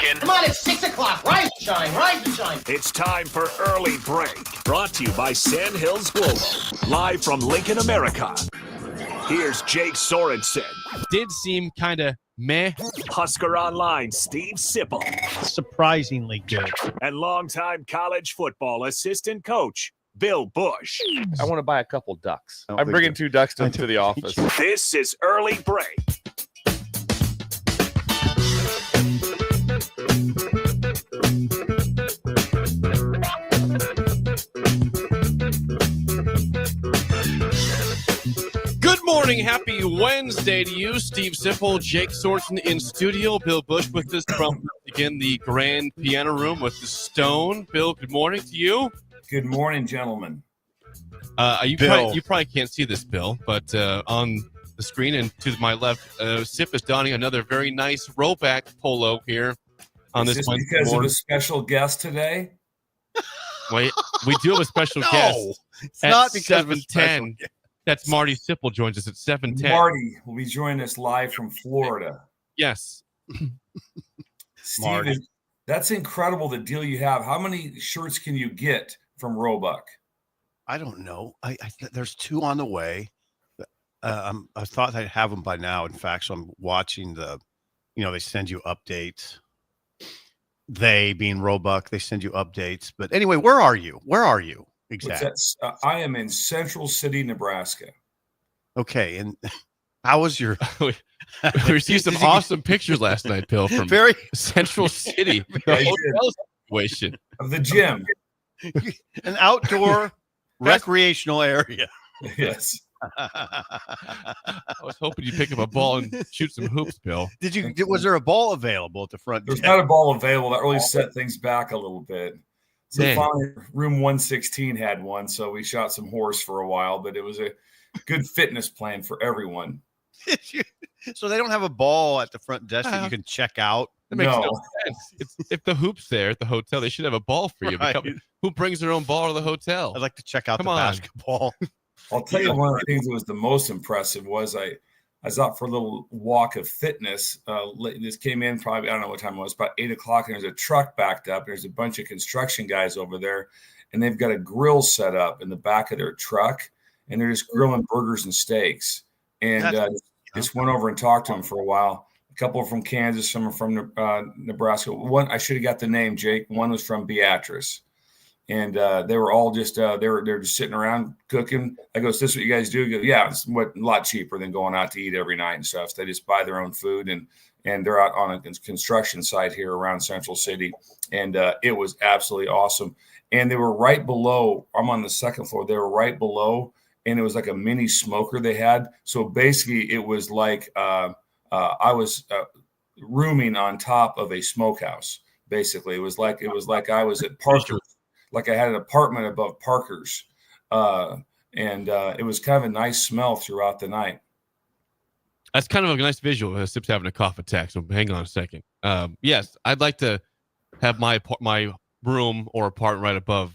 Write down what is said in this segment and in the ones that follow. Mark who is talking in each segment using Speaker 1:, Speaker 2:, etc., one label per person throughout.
Speaker 1: Nation.
Speaker 2: Come on, it's 6 o'clock. Rise and shine, rise and shine.
Speaker 1: It's time for Early Break. Brought to you by Sandhills Global. Live from Lincoln, America. Here's Jake Sorensen.
Speaker 3: Did seem kind of meh.
Speaker 1: Husker Online, Steve Sipple.
Speaker 4: Surprisingly good.
Speaker 1: And longtime college football assistant coach, Bill Busch.
Speaker 5: I want to buy a couple ducks. I'm bringing 2 ducks to the office.
Speaker 1: This is Early Break.
Speaker 3: Good morning. Happy Wednesday to you. Steve Sipple, Jake Sorensen in studio. Bill Busch with us from, again, the Grand Piano Room with the Stone. Bill, good morning to you.
Speaker 6: Good morning, gentlemen.
Speaker 3: You probably can't see this, Bill, but on the screen and to my left, Sip is donning another very nice rowback polo here on
Speaker 6: Is
Speaker 3: this
Speaker 6: this
Speaker 3: Wednesday
Speaker 6: because
Speaker 3: morning.
Speaker 6: of a special guest today?
Speaker 3: Wait, we do have a special guest.
Speaker 4: It's
Speaker 3: at
Speaker 4: not because of a
Speaker 3: 7:10. That's Marty Sipple joins us at 7:10.
Speaker 6: Marty will be joining us live from Florida.
Speaker 3: Yes.
Speaker 6: Steve, that's incredible, the deal you have. How many shirts can you get from Roebuck?
Speaker 4: I don't know. There's 2 on the way. I thought I'd have them by now. In fact, so I'm watching they send you updates. They being Roebuck, they send you updates. But anyway, where are you? Exactly.
Speaker 6: I am in Central City, Nebraska.
Speaker 4: Okay. And how was your?
Speaker 3: We received some awesome pictures last night, Bill, from
Speaker 4: very
Speaker 3: Central City. The
Speaker 6: I
Speaker 3: hotel situation.
Speaker 6: Of the gym.
Speaker 4: an outdoor recreational area.
Speaker 6: Yes.
Speaker 3: I was hoping you'd pick up a ball and shoot some hoops, Bill.
Speaker 4: Was there a ball available at the front?
Speaker 6: There's not a ball available. That really set things back a little bit. So finally, room 116 had one, so we shot some horse for a while, but it was a good fitness plan for everyone.
Speaker 4: So they don't have a ball at the front desk that you can check out?
Speaker 3: That makes no sense. If the hoop's there at the hotel, they should have a ball for you.
Speaker 4: Right.
Speaker 3: Who brings their own ball to the hotel?
Speaker 4: I'd like to check out basketball.
Speaker 6: I'll tell you one of the things that was the most impressive was I was out for a little walk of fitness. This came in probably, I don't know what time it was, about 8 o'clock, and there's a truck backed up. There's a bunch of construction guys over there, and they've got a grill set up in the back of their truck, and they're just grilling burgers and steaks. And just went over and talked to them for a while. A couple from Kansas, some are from Nebraska. One, I should have got the name, Jake. One was from Beatrice. And they were all just they're just sitting around cooking. I go, "Is this what you guys do?" He goes, "Yeah, it's a lot cheaper than going out to eat every night and stuff." So they just buy their own food, and they're out on a construction site here around Central City, and it was absolutely awesome. And they were right below. I'm on the second floor. They were right below, and it was like a mini smoker they had. So basically, it was like I was rooming on top of a smokehouse. Basically, it was like I was at Parker's. Like I had an apartment above Parker's, and it was kind of a nice smell throughout the night.
Speaker 3: That's kind of a nice visual. Sip's having a cough attack, so hang on a second. Yes, I'd like to have my room or apartment right above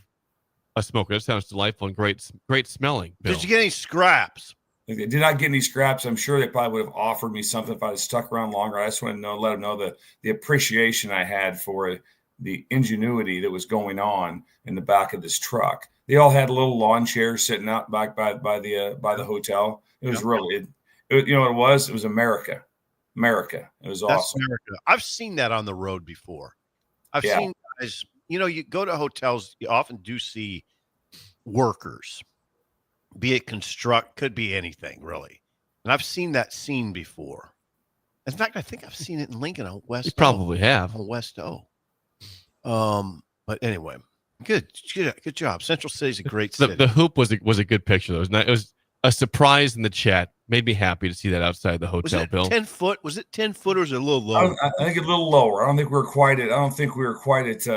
Speaker 3: a smoker. That sounds delightful and great smelling. Bill.
Speaker 4: Did you get any scraps?
Speaker 6: If they did not get any scraps, I'm sure they probably would have offered me something if I had stuck around longer. I just want to let them know the appreciation I had for the ingenuity that was going on in the back of this truck. They all had little lawn chairs sitting out back by the hotel. It was really, you know what it was? It was America. It was awesome.
Speaker 4: America. I've seen that on the road before. I've seen guys, you go to hotels, you often do see workers, be it could be anything really. And I've seen that scene before. In fact, I think I've seen it in Lincoln on West.
Speaker 3: You probably have.
Speaker 4: On West O. But anyway, good job. Central City's a great city.
Speaker 3: The hoop was a good picture. It was a surprise in the chat. Made me happy to see that outside the hotel. Bill,
Speaker 4: 10 foot? Was it 10 foot or was it a little lower?
Speaker 6: I think a little lower. I don't think we were quite at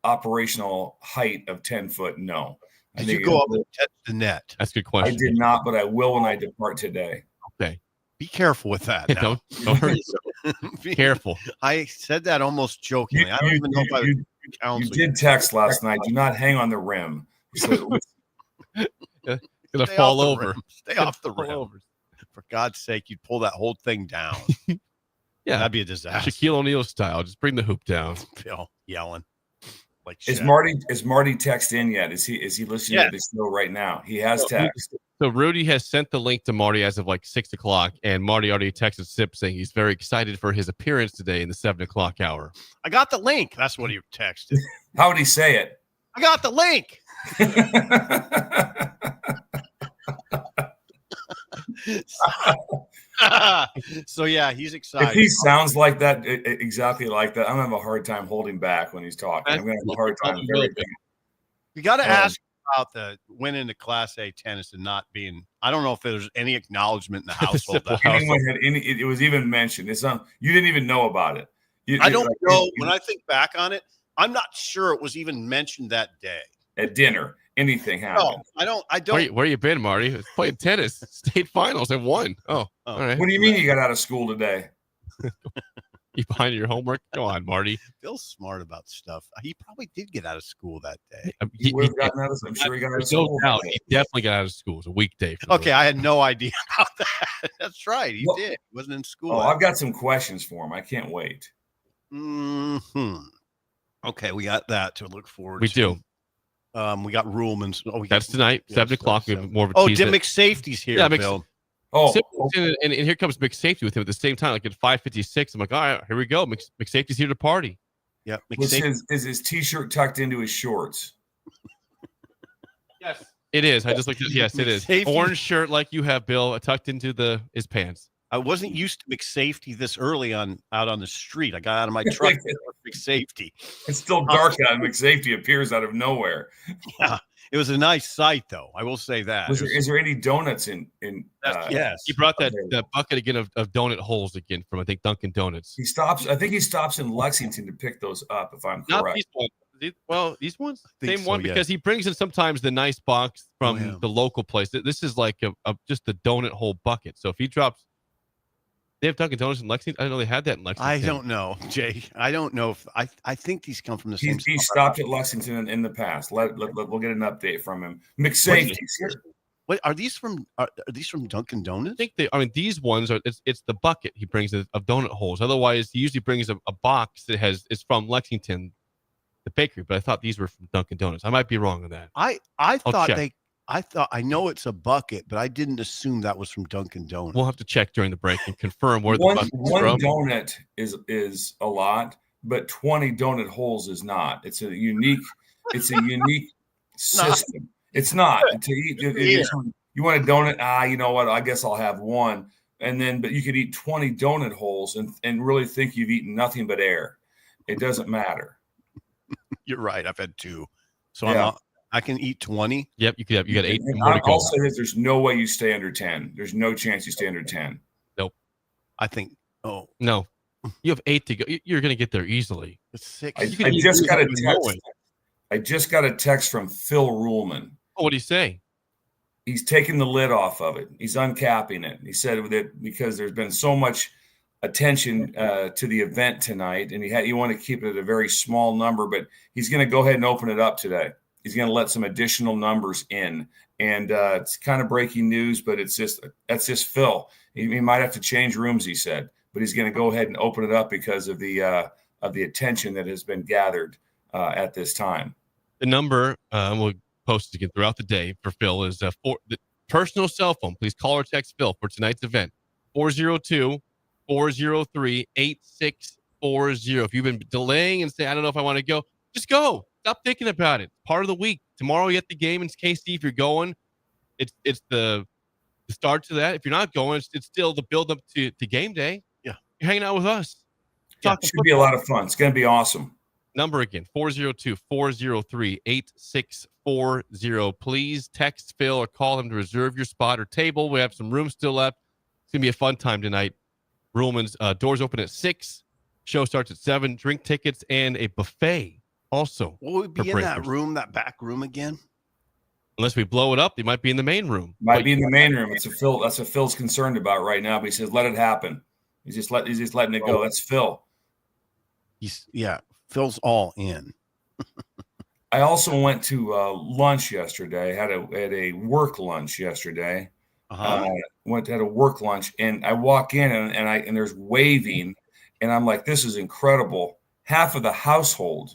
Speaker 6: operational height of 10 foot. No.
Speaker 4: Did you go up and touch the net?
Speaker 3: That's a good question.
Speaker 6: I did not, but I will when I depart today.
Speaker 3: Okay.
Speaker 4: Be careful with that.
Speaker 3: Don't hurt yourself. Be careful.
Speaker 4: I said that almost jokingly. I don't even know if I would counsel
Speaker 6: you. Did text last night. Do not hang on the rim.
Speaker 3: Gonna fall over.
Speaker 4: Stay off the rim. For God's sake, you'd pull that whole thing down.
Speaker 3: Yeah,
Speaker 4: that'd be a disaster.
Speaker 3: Shaquille O'Neal style. Just bring the hoop down.
Speaker 4: Phil yelling. Like
Speaker 6: is
Speaker 4: Shaq.
Speaker 6: Marty text in yet? Is he listening to the show right now? He has text.
Speaker 3: So Rudy has sent the link to Marty as of like 6 o'clock, and Marty already texted Sip saying he's very excited for his appearance today in the 7 o'clock hour.
Speaker 4: I got the link. That's what he texted.
Speaker 6: How would he say it?
Speaker 4: I got the link. So yeah, he's excited.
Speaker 6: If he sounds like that, exactly like that, I'm gonna have a hard time holding back when he's talking. I'm gonna have a hard time with everything.
Speaker 4: You got to ask about the winning the Class A tennis and not being. I don't know if there's any acknowledgement in the household.
Speaker 6: Anyone had any? It was even mentioned. It's on. You didn't even know about it.
Speaker 4: I don't know. When I think back on it, I'm not sure it was even mentioned that day
Speaker 6: at dinner. Anything happened?
Speaker 4: No, I don't.
Speaker 3: Where you been, Marty? Playing tennis, state finals, and won. Oh, all right.
Speaker 6: What do you mean you got out of school today?
Speaker 3: You behind your homework? Go on, Marty.
Speaker 4: Phil's smart about stuff. He probably did get out of school that day.
Speaker 6: I'm sure he got out of school.
Speaker 3: He definitely got out of school. It was a weekday.
Speaker 4: Okay, I had no idea about that. That's right. He did. He wasn't in school.
Speaker 6: Oh, I've got some questions for him. I can't wait.
Speaker 4: Okay, we got that to look forward to.
Speaker 3: We do.
Speaker 4: We got Ruhlman's.
Speaker 3: That's tonight, 7 o'clock. We have more of a
Speaker 4: teaser. McSafety's here, Bill.
Speaker 3: And here comes McSafety with him at the same time, like at 5:56. I'm like, all right, here we go. McSafety's here to party.
Speaker 4: Yeah,
Speaker 6: is his t-shirt tucked into his shorts?
Speaker 3: Yes, it is. I just looked at it. Yes, it is. Orange shirt like you have, Bill, tucked into his pants.
Speaker 4: I wasn't used to McSafety this early out on the street. I got out of my truck. McSafety.
Speaker 6: It's still dark out. McSafety appears out of nowhere.
Speaker 4: Yeah, it was a nice sight, though. I will say that.
Speaker 6: Is there any donuts in?
Speaker 4: Yes,
Speaker 3: he brought that bucket again of donut holes again from I think Dunkin' Donuts.
Speaker 6: I think he stops in Lexington to pick those up. If I'm correct.
Speaker 3: These ones, same one, because he brings in sometimes the nice box from the local place. This is like just the donut hole bucket. So if he drops. They have Dunkin' Donuts in Lexington. I didn't know they had that in Lexington.
Speaker 4: I don't know, Jay. I don't know if I think these come from the same.
Speaker 6: He stopped at Lexington in the past. We'll get an update from him. McSafety's here.
Speaker 4: Wait, are these from Dunkin' Donuts?
Speaker 3: I think these ones are. It's the bucket he brings of donut holes. Otherwise, he usually brings a box that it's from Lexington, the bakery. But I thought these were from Dunkin' Donuts. I might be wrong on that.
Speaker 4: I know it's a bucket, but I didn't assume that was from Dunkin' Donuts.
Speaker 3: We'll have to check during the break and confirm where
Speaker 6: one
Speaker 3: the bucket's from.
Speaker 6: Donut is a lot, but 20 donut holes is not. It's a unique system. It's not to eat. You want a donut? You know what? I guess I'll have one. But you could eat 20 donut holes and really think you've eaten nothing but air. It doesn't matter.
Speaker 4: You're right. I've had 2, so I can eat 20.
Speaker 3: Yep, you got 8.
Speaker 6: I'll say this: there's no way you stay under 10. There's no chance you stay under 10.
Speaker 3: Nope.
Speaker 4: I think. Oh
Speaker 3: no, you have 8 to go. You're going to get there easily.
Speaker 4: It's 6.
Speaker 6: I just got a text. I just got a text from Phil Ruhlman.
Speaker 3: Oh, what do you say?
Speaker 6: He's taking the lid off of it. He's uncapping it. He said that because there's been so much attention to the event tonight, and he want to keep it at a very small number, but he's going to go ahead and open it up today. He's going to let some additional numbers in, and it's kind of breaking news, but that's just Phil. He might have to change rooms, he said, but he's going to go ahead and open it up because of the attention that has been gathered at this time.
Speaker 3: The number we'll post it again throughout the day for Phil is for the personal cell phone. Please call or text Phil for tonight's event 402-403-8640. If you've been delaying and say I don't know if I want to go, just go. Stop thinking about it. Part of the week. Tomorrow you at the game in KC. If you're going, it's the start to that. If you're not going, it's still the build up to game day.
Speaker 4: Yeah,
Speaker 3: you're hanging out with us.
Speaker 6: It should be a lot of fun. It's going to be awesome.
Speaker 3: Number again, 402-403-8640. Please text Phil or call him to reserve your spot or table. We have some room still left. It's going to be a fun time tonight. Ruhlman's doors open at 6. Show starts at 7. Drink tickets and a buffet. Also,
Speaker 4: will we be in that room, that back room again?
Speaker 3: Unless we blow it up, they might be in the main room.
Speaker 6: Might be in the main room. That's what Phil's concerned about right now. But he says, "Let it happen." He's just letting it go. That's Phil.
Speaker 4: Phil's all in.
Speaker 6: I also went to lunch yesterday. Had a work lunch yesterday. Had a work lunch, and I walk in and there's waving And I'm like, this is incredible. Half of the household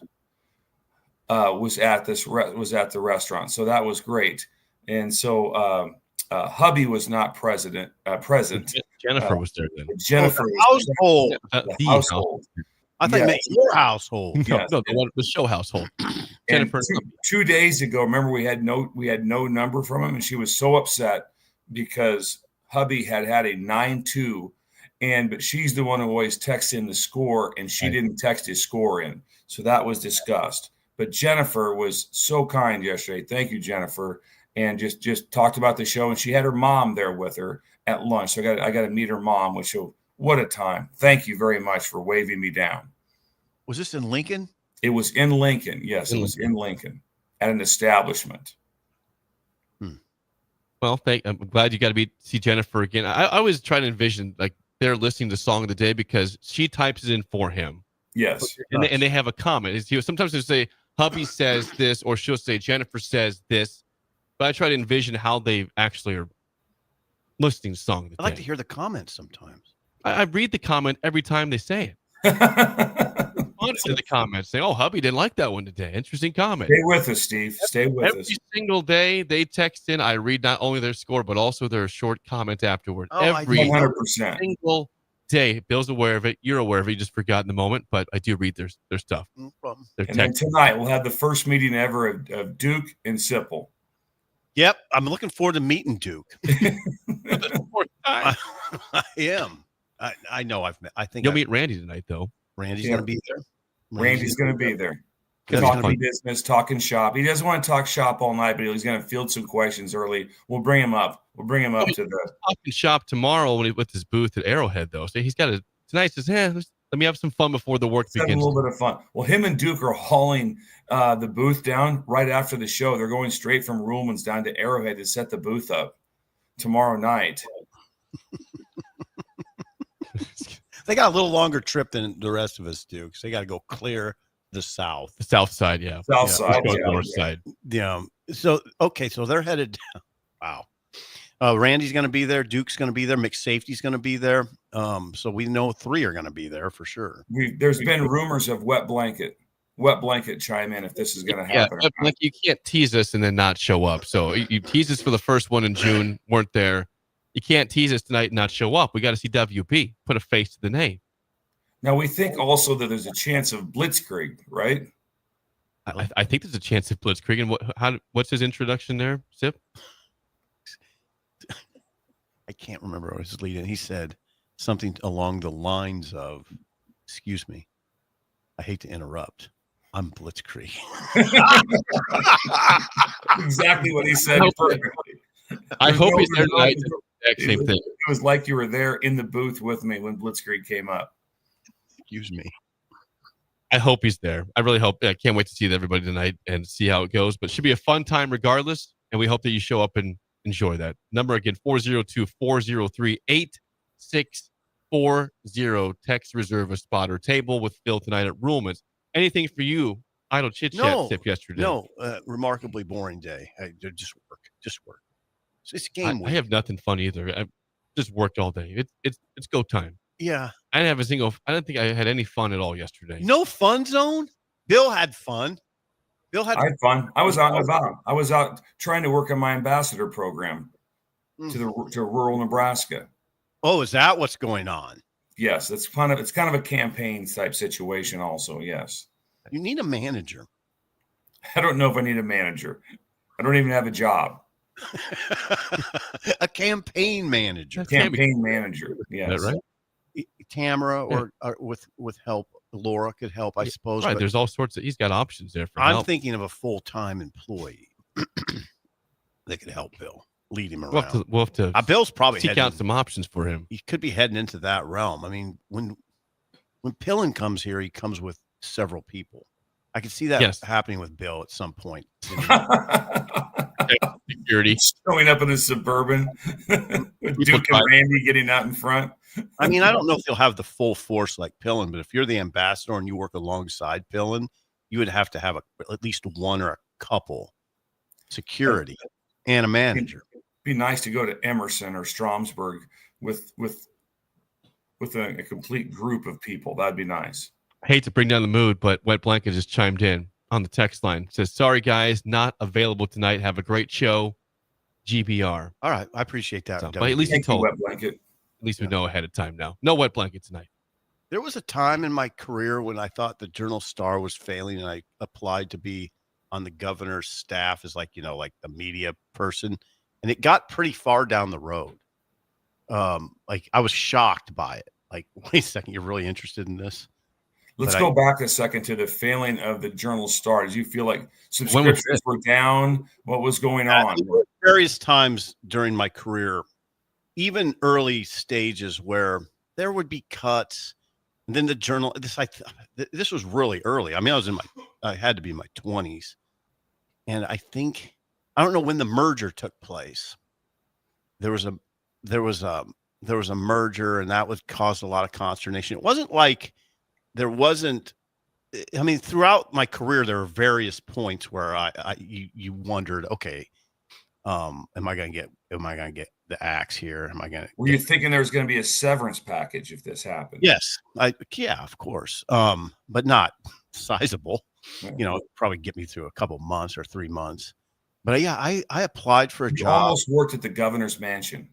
Speaker 6: was at the restaurant, so that was great. And so hubby was not present.
Speaker 3: Jennifer was there then.
Speaker 6: Jennifer
Speaker 4: household.
Speaker 6: the household.
Speaker 4: I thought you meant your household.
Speaker 3: No,
Speaker 6: Yes.
Speaker 3: no, the show household.
Speaker 6: And
Speaker 3: Jennifer.
Speaker 6: 2 days ago, remember we had no number from him, and she was so upset because hubby had a 9-2, but she's the one who always texts in the score, and she didn't text his score in, so that was discussed. But Jennifer was so kind yesterday. Thank you, Jennifer, and just talked about the show, and she had her mom there with her at lunch. So I got to meet her mom, which what a time! Thank you very much for waving me down.
Speaker 4: Was this in Lincoln?
Speaker 6: It was in Lincoln. Yes, it was in Lincoln at an establishment.
Speaker 3: Well, I'm glad you got to see Jennifer again. I always try to envision like they're listening to Song of the Day because she types it in for him.
Speaker 6: Yes.
Speaker 3: And they have a comment. Sometimes they say, hubby says this, or she'll say, Jennifer says this. But I try to envision how they actually are listening to Song of the Day.
Speaker 4: I like to hear the comments sometimes.
Speaker 3: I read the comment every time they say it. In the comments saying, oh, hubby didn't like that one today. Interesting comment.
Speaker 6: Stay with us, Steve. Stay with us.
Speaker 3: Every single day they text in, I read not only their score, but also their short comment afterward.
Speaker 4: Oh,
Speaker 3: every
Speaker 6: 100%.
Speaker 3: single day. Bill's aware of it. You're aware of it. You just forgot in the moment, but I do read their stuff.
Speaker 4: No problem.
Speaker 6: And then tonight we'll have the first meeting ever of Duke and Sipple.
Speaker 4: Yep. I'm looking forward to meeting Duke. I am. I know I think
Speaker 3: you'll meet Randy tonight, though.
Speaker 4: Randy's going to be there.
Speaker 6: Randy's going to be there. Talking business, talking shop. He doesn't want to talk shop all night, but he's going to field some questions early. We'll bring him up. To the
Speaker 3: talking shop tomorrow with his booth at Arrowhead, though. So he's got tonight says, let me have some fun before the work begins.
Speaker 6: A little bit of fun. Well, him and Duke are hauling the booth down right after the show. They're going straight from Ruhlman's down to Arrowhead to set the booth up tomorrow night.
Speaker 4: They got a little longer trip than the rest of us do because they got to go clear the south.
Speaker 3: The south side, yeah.
Speaker 6: South side,
Speaker 3: north side.
Speaker 4: Yeah. So they're headed down. Wow. Randy's going to be there. Duke's going to be there. McSafety's going to be there. So we know 3 are going to be there for sure.
Speaker 6: There's been rumors of wet blanket chime in if this is going to happen.
Speaker 3: Yeah, like you can't tease us and then not show up. So you tease us for the first one in June, weren't there. You can't tease us tonight and not show up. We got to see WP, put a face to the name.
Speaker 6: Now, we think also that there's a chance of Blitzkrieg, right?
Speaker 3: I think there's a chance of Blitzkrieg. And what's his introduction there, Sip?
Speaker 4: I can't remember what his lead in. He said something along the lines of, excuse me, I hate to interrupt. I'm Blitzkrieg.
Speaker 6: Exactly what he said.
Speaker 3: I hope he's there tonight. Same thing.
Speaker 6: It was like you were there in the booth with me when Blitzkrieg came up.
Speaker 4: Excuse me.
Speaker 3: I hope he's there. I really hope. I can't wait to see everybody tonight and see how it goes. But it should be a fun time regardless. And we hope that you show up and enjoy that. Number again, 402-403-8640. Text reserve a spot or table with Phil tonight at Ruhlman's. Anything for you? Idle chit chat tip yesterday.
Speaker 4: No, remarkably boring day. Just work. It's game week.
Speaker 3: I have nothing fun either. I just worked all day. It's go time.
Speaker 4: Yeah.
Speaker 3: I don't think I had any fun at all yesterday.
Speaker 4: No fun zone? Bill had fun.
Speaker 6: I had fun. I was out and about. I was out trying to work on my ambassador program to rural Nebraska.
Speaker 4: Oh, is that what's going on?
Speaker 6: Yes, it's kind of a campaign type situation also, yes.
Speaker 4: You need a manager.
Speaker 6: I don't know if I need a manager. I don't even have a job.
Speaker 4: A campaign manager.
Speaker 6: Campaign manager. Yes.
Speaker 3: Is that right?
Speaker 4: Tamara or with help. Laura could help, I suppose.
Speaker 3: Right. There's all sorts of. He's got options there for
Speaker 4: I'm
Speaker 3: help.
Speaker 4: thinking of a full-time employee that could help Bill, lead him around.
Speaker 3: We'll have to
Speaker 4: Bill's probably
Speaker 3: seek out some options for him.
Speaker 4: He could be heading into that realm. I mean, when Pillin comes here, he comes with several people. I can see that happening with Bill at some point.
Speaker 3: Security
Speaker 6: showing up in a Suburban with Duke and Randy getting out in front.
Speaker 4: I mean, I don't know if he'll have the full force like Pillin, but if you're the ambassador and you work alongside Pillin, you would have to have at least one or a couple security and a manager.
Speaker 6: It'd be nice to go to Emerson or Stromsburg with with a complete group of people. That'd be nice.
Speaker 3: I hate to bring down the mood, but Wet Blanket just chimed in on the text line. It says, sorry, guys, not available tonight. Have a great show. GBR.
Speaker 4: All right. I appreciate that.
Speaker 3: So, but at least
Speaker 6: Thank you, Wet Blanket.
Speaker 3: At least we know ahead of time now. No Wet Blanket tonight.
Speaker 4: There was a time in my career when I thought the Journal-Star was failing, and I applied to be on the governor's staff as like the media person, and it got pretty far down the road. Like I was shocked by it. Like, wait a second, you're really interested in this?
Speaker 6: Let's go back a second to the failing of the Journal-Star. Did you feel like subscriptions were down? What was going on?
Speaker 4: Various times during my career, even early stages where there would be cuts. And then the Journal, this was really early. I mean, I had to be in my 20s. And I don't know when the merger took place. There was a merger, and that would cause a lot of consternation. It wasn't like throughout my career, there were various points where you wondered, okay, am I going to get the axe here?
Speaker 6: Were you thinking there was going to be a severance package if this happened?
Speaker 4: Yes. Yeah, of course. But not sizable, probably get me through a couple months or 3 months. But yeah, I applied for a job.
Speaker 6: Almost worked at the governor's mansion.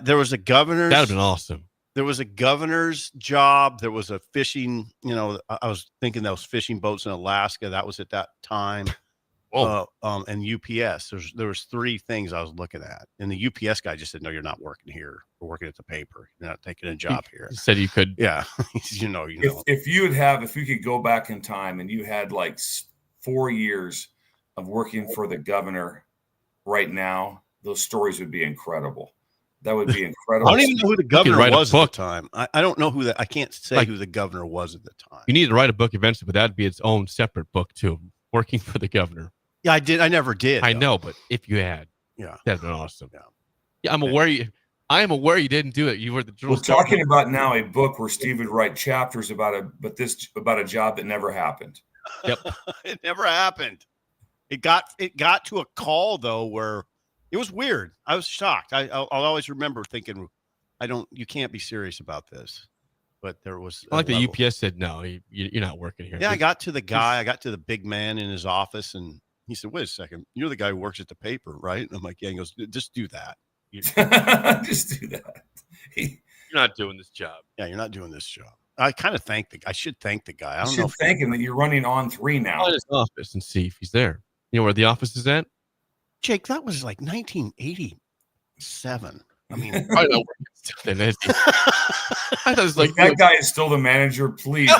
Speaker 4: There was a governor's.
Speaker 3: That'd have been awesome.
Speaker 4: There was a governor's job. There was a fishing, I was thinking those fishing boats in Alaska. That was at that time. And UPS. There was 3 things I was looking at. And the UPS guy just said, no, you're not working here. We're working at the paper. You're not taking a job here.
Speaker 3: He said you could.
Speaker 4: Yeah.
Speaker 6: If you could go back in time and you had like 4 years of working for the governor right now, those stories would be incredible. That would be incredible.
Speaker 4: I don't even know who the governor was at the time. I don't know I can't say who the governor was at the time.
Speaker 3: You need to write a book eventually, but that'd be its own separate book too. Working for the governor.
Speaker 4: Yeah, I did. I never did.
Speaker 3: I know, but if you had, that'd been awesome. Yeah, I'm aware you didn't do it. You were the Journal.
Speaker 6: We're talking about now a book where Steve would write chapters about a job that never happened.
Speaker 3: Yep.
Speaker 4: It never happened. It got to a call though where it was weird. I was shocked. I'll always remember thinking, you can't be serious about this. But there was
Speaker 3: the UPS said, no, you're not working here.
Speaker 4: Yeah, I got to the big man in his office, and he said, wait a second, you're the guy who works at the paper, right? And I'm like, yeah. He goes, just do that.
Speaker 6: Just do that.
Speaker 3: You're not doing this job.
Speaker 4: Yeah, you're not doing this job. I kind of I should thank the guy. I don't know.
Speaker 6: Thank him that you're running on 3 now.
Speaker 3: Call his office and see if he's there. You know where the office is at?
Speaker 4: Jake, that was like 1987. I mean,
Speaker 3: I know. I thought it was like
Speaker 6: that guy is still the manager. Please,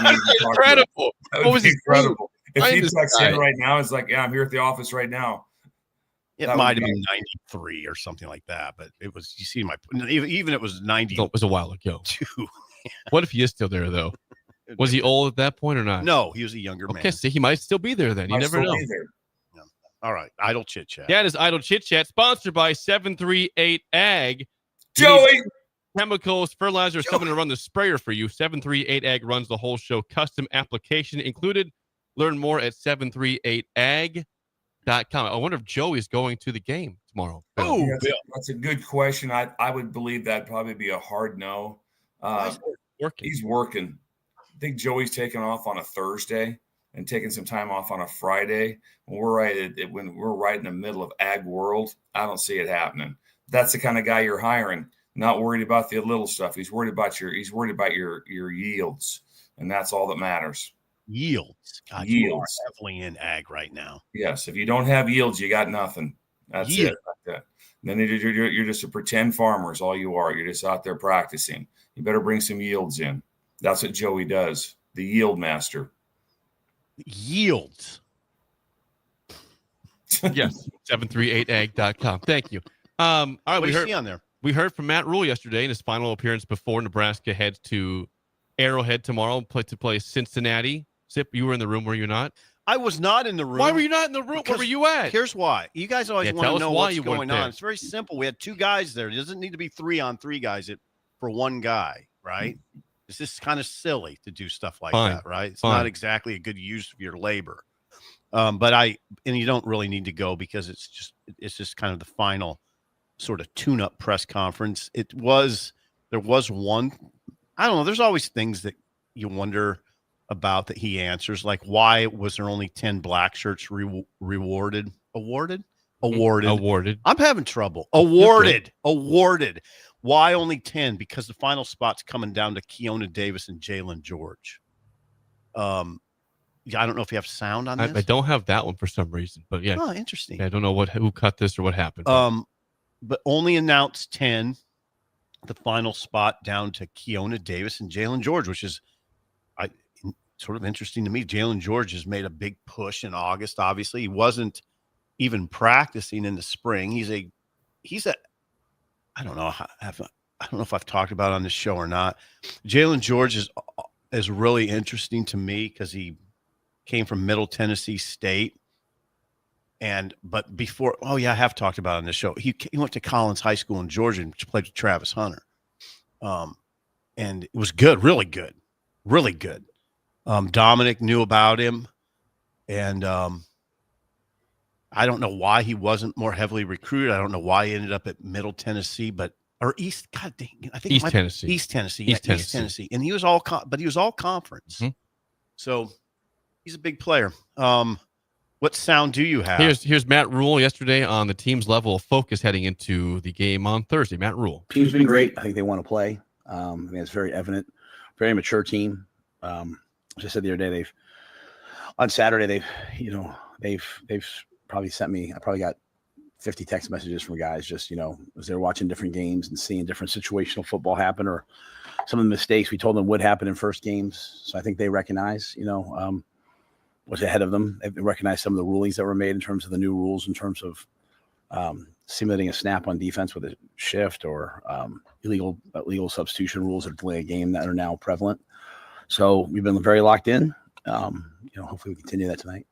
Speaker 3: incredible.
Speaker 6: That would be incredible. If he texts in right now, it's like, yeah, I'm here at the office right now.
Speaker 4: It might have been 93 or something like that, but it was. You see, even it was 90.
Speaker 3: It was a while ago. What if he is still there though? Was he old at that point or not?
Speaker 4: No, he was a younger man.
Speaker 3: Okay, so he might still be there then. You never know.
Speaker 4: Yeah. All right, Idle Chit Chat.
Speaker 3: That is Idle Chit Chat, sponsored by 738 Ag.
Speaker 6: Joey.
Speaker 3: Chemicals, fertilizer, someone to run the sprayer for you. 738 Ag runs the whole show. Custom application included. Learn more at 738ag.com. I wonder if Joey's going to the game tomorrow.
Speaker 4: Oh,
Speaker 6: that's a good question. I would believe that'd probably be a hard no. He's working. I think Joey's taking off on a Thursday and taking some time off on a Friday. When we're right in the middle of Ag World, I don't see it happening. That's the kind of guy you're hiring. Not worried about the little stuff. He's worried about your yields, and that's all that matters.
Speaker 4: Yields. God, you are definitely in Ag right now.
Speaker 6: Yes. If you don't have yields, you got nothing. That's it. Like that. Then you're just a pretend farmer is all you are. You're just out there practicing. You better bring some yields in. That's what Joey does. The yield master.
Speaker 4: Yields.
Speaker 3: Yes. 738ag.com. Thank you. All right. We heard from Matt Rule yesterday in his final appearance before Nebraska heads to Arrowhead tomorrow to play Cincinnati. Sip, you were in the room, were you not?
Speaker 4: I was not in the room.
Speaker 3: Why were you not in the room? Where were you at?
Speaker 4: Here's why. You guys always want to know what's going on. It's very simple. We had 2 guys there. It doesn't need to be 3-on-3 guys for 1 guy, right? It's just kind of silly to do stuff like that, right? It's not exactly a good use of your labor. And you don't really need to go because it's just kind of the final sort of tune-up press conference. There was one I don't know. There's always things that you wonder about that he answers, like why was there only 10 black shirts awarded? I'm having trouble. Awarded. Why only 10? Because the final spot's coming down to Keona Davis and Jalen George. I don't know if you have sound on this.
Speaker 3: I don't have that one for some reason, but yeah.
Speaker 4: Oh, interesting.
Speaker 3: I don't know who cut this or what happened.
Speaker 4: But only announced 10. The final spot down to Keona Davis and Jalen George, which is sort of interesting to me. Jalen George has made a big push in August. Obviously, he wasn't even practicing in the spring. He's a I don't know. I don't know if I've talked about it on this show or not. Jalen George is really interesting to me because he came from Middle Tennessee State. But before, I have talked about it on this show. He went to Collins High School in Georgia and played with Travis Hunter. And it was good, really good. Dominic knew about him. And I don't know why he wasn't more heavily recruited. I don't know why he ended up at Middle Tennessee, East. God dang, I think
Speaker 3: East Tennessee.
Speaker 4: East Tennessee, and he was all conference.
Speaker 3: Mm-hmm.
Speaker 4: So he's a big player. What sound do you have?
Speaker 3: Here's Matt Rule yesterday on the team's level of focus heading into the game on Thursday. Matt Rule.
Speaker 7: Team's been great. I think they want to play. I think it's very evident. Very mature team. As I said the other day, on Saturday they've probably sent me. I probably got 50 text messages from guys just as they're watching different games and seeing different situational football happen, or some of the mistakes we told them would happen in first games. So I think they recognize what's ahead of them. They recognize some of the rulings that were made in terms of the new rules, in terms of simulating a snap on defense with a shift, or illegal substitution rules that delay a game that are now prevalent. So we've been very locked in. Hopefully we continue that tonight.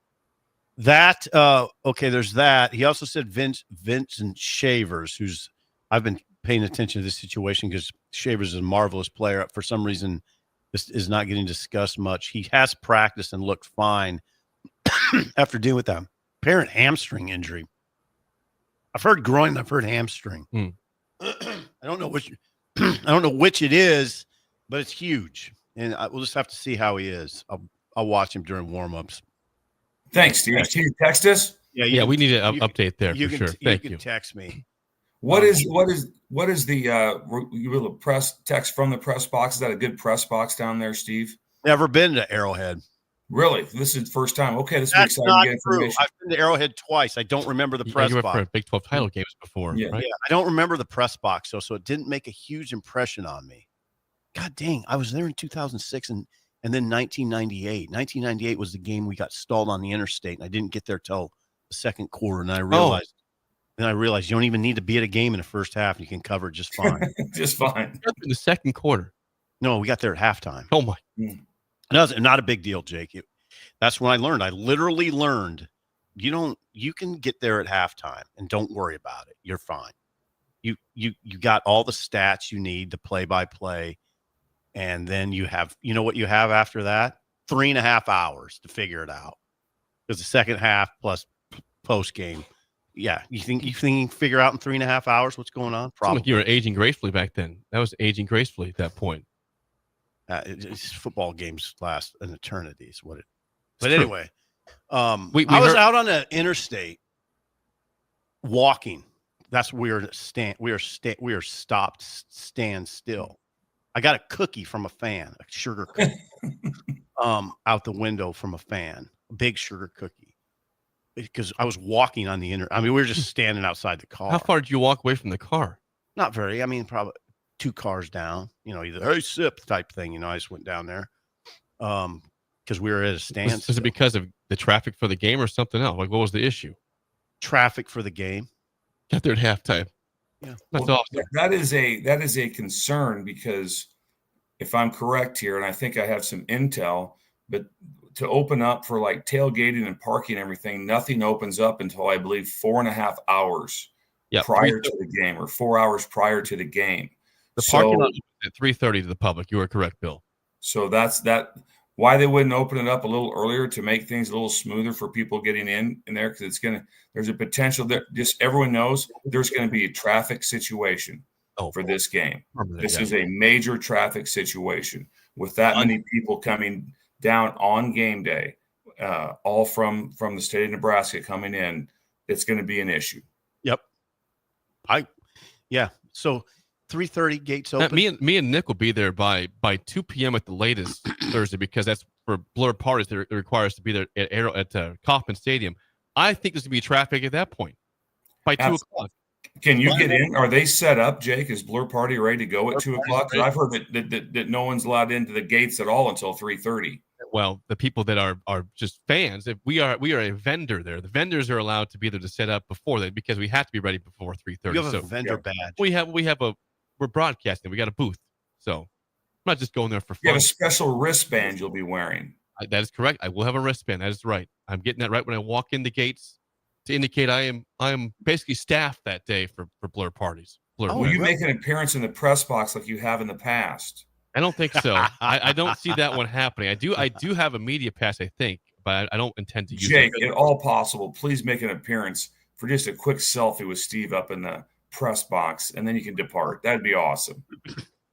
Speaker 4: There's that. He also said Vincent Shavers, who's I've been paying attention to this situation because Shavers is a marvelous player. For some reason, this is not getting discussed much. He has practiced and looked fine after dealing with that apparent hamstring injury. I've heard groin, I've heard hamstring. I don't know which it is, but it's huge. And we'll just have to see how he is. I'll watch him during warm-ups.
Speaker 6: Thanks, Steve. Can you text us?
Speaker 3: Yeah, we need an update there for sure. Thank you.
Speaker 4: You can text me.
Speaker 6: What is the press text from the press box? Is that a good press box down there, Steve?
Speaker 4: Never been to Arrowhead.
Speaker 6: Really? This is the first time. Okay, this is
Speaker 4: That's
Speaker 6: exciting
Speaker 4: not
Speaker 6: to get
Speaker 4: true.
Speaker 6: information.
Speaker 4: I've been to Arrowhead twice. I don't remember the press
Speaker 3: you went
Speaker 4: box.
Speaker 3: for Big 12 title games before, right?
Speaker 4: Yeah, I don't remember the press box, so it didn't make a huge impression on me. God dang, I was there in 2006 and then 1998. 1998 was the game we got stalled on the interstate, and I didn't get there till the second quarter, and I realized you don't even need to be at a game in the first half, and you can cover it just fine.
Speaker 6: Just fine.
Speaker 3: In the second quarter.
Speaker 4: No, we got there at halftime.
Speaker 3: Oh my.
Speaker 4: No, not a big deal, Jake. That's when I learned. I literally learned you can get there at halftime and don't worry about it. You're fine. You got all the stats you need to play by play. And then you have, what you have after that? 3.5 hours to figure it out. Because the second half plus post game. Yeah. You think you can figure out in 3.5 hours what's going on? Probably.
Speaker 3: Like you were aging gracefully back then. That was aging gracefully at that point.
Speaker 4: Football games last an eternity is what it.
Speaker 3: But
Speaker 4: anyway, I was out on the interstate walking. That's we are stopped, stand still. I got a cookie from a fan, a sugar cookie, out the window from a fan, a big sugar cookie, because I was walking on the we were just standing outside the car.
Speaker 3: How far did you walk away from the car?
Speaker 4: Not very. Probably 2 cars down. Either hey sip type thing. I just went down there, because we were at a stand.
Speaker 3: Was it because of the traffic for the game or something else? Like, what was the issue?
Speaker 4: Traffic for the game.
Speaker 3: Got there at halftime.
Speaker 4: Yeah,
Speaker 3: that's awesome.
Speaker 6: That is a concern, because if I'm correct here, and I think I have some intel, but to open up for like tailgating and parking and everything, nothing opens up until I believe 4.5 hours prior to the game, or 4 hours prior to the game.
Speaker 3: The parking lot at 3:30 to the public. You are correct, Bill.
Speaker 6: So that's why they wouldn't open it up a little earlier, to make things a little smoother for people getting in there, because there's a potential that just everyone knows there's going to be a traffic situation. for this game. This
Speaker 3: Yeah.
Speaker 6: is a major traffic situation with that many people coming down on game day, all from the state of Nebraska coming in. It's going to be an issue.
Speaker 4: Yep. So 3:30 gates open.
Speaker 3: Me and Nick will be there by 2 p.m. at the latest Thursday, because that's for blur parties that require us to be there at Kauffman Stadium. I think there's going to be traffic at that point by 2 o'clock.
Speaker 6: Can you get in? Are they set up, Jake? Is Blur Party ready to go at 2 o'clock? Because I've heard that no one's allowed into the gates at all until 3:30.
Speaker 3: Well, the people that are just fans, if we are a vendor there, the vendors are allowed to be there to set up before that, because we have to be ready before 3:30.
Speaker 4: You have a vendor badge.
Speaker 3: We're broadcasting. We got a booth, so I'm not just going there for fun.
Speaker 6: You have a special wristband you'll be wearing.
Speaker 3: That is correct. I will have a wristband. That is right. I'm getting that right when I walk in the gates to indicate I am basically staffed that day for Blur parties.
Speaker 6: Will you make an appearance in the press box like you have in the past?
Speaker 3: I don't think so. I don't see that one happening. I do have a media pass, I think, but I don't intend to use it.
Speaker 6: Jake, if all possible, please make an appearance for just a quick selfie with Steve up in the press box, and then you can depart. That'd be awesome.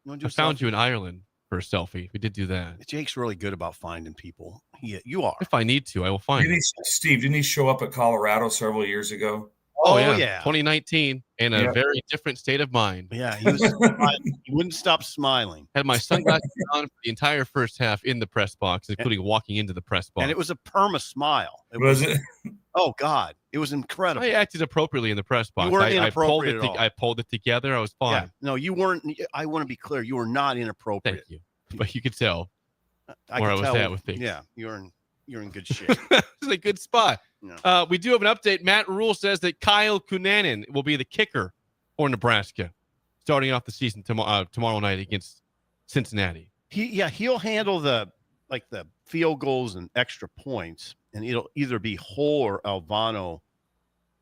Speaker 3: I found you in Ireland for a selfie. We did do that.
Speaker 4: Jake's really good about finding people. You are.
Speaker 3: If I need to, I will find you.
Speaker 6: Steve, didn't he show up at Colorado several years ago?
Speaker 3: Oh yeah. 2019, in a very different state of mind.
Speaker 4: Yeah, he was smiling. He wouldn't stop smiling.
Speaker 3: Had my sunglasses on for the entire first half in the press box, including walking into the press box.
Speaker 4: And it was a perma smile.
Speaker 6: Was it?
Speaker 4: Oh God, it was incredible.
Speaker 3: I acted appropriately in the press box.
Speaker 4: You weren't inappropriate at all.
Speaker 3: I pulled it together. I was fine.
Speaker 4: Yeah. No, you weren't. I want to be clear. You were not inappropriate.
Speaker 3: Thank you. But you could tell
Speaker 4: I
Speaker 3: where
Speaker 4: was
Speaker 3: at with things.
Speaker 4: Yeah, you're in good shape.
Speaker 3: This is a good spot.
Speaker 4: No.
Speaker 3: We do have an update. Matt Rule says that Kyle Kunanen will be the kicker for Nebraska, starting off the season tomorrow night against Cincinnati.
Speaker 4: He'll handle the field goals and extra points, and it'll either be Hull or Alvano.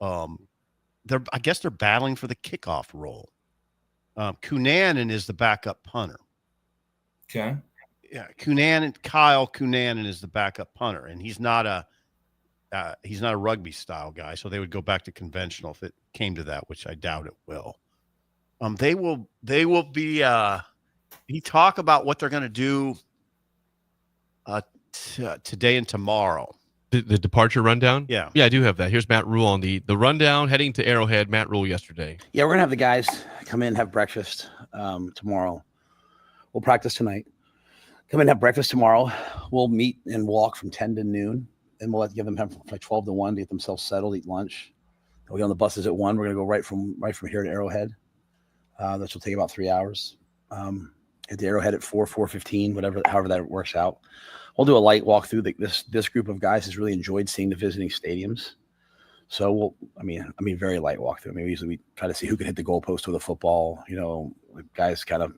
Speaker 4: I guess they're battling for the kickoff role. Kunanen is the backup punter.
Speaker 6: Okay.
Speaker 4: Yeah, Kyle Kunanen is the backup punter, and he's not a rugby style guy, so they would go back to conventional if it came to that, which I doubt it will. They will be he talk about what they're going to do today and tomorrow.
Speaker 3: The departure rundown?
Speaker 4: Yeah,
Speaker 3: I do have that. Here's Matt Rule on the rundown heading to Arrowhead. Matt Rule yesterday.
Speaker 7: Yeah, we're gonna have the guys come in, have breakfast tomorrow. We'll practice tonight. Come in, have breakfast tomorrow. We'll meet and walk from 10 to noon. And we'll give them from like 12 to 1 to get themselves settled, eat lunch. We'll get on the buses at 1. We're going to go right from here to Arrowhead. This will take about 3 hours. At the Arrowhead at 4:15, however that works out. We'll do a light walk through. This group of guys has really enjoyed seeing the visiting stadiums. So very light walk through. Usually we try to see who can hit the goalpost with a football. The guys kind of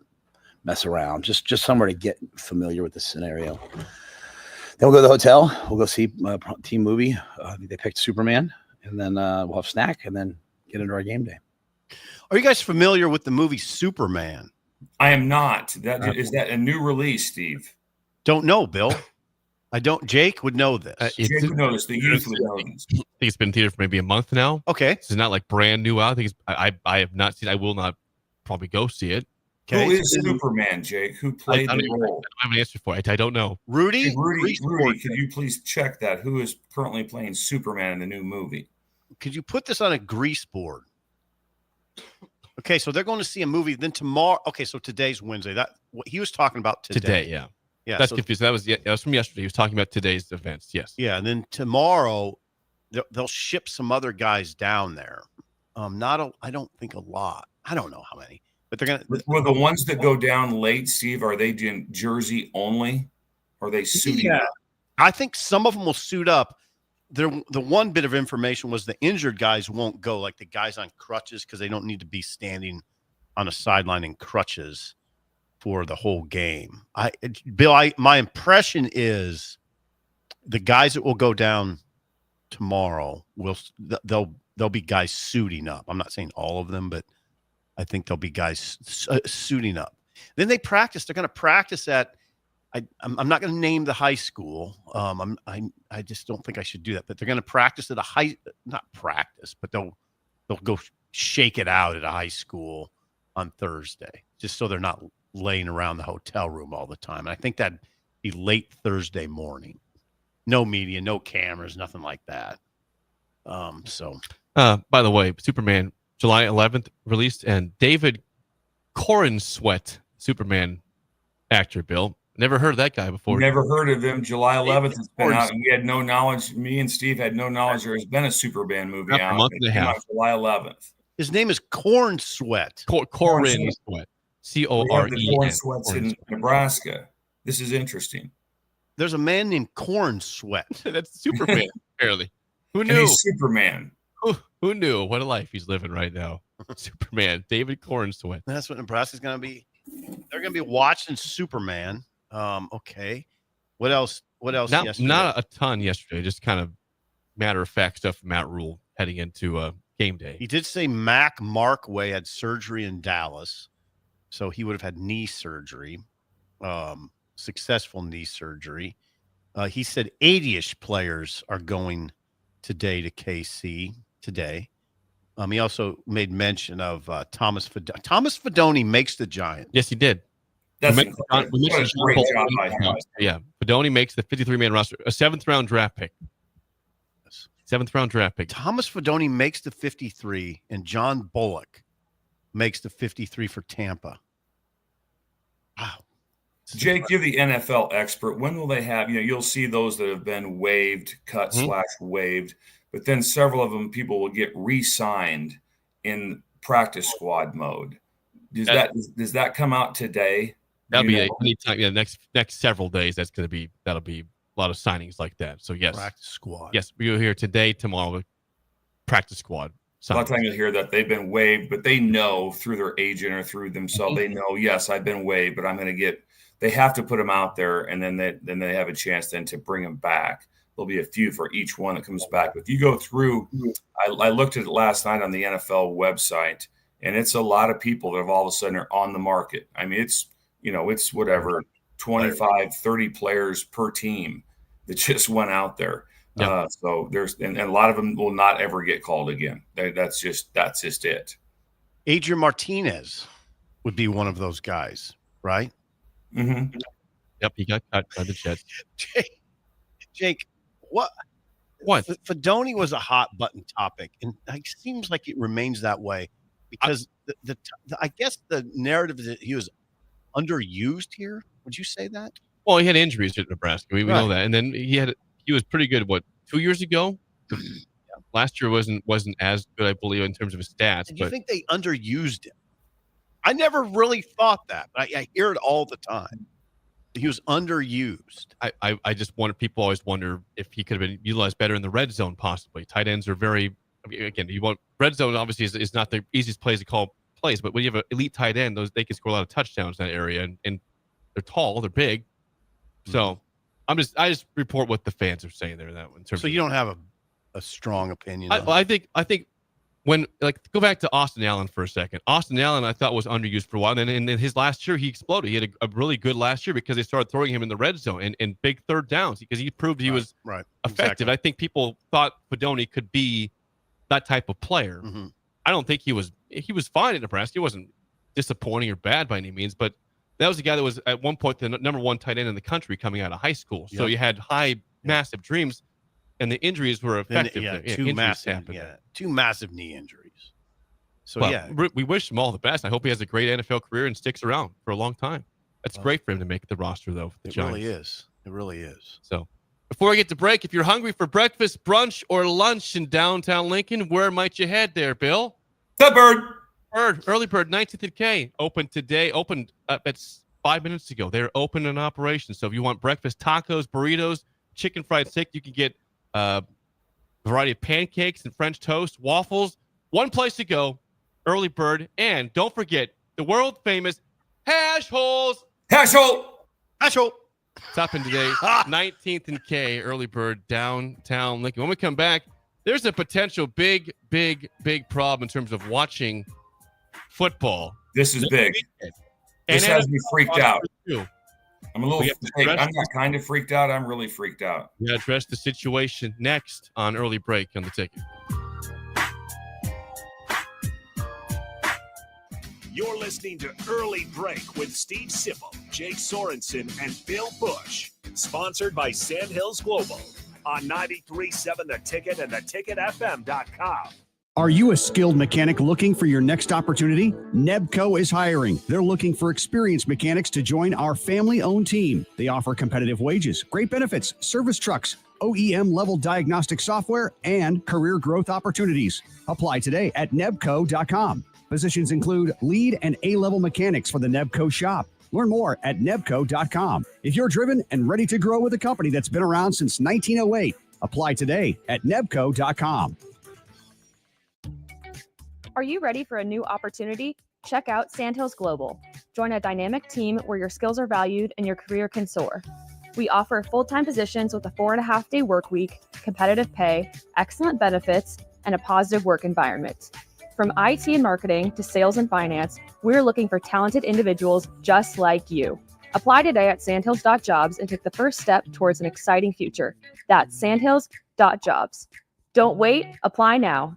Speaker 7: mess around, just somewhere to get familiar with the scenario. Then we'll go to the hotel. We'll go see a team movie. They picked Superman, and then we'll have snack, and then get into our game day.
Speaker 4: Are you guys familiar with the movie Superman?
Speaker 6: I am not. Is that a new release, Steve?
Speaker 4: Don't know, Bill. I don't. Jake would know this.
Speaker 6: Jake would know this. The youth would know this.
Speaker 3: I think it's been in theater for maybe a month now.
Speaker 4: Okay,
Speaker 3: this is not like brand new out. I think I have not seen. I will not probably go see it.
Speaker 6: Okay. Who is Superman, Jake? Who played the role?
Speaker 3: I have an answer for it. I don't know.
Speaker 6: Rudy, could you please check that? Who is currently playing Superman in the new movie?
Speaker 4: Could you put this on a grease board? Okay, so they're going to see a movie. Then tomorrow. Okay, so today's Wednesday. That what he was talking about today.
Speaker 3: Yeah.
Speaker 4: That's
Speaker 3: confusing. That was from yesterday. He was talking about today's events. Yes.
Speaker 4: Yeah, and then tomorrow they'll ship some other guys down there. I don't think a lot. I don't know how many. But they're gonna.
Speaker 6: Well, the ones that go down late, Steve, are they doing jersey only? Or are they suiting up?
Speaker 4: I think some of them will suit up. The one bit of information was the injured guys won't go, like the guys on crutches, because they don't need to be standing on a sideline in crutches for the whole game. My impression is the guys that will go down tomorrow they'll be guys suiting up. I'm not saying all of them, but I think there'll be guys suiting up. Then they practice. They're going to practice at. I'm not going to name the high school. I just don't think I should do that. But they're going to practice at not practice, but they'll go shake it out at a high school on Thursday, just so they're not laying around the hotel room all the time. And I think that'd be late Thursday morning. No media, no cameras, nothing like that.
Speaker 3: By the way, Superman July 11th released, and David Corenswet, Superman actor, Bill. Never heard of that guy before.
Speaker 6: Never heard of him. July 11th, it's been out, and we had no knowledge. Me and Steve had no knowledge there has been a Superman movie out.
Speaker 3: A month and a half.
Speaker 6: July 11th.
Speaker 4: His name is Corn Sweat.
Speaker 3: Corenswet. Corren.
Speaker 6: The Corn Sweats in Nebraska. This is interesting.
Speaker 4: There's a man named Corn Sweat.
Speaker 3: That's Superman, apparently. Who
Speaker 6: And
Speaker 3: knew?
Speaker 6: he's Superman.
Speaker 3: Who knew? What a life he's living right now. Superman, David Corenswet.
Speaker 4: That's what Nebraska's going to be. They're going to be watching Superman. Okay. What else? Yesterday?
Speaker 3: Not a ton yesterday. Just kind of matter of fact stuff from Matt Rule heading into game day.
Speaker 4: He did say Mac Markway had surgery in Dallas, so he would have had knee surgery, successful knee surgery. He said 80-ish players are going today to KC today. He also made mention of Thomas Fedoni. Thomas Fedoni makes the Giants.
Speaker 3: Yes, he did.
Speaker 6: That's
Speaker 3: We mentioned
Speaker 6: what a great job by him.
Speaker 3: Yeah, Fedoni makes the 53-man roster, a 7th-round draft pick. 7th-round draft pick.
Speaker 4: Thomas Fedoni makes the 53, and John Bullock makes the 53 for Tampa. Wow.
Speaker 6: Jake, you're the NFL expert. When will they have, you'll see those that have been waived, cut / waived, but then several of them, people will get re-signed in practice squad mode. Does that come out today?
Speaker 3: That'll be anytime. Yeah, next several days. That'll be a lot of signings like that. So yes,
Speaker 4: practice squad.
Speaker 3: Yes, we'll hear today, tomorrow. Practice squad.
Speaker 6: A lot of times you'll hear that they've been waived, but they know through their agent or through themselves, they know, yes, I've been waived, but I'm going to get. They have to put them out there, and then they have a chance then to bring them back. There'll be a few for each one that comes back. But if you go through, I looked at it last night on the NFL website, and it's a lot of people that have all of a sudden are on the market. I mean, it's whatever, 25, 30 players per team that just went out there. Yeah. So there's and a lot of them will not ever get called again. That's just it.
Speaker 4: Adrian Martinez would be one of those guys, right?
Speaker 6: Mm-hmm.
Speaker 3: Yep, he got cut by the Jets.
Speaker 4: Jake, what? Fedoni was a hot button topic, and it seems like it remains that way because I guess the narrative is that he was underused here. Would you say that?
Speaker 3: Well, he had injuries at Nebraska. We know that, and then he was pretty good. 2 years ago? Last year wasn't as good, I believe, in terms of his stats.
Speaker 4: Do you think they underused him? I never really thought that, but I hear it all the time. He was underused.
Speaker 3: I just wonder. People always wonder if he could have been utilized better in the red zone, possibly. Tight ends are very. Again, you want red zone. Obviously, is not the easiest place to call plays, but when you have an elite tight end, they can score a lot of touchdowns in that area, and they're tall, they're big. So I just report what the fans are saying there in that one.
Speaker 4: So you don't have a strong opinion.
Speaker 3: I think when go back to Austin Allen for a second. Austin Allen I thought was underused for a while. And then in his last year, he exploded. He had a really good last year because they started throwing him in the red zone and big third downs because he proved he was effective. Exactly. I think people thought Fedoni could be that type of player. Mm-hmm. I don't think he was fine at Nebraska. He wasn't disappointing or bad by any means, but that was a guy that was at one point the number one tight end in the country coming out of high school. So you had massive dreams. And the injuries were effective.
Speaker 4: Two massive knee injuries. So,
Speaker 3: we wish him all the best. I hope he has a great NFL career and sticks around for a long time. That's great for him to make the roster, though. For the Giants.
Speaker 4: It really is.
Speaker 3: So, before I get to break, if you're hungry for breakfast, brunch, or lunch in downtown Lincoln, where might you head there, Bill?
Speaker 6: The
Speaker 3: Early Bird, 19th and K, opened today. Opened up at 5 minutes ago. They're open in operation. So, if you want breakfast tacos, burritos, chicken fried steak, you can get a variety of pancakes and French toast, waffles. One place to go, Early Bird. And don't forget the world famous Hash Holes.
Speaker 6: Hash Hole.
Speaker 3: It's up in today, 19th and K, Early Bird, downtown Lincoln. When we come back, there's a potential big problem in terms of watching football.
Speaker 6: This is big. This has me freaked out. I'm I'm not kind of freaked out. I'm really freaked out.
Speaker 3: We address the situation next on Early Break on the Ticket.
Speaker 1: You're listening to Early Break with Steve Sipple, Jake Sorensen, and Bill Busch. Sponsored by Sandhills Global on 93.7 The Ticket and theticketfm.com.
Speaker 8: Are you a skilled mechanic looking for your next opportunity? Nebco is hiring. They're looking for experienced mechanics to join our family-owned team. They offer competitive wages, great benefits, service trucks, OEM-level diagnostic software, and career growth opportunities. Apply today at nebco.com. Positions include lead and A-level mechanics for the Nebco shop. Learn more at nebco.com. If you're driven and ready to grow with a company that's been around since 1908, apply today at nebco.com.
Speaker 9: Are you ready for a new opportunity? Check out Sandhills Global. Join a dynamic team where your skills are valued and your career can soar. We offer full-time positions with a 4.5-day work week, competitive pay, excellent benefits, and a positive work environment. From IT and marketing to sales and finance, we're looking for talented individuals just like you. Apply today at sandhills.jobs and take the first step towards an exciting future. That's sandhills.jobs. Don't wait, apply now.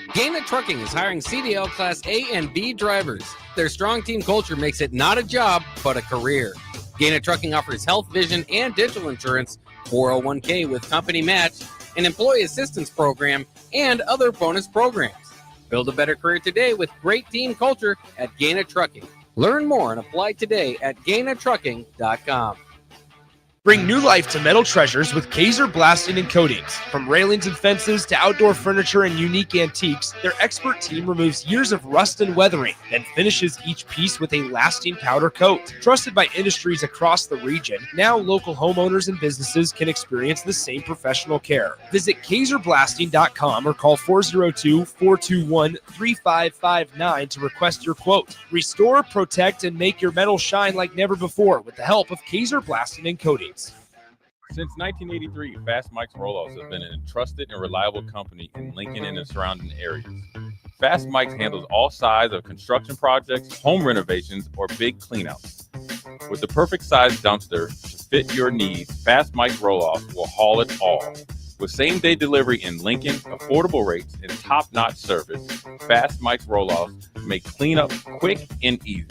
Speaker 10: Gaina Trucking is hiring CDL Class A and B drivers. Their strong team culture makes it not a job, but a career. Gaina Trucking offers health, vision, and dental insurance, 401k with company match, an employee assistance program, and other bonus programs. Build a better career today with great team culture at Gaina Trucking. Learn more and apply today at GainaTrucking.com.
Speaker 11: Bring new life to metal treasures with Kaiser Blasting and Coatings. From railings and fences to outdoor furniture and unique antiques, their expert team removes years of rust and weathering, then finishes each piece with a lasting powder coat. Trusted by industries across the region, now local homeowners and businesses can experience the same professional care. Visit KaiserBlasting.com or call 402-421-3559 to request your quote. Restore, protect, and make your metal shine like never before with the help of Kaiser Blasting and Coatings.
Speaker 5: Since 1983, Fast Mike's Roll-Offs has been a trusted and reliable company in Lincoln and the surrounding areas. Fast Mike's handles all sides of construction projects, home renovations, or big cleanouts. With the perfect size dumpster to fit your needs, Fast Mike's Roll-Offs will haul it all. With same-day delivery in Lincoln, affordable rates, and top-notch service, Fast Mike's Roll-Offs make cleanup quick and easy.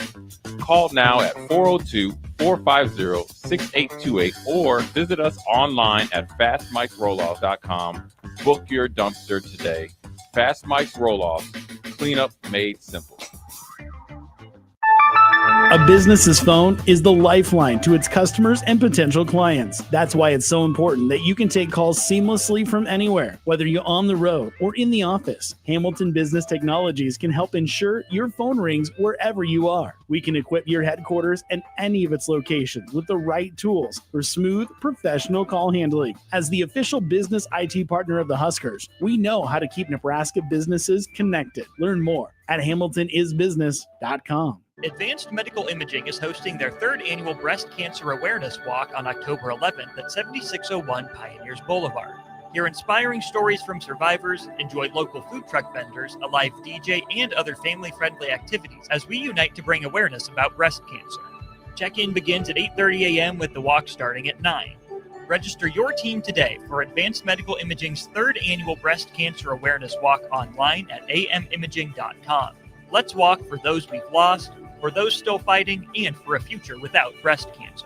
Speaker 5: Call now at 402-450-6828 or visit us online at fastmikesrolloff.com. Book your dumpster today. Fast Mike's Roll-Off, cleanup made simple.
Speaker 12: A business's phone is the lifeline to its customers and potential clients. That's why it's so important that you can take calls seamlessly from anywhere, whether you're on the road or in the office. Hamilton Business Technologies can help ensure your phone rings wherever you are. We can equip your headquarters and any of its locations with the right tools for smooth, professional call handling. As the official business IT partner of the Huskers, we know how to keep Nebraska businesses connected. Learn more at hamiltonisbusiness.com.
Speaker 13: Advanced Medical Imaging is hosting their third annual Breast Cancer Awareness Walk on October 11th at 7601 Pioneers Boulevard. Hear inspiring stories from survivors, enjoy local food truck vendors, a live DJ, and other family-friendly activities as we unite to bring awareness about breast cancer. Check-in begins at 8:30 a.m. with the walk starting at 9. Register your team today for Advanced Medical Imaging's third annual Breast Cancer Awareness Walk online at amimaging.com. Let's walk for those we've lost, for those still fighting, and for a future without breast cancer.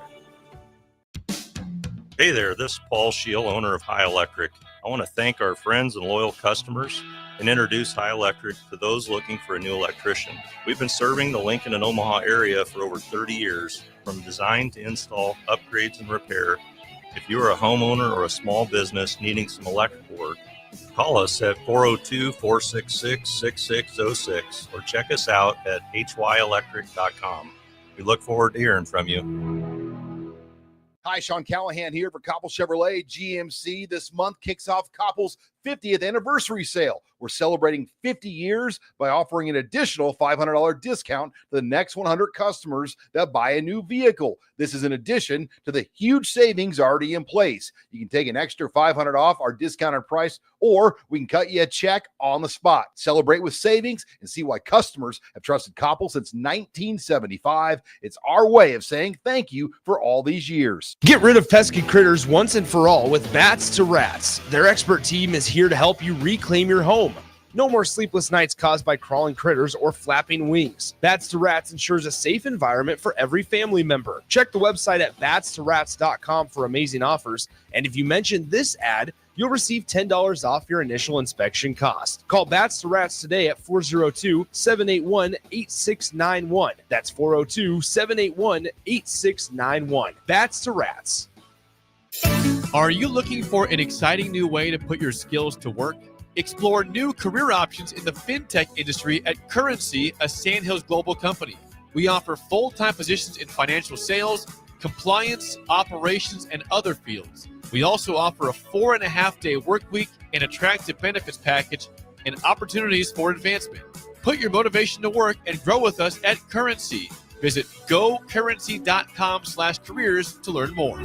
Speaker 14: Hey there, this is Paul Scheel, owner of High Electric. I want to thank our friends and loyal customers and introduce High Electric to those looking for a new electrician. We've been serving the Lincoln and Omaha area for over 30 years, from design to install, upgrades, and repair. If you are a homeowner or a small business needing some electrical work, call us at 402-466-6606 or check us out at hyelectric.com. We look forward to hearing from you.
Speaker 15: Hi, Sean Callahan here for Koppel Chevrolet GMC. This month kicks off Koppel's 50th anniversary sale. We're celebrating 50 years by offering an additional $500 discount to the next 100 customers that buy a new vehicle. This is in addition to the huge savings already in place. You can take an extra $500 off our discounted price, or we can cut you a check on the spot. Celebrate with savings and see why customers have trusted Koppel since 1975. It's our way of saying thank you for all these years.
Speaker 11: Get rid of pesky critters once and for all with Bats to Rats. Their expert team is here to help you reclaim your home. No more sleepless nights caused by crawling critters or flapping wings. Bats to Rats ensures a safe environment for every family member. Check the website at batstoRats.com for amazing offers. And if you mention this ad, you'll receive $10 off your initial inspection cost. Call Bats to Rats today at 402-781-8691. That's 402-781-8691. Bats to Rats.
Speaker 3: Are you looking for an exciting new way to put your skills to work? Explore new career options in the fintech industry at Currency, a Sandhills Global company. We offer full-time positions in financial sales, compliance, operations, and other fields. We also offer a 4.5-day work week, an attractive benefits package, and opportunities for advancement. Put your motivation to work and grow with us at Currency. Visit gocurrency.com/careers to learn more.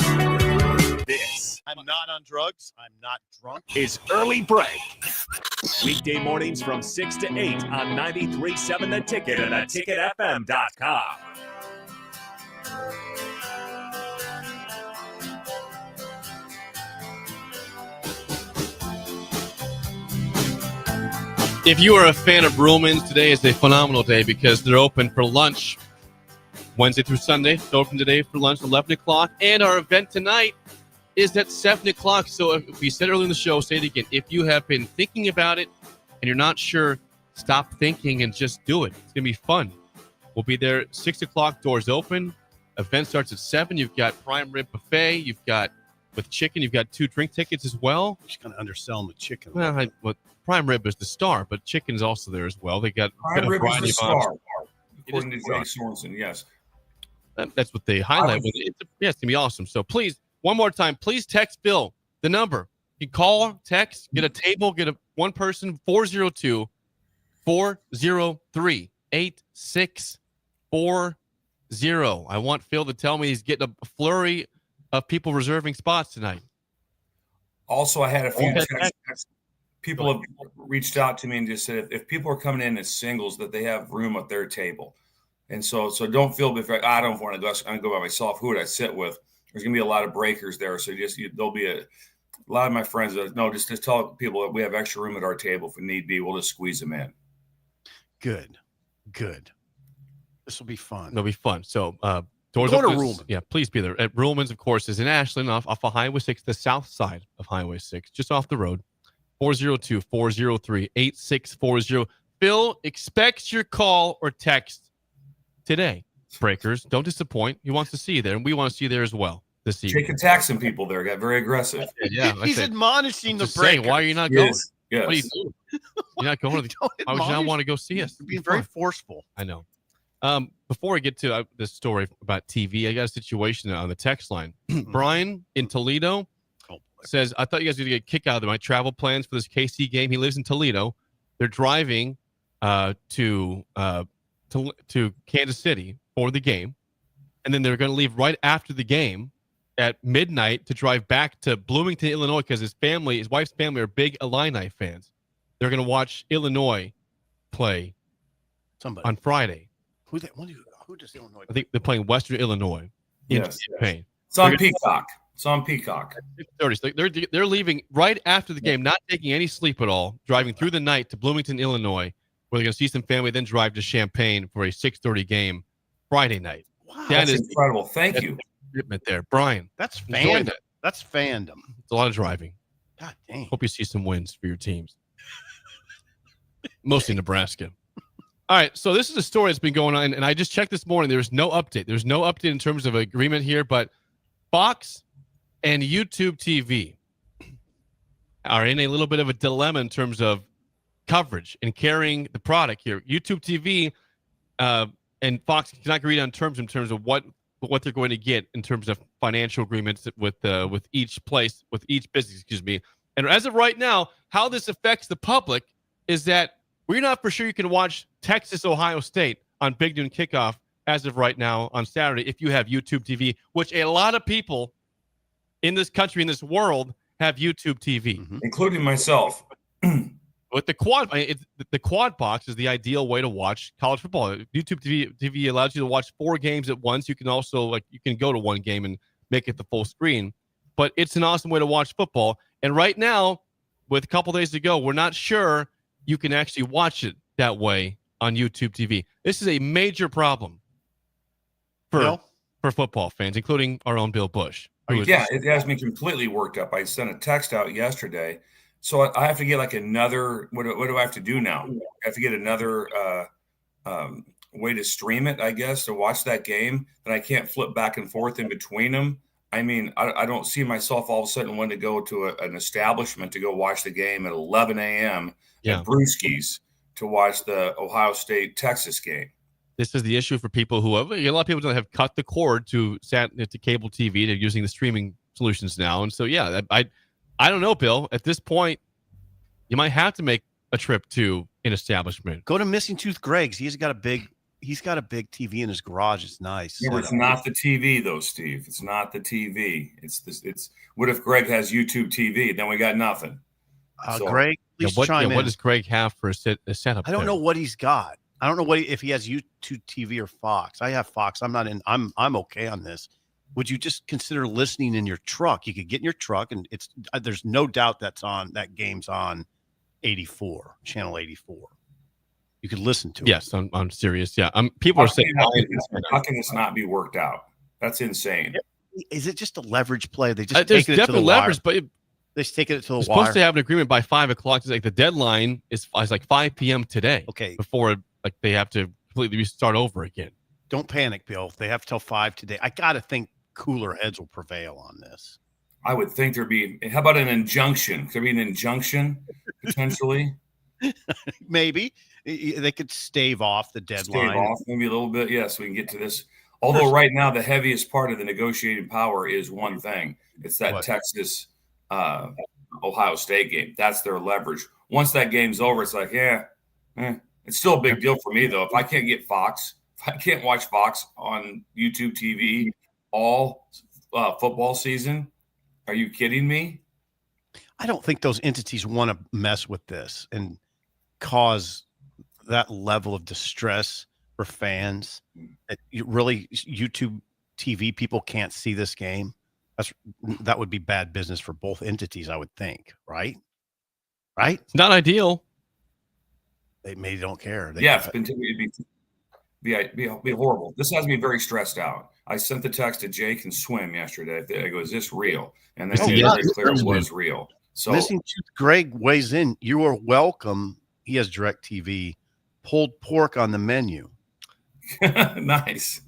Speaker 1: This
Speaker 4: I'm not on drugs. I'm not drunk.
Speaker 1: is Early Break. Weekday mornings from 6 to 8 on 93.7 The Ticket and theticketfm.com.
Speaker 3: If you are a fan of Ruhlman's, today is a phenomenal day because they're open for lunch Wednesday through Sunday. They're open today for lunch 11 o'clock. And our event tonight is at 7 o'clock. So if we said earlier in the show, say it again. If you have been thinking about it and you're not sure, stop thinking and just do it. It's going to be fun. We'll be there 6 o'clock, doors open. Event starts at 7. You've got prime rib buffet. You've got, with chicken, you've got 2 drink tickets as well.
Speaker 4: Just kind of underselling the chicken.
Speaker 3: Well, prime rib is the star, but chicken is also there as well. They got
Speaker 6: Prime
Speaker 3: a
Speaker 6: rib is
Speaker 3: variety
Speaker 6: the
Speaker 3: of
Speaker 6: star,
Speaker 3: options.
Speaker 6: according to Jake Sorensen, yes.
Speaker 3: That's what they highlight. It's going to be awesome. So please, one more time, please text Bill, the number. You can call, text, get a table, get one person, 402-403-8640. I want Phil to tell me he's getting a flurry of people reserving spots tonight.
Speaker 6: Also, I had a few texts. People have reached out to me and just said if people are coming in as singles, that they have room at their table. And so don't feel I don't want to go. I'm going to go by myself. Who would I sit with? There's going to be a lot of breakers there. So there'll be a lot of my friends that just tell people that we have extra room at our table if we need be. We'll just squeeze them in.
Speaker 4: Good. This will be fun.
Speaker 3: It'll be fun. So doors
Speaker 4: Go to
Speaker 3: open.
Speaker 4: Ruhlman.
Speaker 3: Yeah, please be there. At Ruhlman's, of course, is in Ashland off of Highway 6, the south side of Highway 6, just off the road. 402-403-8640. Phil expects your call or text today. Breakers, don't disappoint. He wants to see you there, and we want to see you there as well this evening.
Speaker 6: Jake attacked some people there. Got very aggressive.
Speaker 3: Yeah,
Speaker 4: he's admonishing the
Speaker 3: breakers. Why are you not going?
Speaker 6: Yes.
Speaker 3: What are you doing? You're not going to the why would you not want to go see us?
Speaker 4: You're being very forceful.
Speaker 3: I know. Before we get to this story about TV, I got a situation on the text line. Brian in Toledo says, I thought you guys were going to get a kick out of my travel plans for this KC game. He lives in Toledo. They're driving to Kansas City for the game. And then they're going to leave right after the game at midnight to drive back to Bloomington, Illinois, because his wife's family are big Illini fans. They're going to watch Illinois play on Friday.
Speaker 4: Who does Illinois?
Speaker 3: I think they're playing Western Illinois in Champaign.
Speaker 6: It's on Peacock. It's on Peacock.
Speaker 3: 6:30. So they're leaving right after the game, not taking any sleep at all, driving through the night to Bloomington, Illinois, where they're going to see some family, then drive to Champaign for a 6:30 game Friday night.
Speaker 6: Wow, that's incredible. Thank you.
Speaker 3: Commitment there, Brian.
Speaker 4: That's fandom. That's fandom.
Speaker 3: It's a lot of driving.
Speaker 4: God dang.
Speaker 3: Hope you see some wins for your teams. Mostly Nebraska. All right, so this is a story that's been going on, and I just checked this morning. There's no update. There's no update in terms of agreement here, but Fox and YouTube TV are in a little bit of a dilemma in terms of coverage and carrying the product here. YouTube TV and Fox cannot agree on terms in terms of what they're going to get in terms of financial agreements with each place, with each business, And as of right now, how this affects the public is that we're not for sure you can watch Texas, Ohio State on Big Noon Kickoff as of right now on Saturday if you have YouTube TV, which a lot of people in this country, in this world, have YouTube TV.
Speaker 6: Including myself.
Speaker 3: With the quad, the quad box is the ideal way to watch college football. YouTube TV allows you to watch 4 games at once. You can also you can go to one game and make it the full screen, but it's an awesome way to watch football. And right now, with a couple days to go, we're not sure you can actually watch it that way on YouTube TV. This is a major problem for football fans, including our own Bill Busch.
Speaker 6: Yeah, it has me completely worked up. I sent a text out yesterday. So I have to get like another, what do I have to do now? I have to get another way to stream it, I guess, to watch that game, that I can't flip back and forth in between them. I mean, I don't see myself all of a sudden wanting to go to an establishment to go watch the game at 11 a.m. at Brewski's to watch the Ohio State-Texas game.
Speaker 3: This is the issue for people who have, a lot of people don't have cut the cord to cable TV. They're using the streaming solutions now. And so, yeah, I don't know, Bill. At this point, you might have to make a trip to an establishment.
Speaker 4: Go to Missing Tooth Greg's. He's got a big TV in his garage. It's nice.
Speaker 6: Yeah, but it's not the TV though, Steve. It's not the TV. It's what if Greg has YouTube TV? Then we got nothing.
Speaker 4: Greg, please chime in.
Speaker 3: What does Greg have for a setup?
Speaker 4: I don't know what he's got. I don't know if he has YouTube TV or Fox. I have Fox. I'm okay on this. Would you just consider listening in your truck? You could get in your truck, and there's no doubt that game's on 84, channel 84. You could listen to it.
Speaker 3: Yes, I'm serious. Yeah, people are saying,
Speaker 6: how can this not be worked out? That's insane.
Speaker 4: Is it just a leverage play? They just
Speaker 3: there's definitely leverage, but
Speaker 4: they just take it to the wire.
Speaker 3: Supposed to have an agreement by 5 o'clock. It's like the deadline is like 5 p.m. today.
Speaker 4: Okay,
Speaker 3: before they have to completely restart over again.
Speaker 4: Don't panic, Bill. They have till 5 today. I got to think cooler heads will prevail on this.
Speaker 6: I would think there'd be. How about an injunction? Could there be an injunction potentially?
Speaker 4: Maybe they could stave off the deadline.
Speaker 6: Stave off maybe a little bit. Yes, we can get to this. Although right now the heaviest part of the negotiating power is one thing. It's that Texas Ohio State game. That's their leverage. Once that game's over, it's like, it's still a big deal for me though. If I can't get Fox, if I can't watch Fox on YouTube TV all football season, are you kidding me?
Speaker 4: I don't think those entities want to mess with this and cause that level of distress for fans. YouTube TV people can't see this game. That would be bad business for both entities, I would think. Right?
Speaker 3: It's not ideal.
Speaker 4: They maybe don't care.
Speaker 6: It'd be horrible. This has me very stressed out. I sent the text to Jake and Swim yesterday. I go, is this real? And they said very clear it was real. So
Speaker 4: Missing Tooth Greg weighs in. You are welcome. He has DirecTV. Pulled pork on the menu.
Speaker 6: Nice.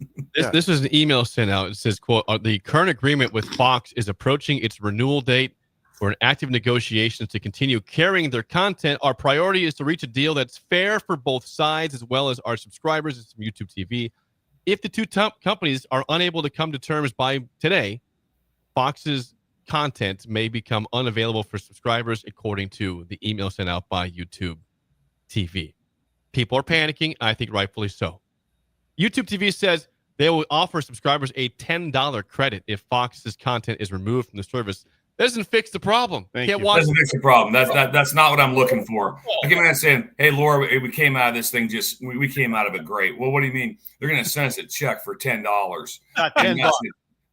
Speaker 3: This was an email sent out. It says, quote, the current agreement with Fox is approaching its renewal date. We're in active negotiations to continue carrying their content. Our priority is to reach a deal that's fair for both sides as well as our subscribers and some YouTube TV. If the two companies are unable to come to terms by today, Fox's content may become unavailable for subscribers, according to the email sent out by YouTube TV. People are panicking, I think rightfully so. YouTube TV says they will offer subscribers a $10 credit if Fox's content is removed from the service. That doesn't fix the problem.
Speaker 6: Doesn't fix the problem. That's not what I'm looking for. I get mad saying, "Hey, Laura, we came out of this thing we came out of it great." Well, what do you mean? They're going to send us a check for $10. $10.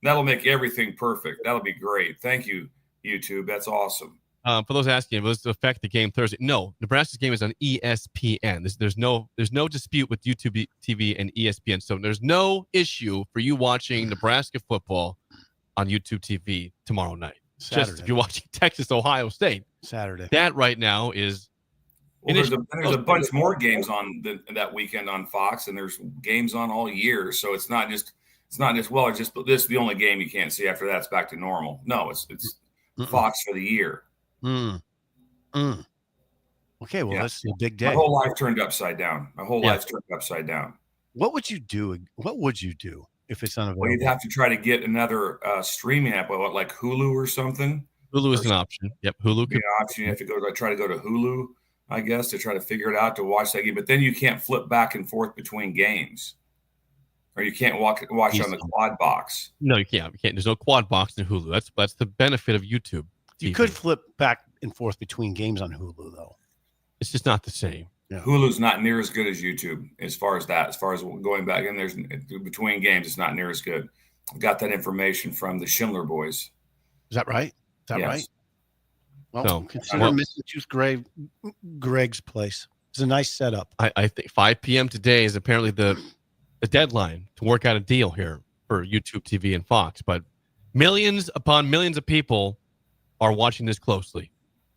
Speaker 6: That'll make everything perfect. That'll be great. Thank you, YouTube. That's awesome.
Speaker 3: For those asking, will this affect the game Thursday? No, Nebraska's game is on ESPN. There's no dispute with YouTube TV and ESPN, so there's no issue for you watching Nebraska football on YouTube TV tomorrow night.
Speaker 4: Saturday.
Speaker 3: Just if you're watching Texas, Ohio State.
Speaker 4: Saturday.
Speaker 3: That right now is.
Speaker 6: Well, there's a bunch more games on that weekend on Fox, and there's games on all year. So it's not just this is the only game you can't see. After that, it's back to normal. No, it's Fox for the year.
Speaker 4: Okay, well, that's a big day.
Speaker 6: My whole life turned upside down. What would you do? If it's unavailable? Well, you'd have to try to get another streaming app, like Hulu or something.
Speaker 3: Hulu is an option. Yep, Hulu could be
Speaker 6: an option. You have to try to go to Hulu, I guess, to try to figure it out to watch that game. But then you can't flip back and forth between games, or you can't watch on the quad box.
Speaker 3: No, you can't. There's no quad box in Hulu. That's the benefit of YouTube.
Speaker 4: You could flip back and forth between games on Hulu, though.
Speaker 3: It's just not the same.
Speaker 6: Yeah. Hulu's not near as good as YouTube as far as going back in there's between games, it's not near as good. I got that information from the Schindler boys.
Speaker 4: Is that right?
Speaker 6: Yes.
Speaker 4: Well,
Speaker 3: So,
Speaker 4: consider Mrs. Greg's place. It's a nice setup.
Speaker 3: I think 5 p.m. today is apparently the deadline to work out a deal here for YouTube TV and Fox. But millions upon millions of people are watching this closely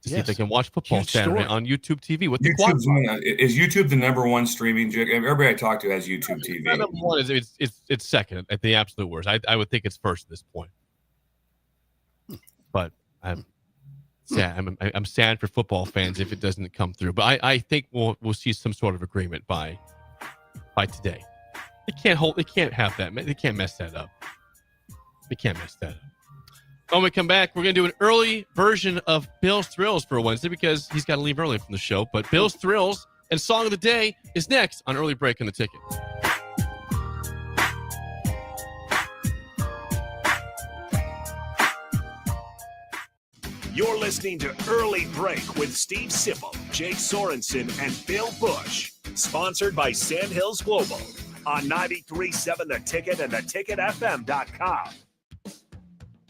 Speaker 3: to see if they can watch football
Speaker 6: Huge
Speaker 3: Saturday
Speaker 6: story.
Speaker 3: on YouTube TV with the quad.
Speaker 6: Is YouTube the number one streaming? Everybody I talk to has YouTube TV.
Speaker 3: Number one is it's second at the absolute worst. I would think it's first at this point. But I'm sad. I'm sad for football fans if it doesn't come through. But I think we'll see some sort of agreement by today. They can't have that. They can't mess that up. They can't mess that up. When we come back, we're going to do an early version of Bill's Thrills for Wednesday because he's got to leave early from the show. But Bill's Thrills and Song of the Day is next on Early Break on the Ticket.
Speaker 1: You're listening to Early Break with Steve Sipple, Jake Sorensen, and Bill Busch. Sponsored by Sandhills Global on 93.7 The Ticket and theticketfm.com.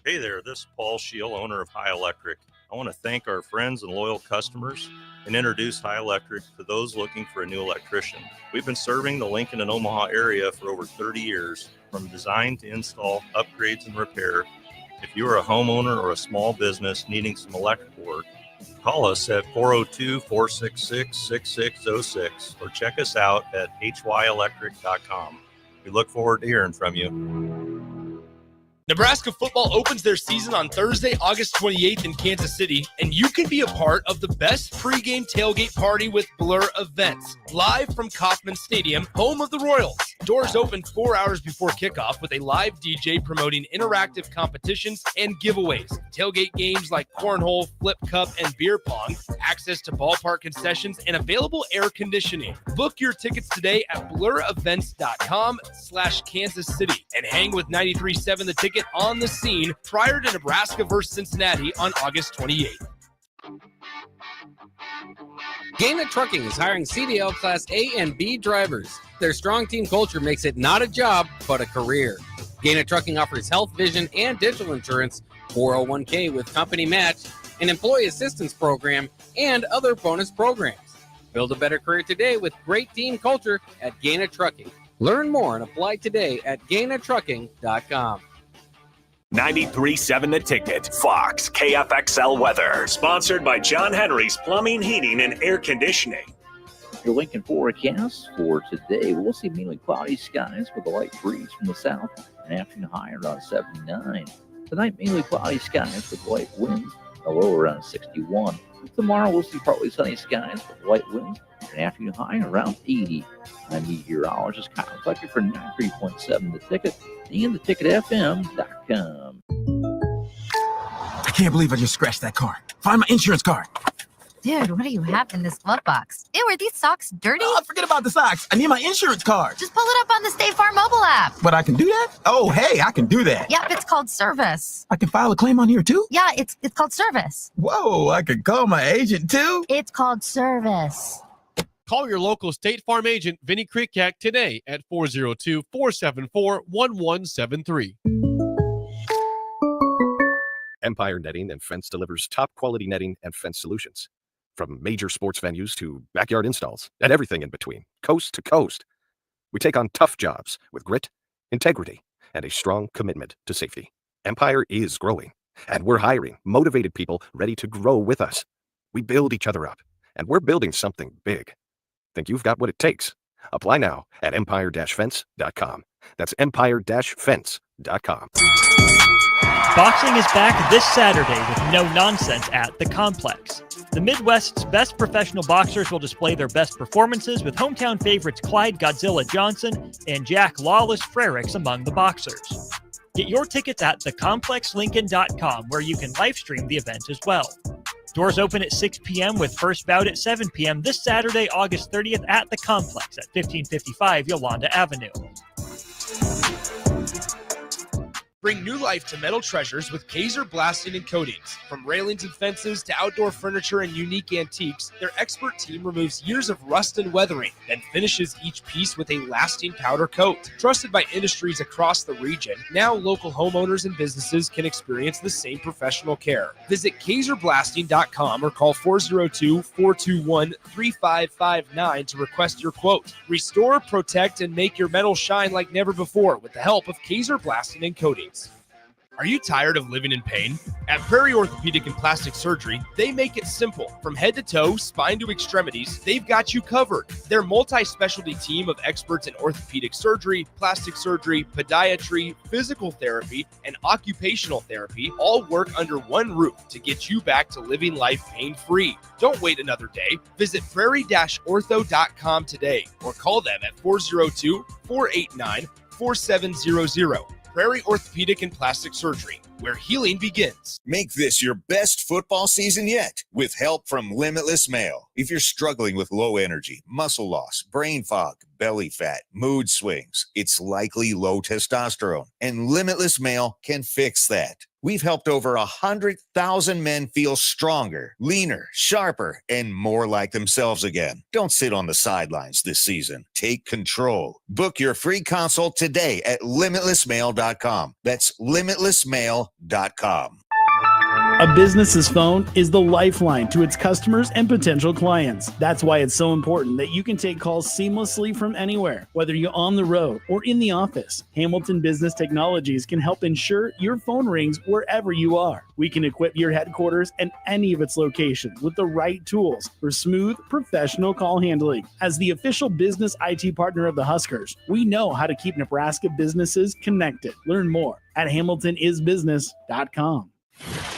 Speaker 14: Hey there, this is Paul Scheel, owner of High Electric. I want to thank our friends and loyal customers and introduce High Electric to those looking for a new electrician. We've been serving the Lincoln and Omaha area for over 30 years, from design to install, upgrades, and repair. If you are a homeowner or a small business needing some electrical work, call us at 402-466-6606 or check us out at hyelectric.com. We look forward to hearing from you.
Speaker 11: Nebraska football opens their season on Thursday, August 28th in Kansas City, and you can be a part of the best pregame tailgate party with Blur Events, live from Kauffman Stadium, home of the Royals. Doors open 4 hours before kickoff with a live DJ promoting interactive competitions and giveaways. Tailgate games like cornhole, flip cup, and beer pong, access to ballpark concessions, and available air conditioning. Book your tickets today at blurevents.com/Kansas City and hang with 93.7 The Ticket on the scene prior to Nebraska versus Cincinnati on August 28th.
Speaker 10: Gaina Trucking is hiring CDL Class A and B drivers. Their strong team culture makes it not a job, but a career. Gaina Trucking offers health, vision, and dental insurance, 401k with company match, an employee assistance program, and other bonus programs. Build a better career today with great team culture at Gaina Trucking. Learn more and apply today at GainaTrucking.com.
Speaker 1: 93.7 The Ticket, Fox, KFXL weather. Sponsored by John Henry's Plumbing, Heating, and Air Conditioning.
Speaker 16: Your Lincoln forecast for today, we'll see mainly cloudy skies with a light breeze from the south, an afternoon high around 79. Tonight, mainly cloudy skies with light winds, a low around 61. Tomorrow, we'll see partly sunny skies with light winds, an afternoon high around 80. I'm meteorologist Kyle Tucker for 93.7 The Ticket and theticketfm.com.
Speaker 17: I can't believe I just scratched that car. Find my insurance card.
Speaker 18: Dude, what do you have in this glove box? Ew, are these socks dirty?
Speaker 17: Oh, forget about the socks. I need my insurance card.
Speaker 18: Just pull it up on the State Farm mobile app.
Speaker 17: But I can do that? Oh, hey, I can do that.
Speaker 18: Yep, it's called service.
Speaker 17: I can file a claim on here too?
Speaker 18: Yeah, it's called service.
Speaker 17: Whoa, I can call my agent too?
Speaker 18: It's called service.
Speaker 3: Call your local State Farm agent, Vinny Krikak, today at 402-474-1173.
Speaker 19: Empire Netting and Fence delivers top-quality netting and fence solutions. From major sports venues to backyard installs and everything in between, coast to coast. We take on tough jobs with grit, integrity, and a strong commitment to safety. Empire is growing, and we're hiring motivated people ready to grow with us. We build each other up, and we're building something big. Think you've got what it takes? Apply now at empire-fence.com. That's empire-fence.com.
Speaker 13: Boxing is back this Saturday with no nonsense at the Complex. The Midwest's best professional boxers will display their best performances with hometown favorites Clyde Godzilla Johnson and Jack Lawless Frericks among the boxers. Get your tickets at thecomplexlincoln.com where you can live stream the event as well. Doors open at 6 p.m. with first bout at 7 p.m. this Saturday, August 30th at the Complex at 1555 Yolanda Avenue.
Speaker 11: Bring new life to metal treasures with Kaiser Blasting and Coatings. From railings and fences to outdoor furniture and unique antiques, their expert team removes years of rust and weathering, then finishes each piece with a lasting powder coat. Trusted by industries across the region, now local homeowners and businesses can experience the same professional care. Visit KaiserBlasting.com or call 402-421-3559 to request your quote. Restore, protect, and make your metal shine like never before with the help of Kaiser Blasting and Coatings. Are you tired of living in pain? At Prairie Orthopedic and Plastic Surgery, they make it simple. From head to toe, spine to extremities, they've got you covered. Their multi-specialty team of experts in orthopedic surgery, plastic surgery, podiatry, physical therapy, and occupational therapy all work under one roof to get you back to living life pain-free. Don't wait another day. Visit prairie-ortho.com today or call them at 402-489-4700. Prairie Orthopedic and Plastic Surgery, where healing begins.
Speaker 20: Make this your best football season yet with help from Limitless Mail. If you're struggling with low energy, muscle loss, brain fog, belly fat, mood swings, it's likely low testosterone, and Limitless Mail can fix that. We've helped over 100,000 men feel stronger, leaner, sharper, and more like themselves again. Don't sit on the sidelines this season. Take control. Book your free consult today at limitlessmail.com. That's limitlessmail.com.
Speaker 12: A business's phone is the lifeline to its customers and potential clients. That's why it's so important that you can take calls seamlessly from anywhere, whether you're on the road or in the office. Hamilton Business Technologies can help ensure your phone rings wherever you are. We can equip your headquarters and any of its locations with the right tools for smooth, professional call handling. As the official business IT partner of the Huskers, we know how to keep Nebraska businesses connected. Learn more at hamiltonisbusiness.com.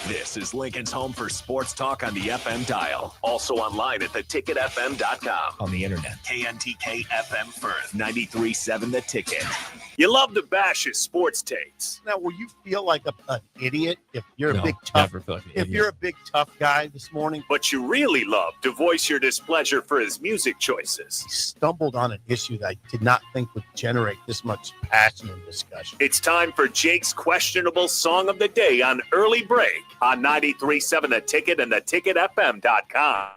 Speaker 1: This is Lincoln's home for sports talk on the FM dial. Also online at theticketfm.com.
Speaker 17: On the internet.
Speaker 1: KNTK FM Firth, 93.7 The Ticket. You love to bash his sports takes.
Speaker 4: Now, will you feel like an idiot if you're
Speaker 3: No,
Speaker 4: a big tough?
Speaker 3: never feel like an
Speaker 4: If
Speaker 3: idiot.
Speaker 4: you're a big tough guy this morning,
Speaker 1: But you really love to voice your displeasure for his music choices.
Speaker 4: stumbled on an issue that I did not think would generate this much passion and discussion.
Speaker 1: It's time for Jake's questionable song of the day on Early Break on 93.7 The Ticket and theticketfm.com.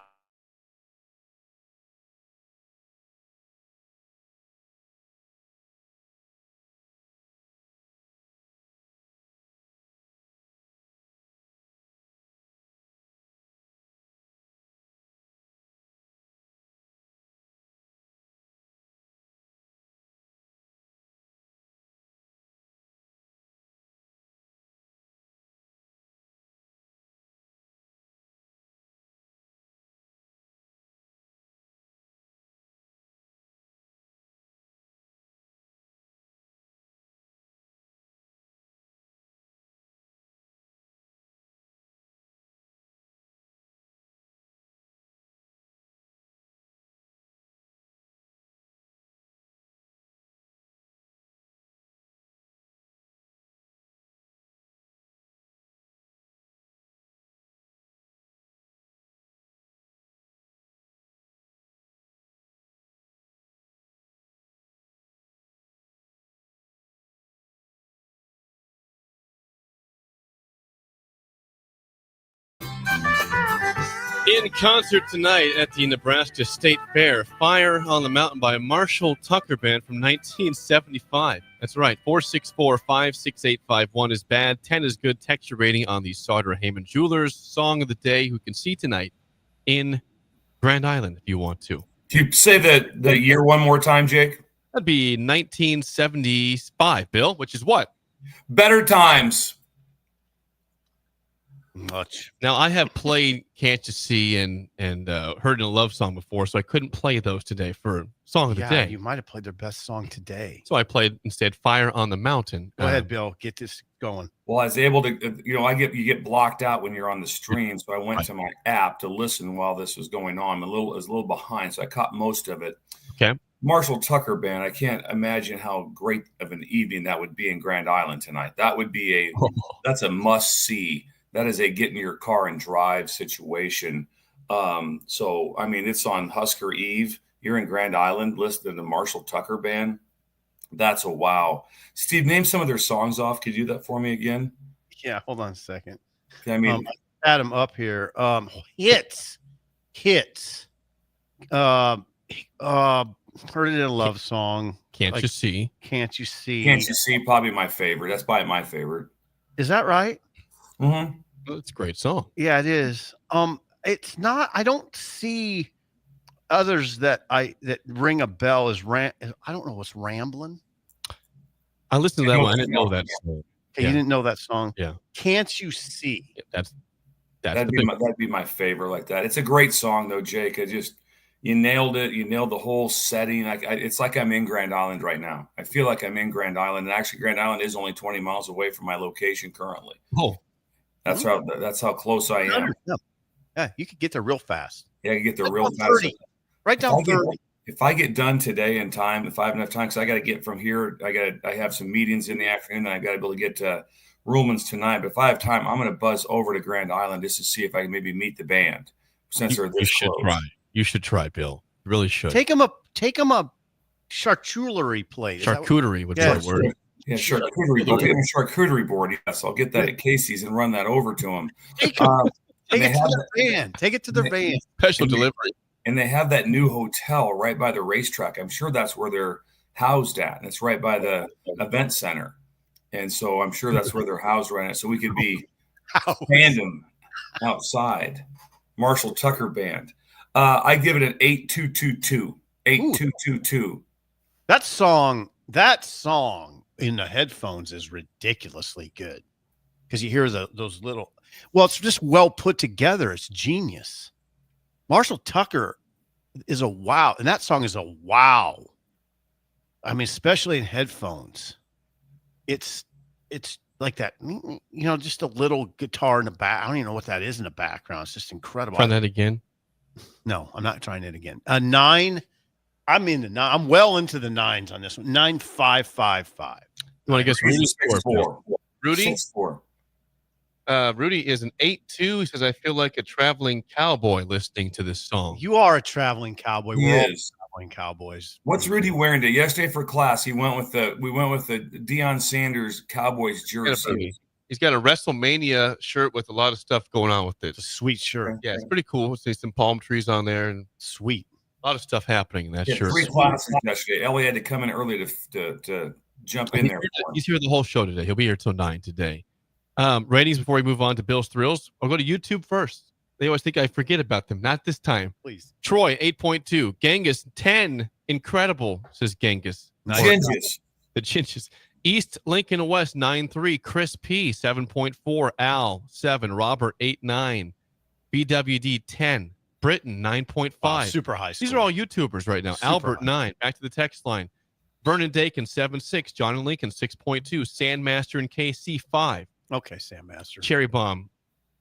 Speaker 3: In concert tonight at the Nebraska State Fair, Fire on the Mountain by Marshall Tucker Band from 1975. That's right, 464-56851 is bad, 10 is good. Text your rating on the Sauter Heyman Jewelers Song of the Day, who can see tonight in Grand Island if you want to.
Speaker 6: Can you say the year one more time, Jake?
Speaker 3: That'd be 1975, Bill, which is what?
Speaker 6: Better Times.
Speaker 4: Much.
Speaker 3: Now, I have played Can't You See and Heard in a Love Song before, so I couldn't play those today for Song of the Day.
Speaker 4: You might have played their best song today.
Speaker 3: So I played instead Fire on the Mountain.
Speaker 4: Go ahead, Bill. Get this going.
Speaker 6: Well, I was able to, you get blocked out when you're on the stream, so I went to my app to listen while this was going on. I was a little behind, so I caught most of it.
Speaker 3: Okay.
Speaker 6: Marshall Tucker Band. I can't imagine how great of an evening that would be in Grand Island tonight. That would be that's a must see. That is a get in your car and drive situation. So, I mean, it's on Husker Eve. You're in Grand Island listening to Marshall Tucker Band. That's a wow. Steve, name some of their songs off. Could you do that for me again?
Speaker 4: Yeah, hold on a second.
Speaker 6: I mean,
Speaker 4: I had them up here. Hits. Heard it in a love song.
Speaker 3: Can't you see?
Speaker 4: Can't you see?
Speaker 6: Can't You See? Probably my favorite. That's probably my favorite.
Speaker 4: Is that right?
Speaker 6: Mm-hmm.
Speaker 3: Well, it's a great song.
Speaker 4: Yeah, it is. It's not. I don't see others that ring a bell as I don't know what's Rambling.
Speaker 3: I listened to that one. I didn't know that song.
Speaker 4: Okay, you didn't know that song.
Speaker 3: Yeah.
Speaker 4: Can't You See?
Speaker 6: That'd be my favorite like that. It's a great song though, Jake. You nailed it. You nailed the whole setting. It's like I'm in Grand Island right now. I feel like I'm in Grand Island, and actually, Grand Island is only 20 miles away from my location currently.
Speaker 3: Oh,
Speaker 6: that's how close I am.
Speaker 4: Yeah, you could get there real fast.
Speaker 6: Yeah, you get there real fast.
Speaker 4: 30. Right down 30.
Speaker 6: If I get done today in time, if I have enough time, because I got to get from here, I have some meetings in the afternoon, and I got to be able to get to Ruhlman's tonight. But if I have time, I'm going to buzz over to Grand Island just to see if I can maybe meet the band since they're this close.
Speaker 3: Try. You should try, Bill. You really should.
Speaker 4: Take them a charcuterie plate.
Speaker 3: Charcuterie would be the word.
Speaker 6: Yeah, charcuterie. I'll get them a charcuterie board. Yes, I'll get that at Casey's and run that over to them.
Speaker 4: Take it to their van. Take it to their van.
Speaker 3: Special delivery.
Speaker 6: And they have that new hotel right by the racetrack. I'm sure that's where they're housed at. And it's right by the event center. And so I'm sure that's where they're housed right now. So we could be standing outside. Marshall Tucker Band. I give it an 8222. 8222.
Speaker 4: That song in the headphones is ridiculously good because you hear those little. Well, it's just well put together. It's genius. Marshall Tucker is a wow, and that song is a wow. I mean, especially in headphones, it's like that. Just a little guitar in the back. I don't even know what that is in the background. It's just incredible.
Speaker 3: Try that again.
Speaker 4: No, I'm not trying it again. A 9. I'm in the 9. I'm well into the 9s on this one. 9555.
Speaker 3: You want to guess Rudy's
Speaker 6: score?
Speaker 3: Rudy?
Speaker 6: 6-4.
Speaker 3: Rudy is an 8-2. He says, I feel like a traveling cowboy listening to this song.
Speaker 4: You are a traveling cowboy.
Speaker 6: He
Speaker 4: We're all
Speaker 6: is.
Speaker 4: traveling cowboys.
Speaker 6: What's Rudy wearing today? Yesterday for class, we went with the Deion Sanders Cowboys jersey.
Speaker 3: He's got a WrestleMania shirt with a lot of stuff going on with it.
Speaker 4: It's a sweet shirt.
Speaker 3: Yeah, it's pretty cool. See some palm trees on there and
Speaker 4: sweet.
Speaker 3: A lot of stuff happening in that shirt.
Speaker 6: 3 classes yesterday. Ellie had to come in early to jump in there.
Speaker 3: He's here the whole show today. He'll be here till 9 today. Ratings before we move on to Bill's Thrills. I'll go to YouTube first. They always think I forget about them. Not this time.
Speaker 4: Please.
Speaker 3: Troy, 8.2. Genghis, 10. Incredible, says Genghis.
Speaker 6: Nice.
Speaker 3: The Chinches. East Lincoln West, 9.3. Chris P, 7.4. Al, 7. Robert, 8.9. BWD, 10. Britain, 9.5.
Speaker 4: Wow, super high score.
Speaker 3: These are all YouTubers right now.
Speaker 4: Super
Speaker 3: Albert,
Speaker 4: high.
Speaker 3: 9. Back to the text line. Vernon Dakin, 7.6. John and Lincoln, 6.2. Sandmaster and KC, 5.
Speaker 4: Okay, Sam Master.
Speaker 3: Cherry Bomb.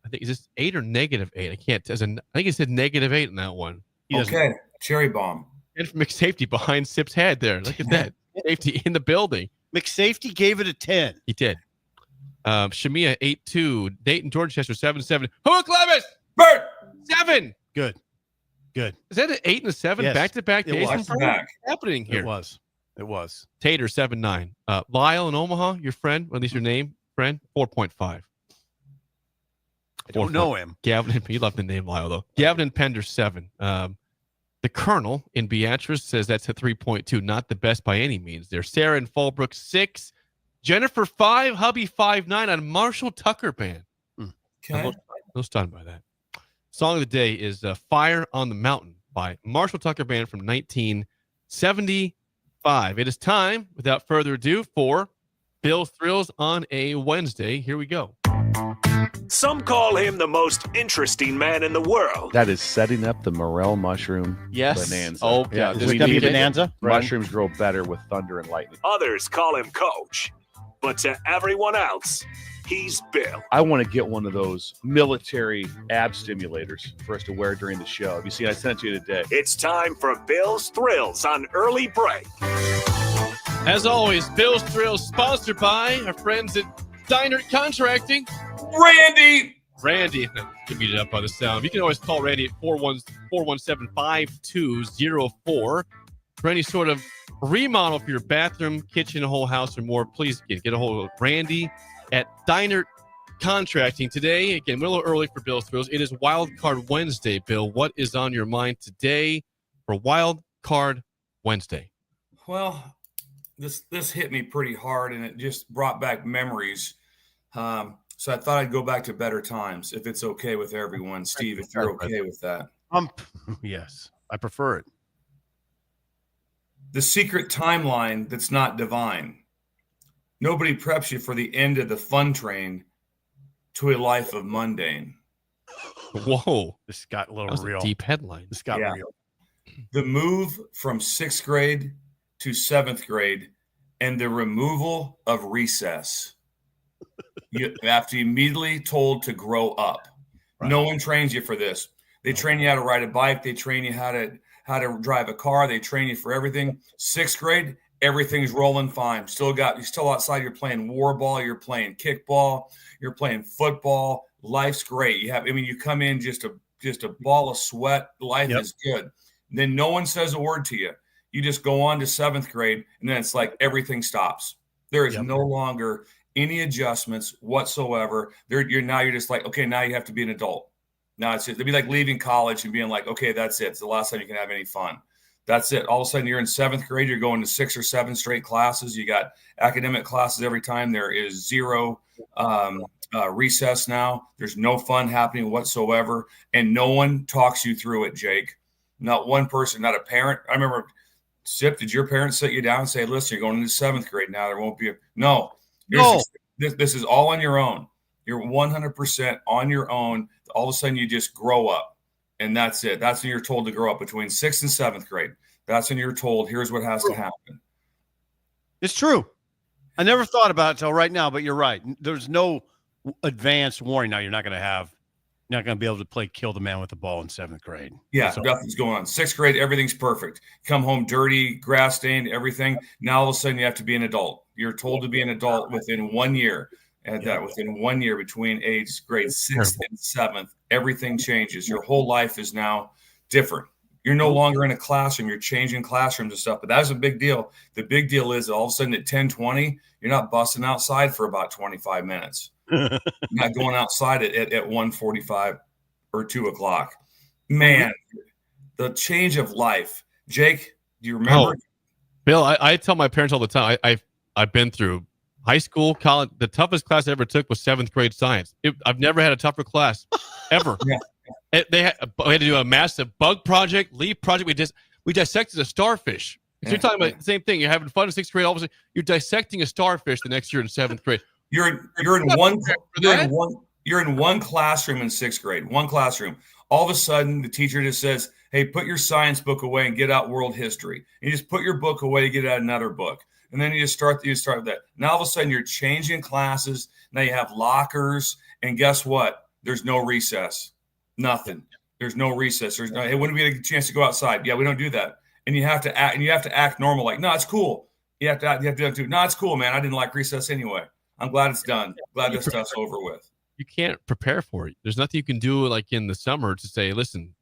Speaker 3: I think is this 8 or -8? I can't. I think it said -8 in that one.
Speaker 6: Okay, Cherry Bomb.
Speaker 3: And McSafety behind Sip's head there. Look at that. Safety in the building.
Speaker 4: McSafety gave it a 10.
Speaker 3: He did. Shamia 8-2. Dayton Dorchester 7-7. Hook Levis!
Speaker 6: Bert!
Speaker 3: 7.
Speaker 4: Good.
Speaker 3: Is that an 8 and a 7
Speaker 4: Yes,
Speaker 3: back-to-back
Speaker 4: it
Speaker 3: days?
Speaker 4: was.
Speaker 3: What's happening here?
Speaker 4: It was.
Speaker 3: Tater 7-9. Lyle in Omaha, your friend, or at least your name, friend, 4.5.
Speaker 4: I don't know him.
Speaker 3: Gavin, you love the name Lyle though. Gavin and Pender 7. The Colonel in Beatrice says that's a 3.2. Not the best by any means. There. Sarah in Fallbrook 6. Jennifer 5. Hubby 5.9 on Marshall Tucker Band.
Speaker 6: Okay.
Speaker 3: No stunned by that. Song of the day is "Fire on the Mountain" by Marshall Tucker Band from 1975. It is time, without further ado, for Bill's Thrills on a Wednesday. Here we go.
Speaker 1: Some call him the most interesting man in the world.
Speaker 21: That is setting up the morel mushroom bonanza.
Speaker 3: Oh,
Speaker 21: yeah.
Speaker 7: Is it going to be bonanza?
Speaker 21: Mushrooms grow better with thunder and lightning.
Speaker 1: Others call him Coach. But to everyone else, he's Bill.
Speaker 21: I want to get one of those military ab stimulators for us to wear during the show. Have you seen? I sent it to you today.
Speaker 1: It's time for Bill's Thrills on Early Break.
Speaker 3: As always, Bill's Thrills sponsored by our friends at Diner Contracting.
Speaker 6: Randy,
Speaker 3: can beat it up by the sound. You can always call Randy at 417-5204 for any sort of remodel for your bathroom, kitchen, whole house, or more, please get a hold of Randy at Diner Contracting. Today, again, we're a little early for Bill's Thrills. It is Wild Card Wednesday, Bill. What is on your mind today for Wild Card Wednesday?
Speaker 6: Well, this hit me pretty hard, and it just brought back memories. So I thought I'd go back to better times, if it's okay with everyone. Steve, if you're okay with that.
Speaker 4: Yes, I prefer it.
Speaker 6: The secret timeline that's not divine. Nobody preps you for the end of the fun train to a life of mundane.
Speaker 3: Whoa.
Speaker 4: This got a little
Speaker 3: That was
Speaker 4: real.
Speaker 3: a deep headline.
Speaker 4: This got real.
Speaker 6: The move from 6th grade to 7th grade and the removal of recess. You have to immediately told to grow up. Right. No one trains you for this. They train you how to ride a bike. They train you how to drive a car. They train you for everything. 6th grade, everything's rolling fine. You're still outside. You're playing war ball. You're playing kickball. You're playing football. Life's great. You come in just a ball of sweat. Life is good. Then no one says a word to you. You just go on to 7th grade, and then it's like everything stops. There is no longer any adjustments whatsoever. You're just like, okay, now you have to be an adult. Now it'd be like leaving college and being like, okay, that's it. It's the last time you can have any fun. That's it. All of a sudden you're in 7th grade. You're going to 6 or 7 straight classes. You got academic classes every time. There is zero recess now. There's no fun happening whatsoever. And no one talks you through it, Jake. Not one person, not a parent. I remember, Sip, did your parents sit you down and say, listen, you're going into 7th grade now. There won't be no. This is all on your own. You're 100% on your own. All of a sudden you just grow up, and that's it. That's when you're told to grow up between 6th and 7th grade. That's when you're told, here's what has to happen.
Speaker 4: It's true. I never thought about it till right now, but you're right. There's no advanced warning. Now you're not going to be able to play kill the man with the ball in 7th grade.
Speaker 6: Yeah, nothing's going on. 6th grade, everything's perfect. Come home dirty, grass stained, everything. Now all of a sudden you have to be an adult. You're told to be an adult within 1 year. And within 1 year between grades 6th and 7th, everything changes. Your whole life is now different. You're no longer in a classroom. You're changing classrooms and stuff. But that's a big deal. The big deal is all of a sudden at 10:20, you're not busting outside for about 25 minutes. You're not going outside at 1:45 or 2 o'clock. Man, the change of life. Jake, do you remember?
Speaker 3: Bill, I tell my parents all the time, I've been through high school, college. The toughest class I ever took was 7th grade science. I've never had a tougher class ever. We had to do a massive bug project, leaf project. We dissected a starfish. So you're talking about the same thing. You're having fun in 6th grade. All of a sudden, you're dissecting a starfish the next year in 7th grade.
Speaker 6: You're in one classroom in 6th grade. One classroom. All of a sudden, the teacher just says, "Hey, put your science book away and get out world history." And you just put your book away, get out another book. And then you just start with that. Now all of a sudden you're changing classes. Now you have lockers, and guess what? There's no recess. Nothing. There's no recess. There's no. Hey, wouldn't we get a chance to go outside? Yeah, we don't do that. And you have to act normal. Like, no, it's cool. You have to do it too. No, it's cool, man. I didn't like recess anyway. I'm glad it's done. Glad this stuff's over with.
Speaker 3: You can't prepare for it. There's nothing you can do like in the summer to say, listen,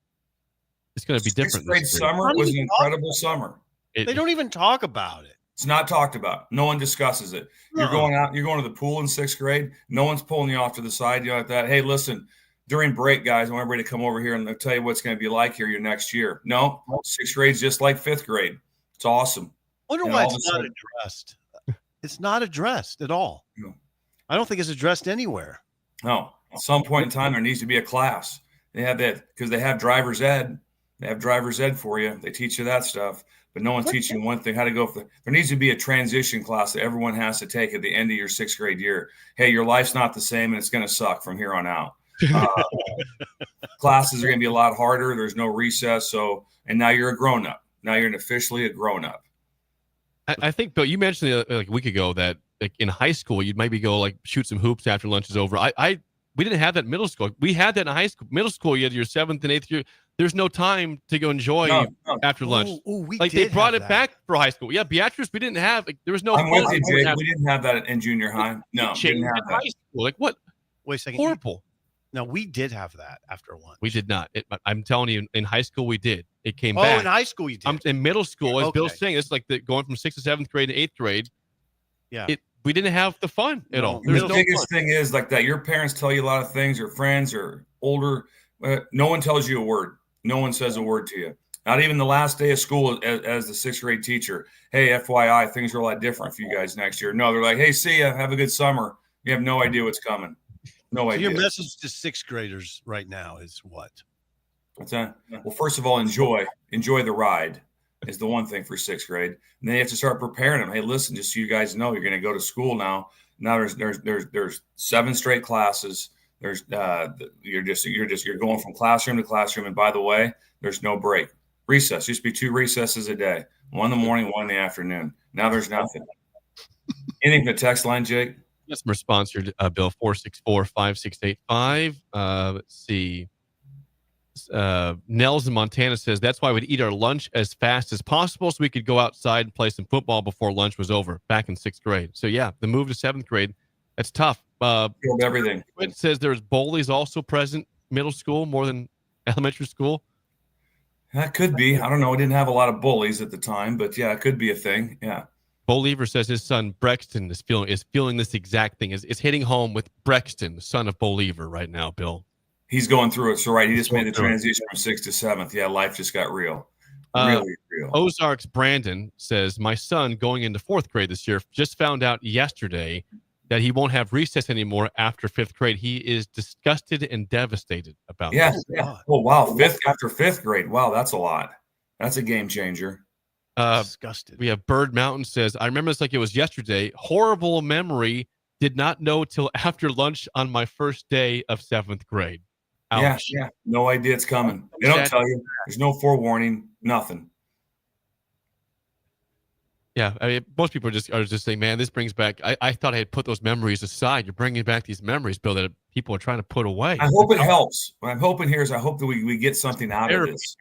Speaker 3: it's going to be different.
Speaker 6: 6th grade summer was an incredible summer.
Speaker 4: They don't even talk about it.
Speaker 6: It's not talked about. No one discusses it. No. You're going to the pool in 6th grade. No one's pulling you off to the side. Like that. Hey, listen, during break, guys, I want everybody to come over here and they'll tell you what's going to be like here your next year. No, 6th grade's just like 5th grade. It's awesome.
Speaker 4: I wonder why it's not addressed. It's not addressed at all. No. I don't think it's addressed anywhere.
Speaker 6: No. At some point in time, there needs to be a class. They have that because they have driver's ed. They have driver's ed for you. They teach you that stuff. But no one's teaching you one thing, how to go. There needs to be a transition class that everyone has to take at the end of your 6th grade year. Hey, your life's not the same, and it's going to suck from here on out. Classes are going to be a lot harder. There's no recess. And now you're a grown-up. Now you're officially a grown-up.
Speaker 3: I think, Bill, you mentioned like a week ago that like in high school, you'd maybe go like shoot some hoops after lunch is over. We didn't have that in middle school. We had that in high school. Middle school, you had your 7th and 8th year. There's no time to go enjoy after lunch. They brought it back for high school. Yeah, Beatrice, we didn't have. There was no.
Speaker 6: I'm with you, Jake. We didn't have that in junior high. No, didn't have that.
Speaker 3: High school. Like what?
Speaker 4: Wait a second.
Speaker 3: Horrible.
Speaker 4: No, we did have that after lunch.
Speaker 3: We did not. I'm telling you, in high school we did. it came
Speaker 4: Oh,
Speaker 3: back.
Speaker 4: in high school you did.
Speaker 3: In middle school, as
Speaker 4: Okay.
Speaker 3: Bill's saying, it's like going from 6th to 7th grade to 8th grade.
Speaker 4: Yeah.
Speaker 3: We didn't have the fun at all.
Speaker 6: The biggest thing is like that. Your parents tell you a lot of things. Your friends are older. No one tells you a word. No one says a word to you. Not even the last day of school as the 6th grade teacher. Hey, FYI, things are a lot different for you guys next year. No, they're like, hey, see ya. Have a good summer. You have no idea what's coming. No
Speaker 4: So
Speaker 6: idea.
Speaker 4: your message to 6th graders right now is what?
Speaker 6: What's that? Well, first of all, enjoy the ride is the one thing for 6th grade. And then you have to start preparing them. Hey, listen, just so you guys know, you're going to go to school now. Now there's 7 straight classes. There's you're going from classroom to classroom. And by the way, there's no break. Recess used to be 2 recesses a day, 1 in the morning, 1 in the afternoon. Now there's nothing. Anything to text line, Jake?
Speaker 3: Customer sponsored Bill 464-5685. Let's see. Nels in Montana says that's why we'd eat our lunch as fast as possible so we could go outside and play some football before lunch was over back in 6th grade. So yeah, the move to 7th grade, that's tough.
Speaker 6: Killed everything.
Speaker 3: It says there's bullies also present middle school more than elementary school.
Speaker 6: That could be. I don't know. We didn't have a lot of bullies at the time, but yeah, it could be a thing. Yeah.
Speaker 3: Bolívar says his son Brexton is feeling this exact thing. Is hitting home with Brexton, the son of Bolívar, right now, Bill.
Speaker 6: He's going through it. So right, he just made the transition from 6th to 7th. Yeah, life just got real. Really real.
Speaker 3: Ozarks Brandon says, my son going into 4th grade this year just found out yesterday that he won't have recess anymore after 5th grade. He is disgusted and devastated about this.
Speaker 6: Yeah. Oh, wow. After 5th grade. Wow, that's a lot. That's a game changer.
Speaker 4: Disgusted.
Speaker 3: We have Bird Mountain says, I remember this like it was yesterday. Horrible memory. Did not know till after lunch on my first day of 7th grade. Ouch.
Speaker 6: Yeah. No idea it's coming. They don't tell you. There's no forewarning. Nothing.
Speaker 3: Yeah, I mean, most people are just saying, man, this brings back. I thought I had put those memories aside. You're bringing back these memories, Bill, that people are trying to put away.
Speaker 6: I hope it helps. What I'm hoping here is I hope that we get something out of this.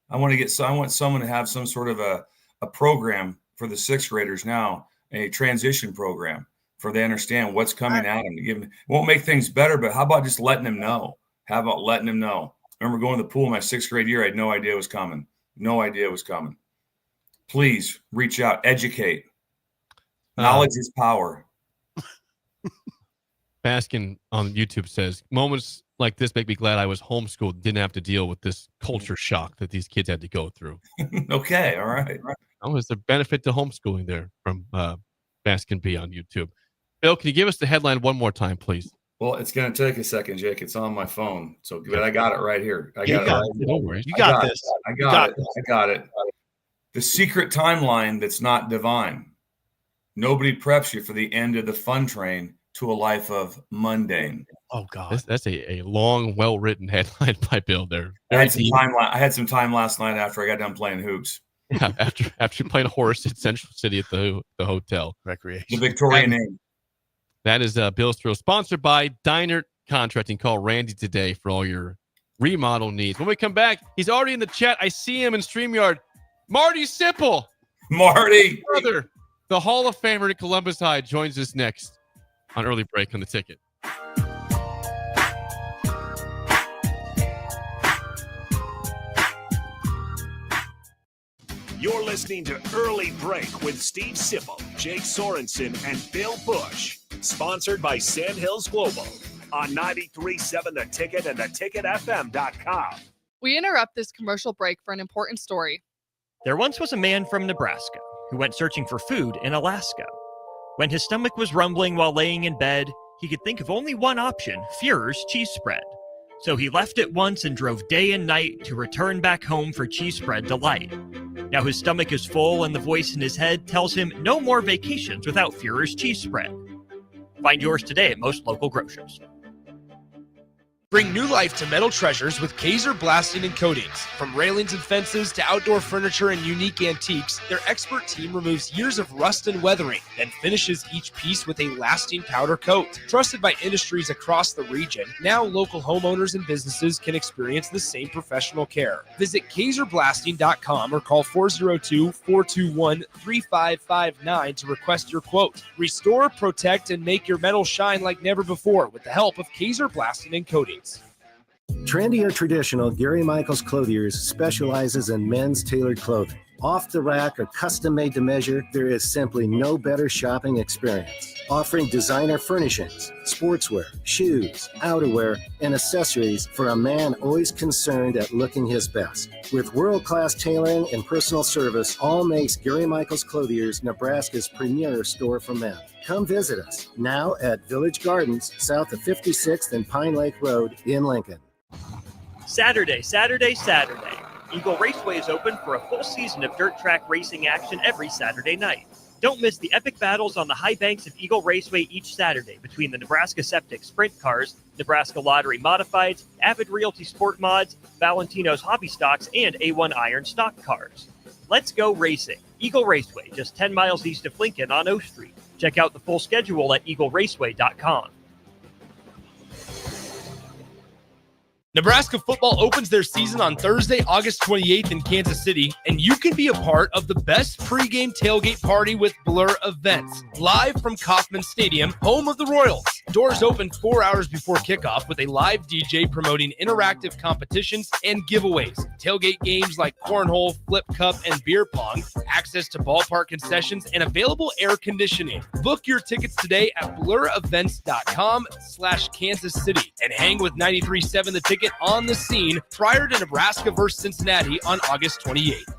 Speaker 6: I want someone to have some sort of a program for the 6th graders now, a transition program for they understand what's coming at them. It won't make things better, but how about just letting them know? How about letting them know? I remember going to the pool my 6th grade year. I had no idea it was coming. No idea it was coming. Please reach out, educate. Knowledge is power.
Speaker 3: Baskin on YouTube says, moments like this make me glad I was homeschooled, didn't have to deal with this culture shock that these kids had to go through.
Speaker 6: Okay, all right.
Speaker 3: Oh, is there benefit to homeschooling there from Baskin B on YouTube? Bill, can you give us the headline one more time, please?
Speaker 6: Well, it's going to take a second, Jake. It's on my phone. So, but I got it right here. I got it right here.
Speaker 3: No worries.
Speaker 4: You got this.
Speaker 6: I got it. The secret timeline that's not divine. Nobody preps you for the end of the fun train to a life of mundane.
Speaker 4: Oh, God.
Speaker 3: That's a long, well-written headline by Bill there.
Speaker 6: I had some time last night after I got done playing hoops.
Speaker 3: Yeah, after playing a horse at Central City at the hotel.
Speaker 4: Recreation.
Speaker 6: The Victorian name.
Speaker 3: That is Bill's Thrill, sponsored by Diner Contracting. Call Randy today for all your remodel needs. When we come back, he's already in the chat. I see him in StreamYard. Marty Sipple.
Speaker 6: Marty.
Speaker 3: Brother, the Hall of Famer at Columbus High joins us next on Early Break on the Ticket.
Speaker 1: You're listening to Early Break with Steve Sipple, Jake Sorensen, and Bill Busch. Sponsored by Sandhills Global on 93.7 The Ticket and theticketfm.com.
Speaker 2: We interrupt this commercial break for an important story.
Speaker 13: There once was a man from Nebraska who went searching for food in Alaska. When his stomach was rumbling while laying in bed, he could think of only one option, Führer's cheese spread. So he left it once and drove day and night to return back home for cheese spread delight. Now his stomach is full and the voice in his head tells him no more vacations without Führer's cheese spread. Find yours today at most local grocers.
Speaker 11: Bring new life to metal treasures with Kaiser Blasting and Coatings. From railings and fences to outdoor furniture and unique antiques, their expert team removes years of rust and weathering, then finishes each piece with a lasting powder coat. Trusted by industries across the region, now local homeowners and businesses can experience the same professional care. Visit KaiserBlasting.com or call 402-421-3559 to request your quote. Restore, protect, and make your metal shine like never before with the help of Kaiser Blasting and Coatings.
Speaker 8: Trendy or traditional, Gary Michaels Clothiers specializes in men's tailored clothing. Off the rack or custom made to measure, there is simply no better shopping experience. Offering designer furnishings, sportswear, shoes, outerwear, and accessories for a man always concerned at looking his best. With world-class tailoring and personal service, all makes Gary Michaels Clothiers Nebraska's premier store for men. Come visit us now at Village Gardens, south of 56th and Pine Lake Road in Lincoln.
Speaker 13: Saturday. Eagle Raceway is open for a full season of dirt track racing action every Saturday night. Don't miss the epic battles on the high banks of Eagle Raceway each Saturday between the Nebraska Septic Sprint Cars, Nebraska Lottery Modifieds, Avid Realty Sport Mods, Valentino's Hobby Stocks, and A1 Iron Stock Cars. Let's go racing. Eagle Raceway, just 10 miles east of Lincoln on O Street. Check out the full schedule at eagleraceway.com.
Speaker 11: Nebraska football opens their season on Thursday, August 28th in Kansas City, and you can be a part of the best pregame tailgate party with Blur Events, live from Kauffman Stadium, home of the Royals. Doors open 4 hours before kickoff with a live DJ promoting interactive competitions and giveaways. Tailgate games like cornhole, flip cup, and beer pong, access to ballpark concessions, and available air conditioning. Book your tickets today at blurevents.com/Kansas City and hang with 93.7 The Ticket on the scene prior to Nebraska versus Cincinnati on August 28th.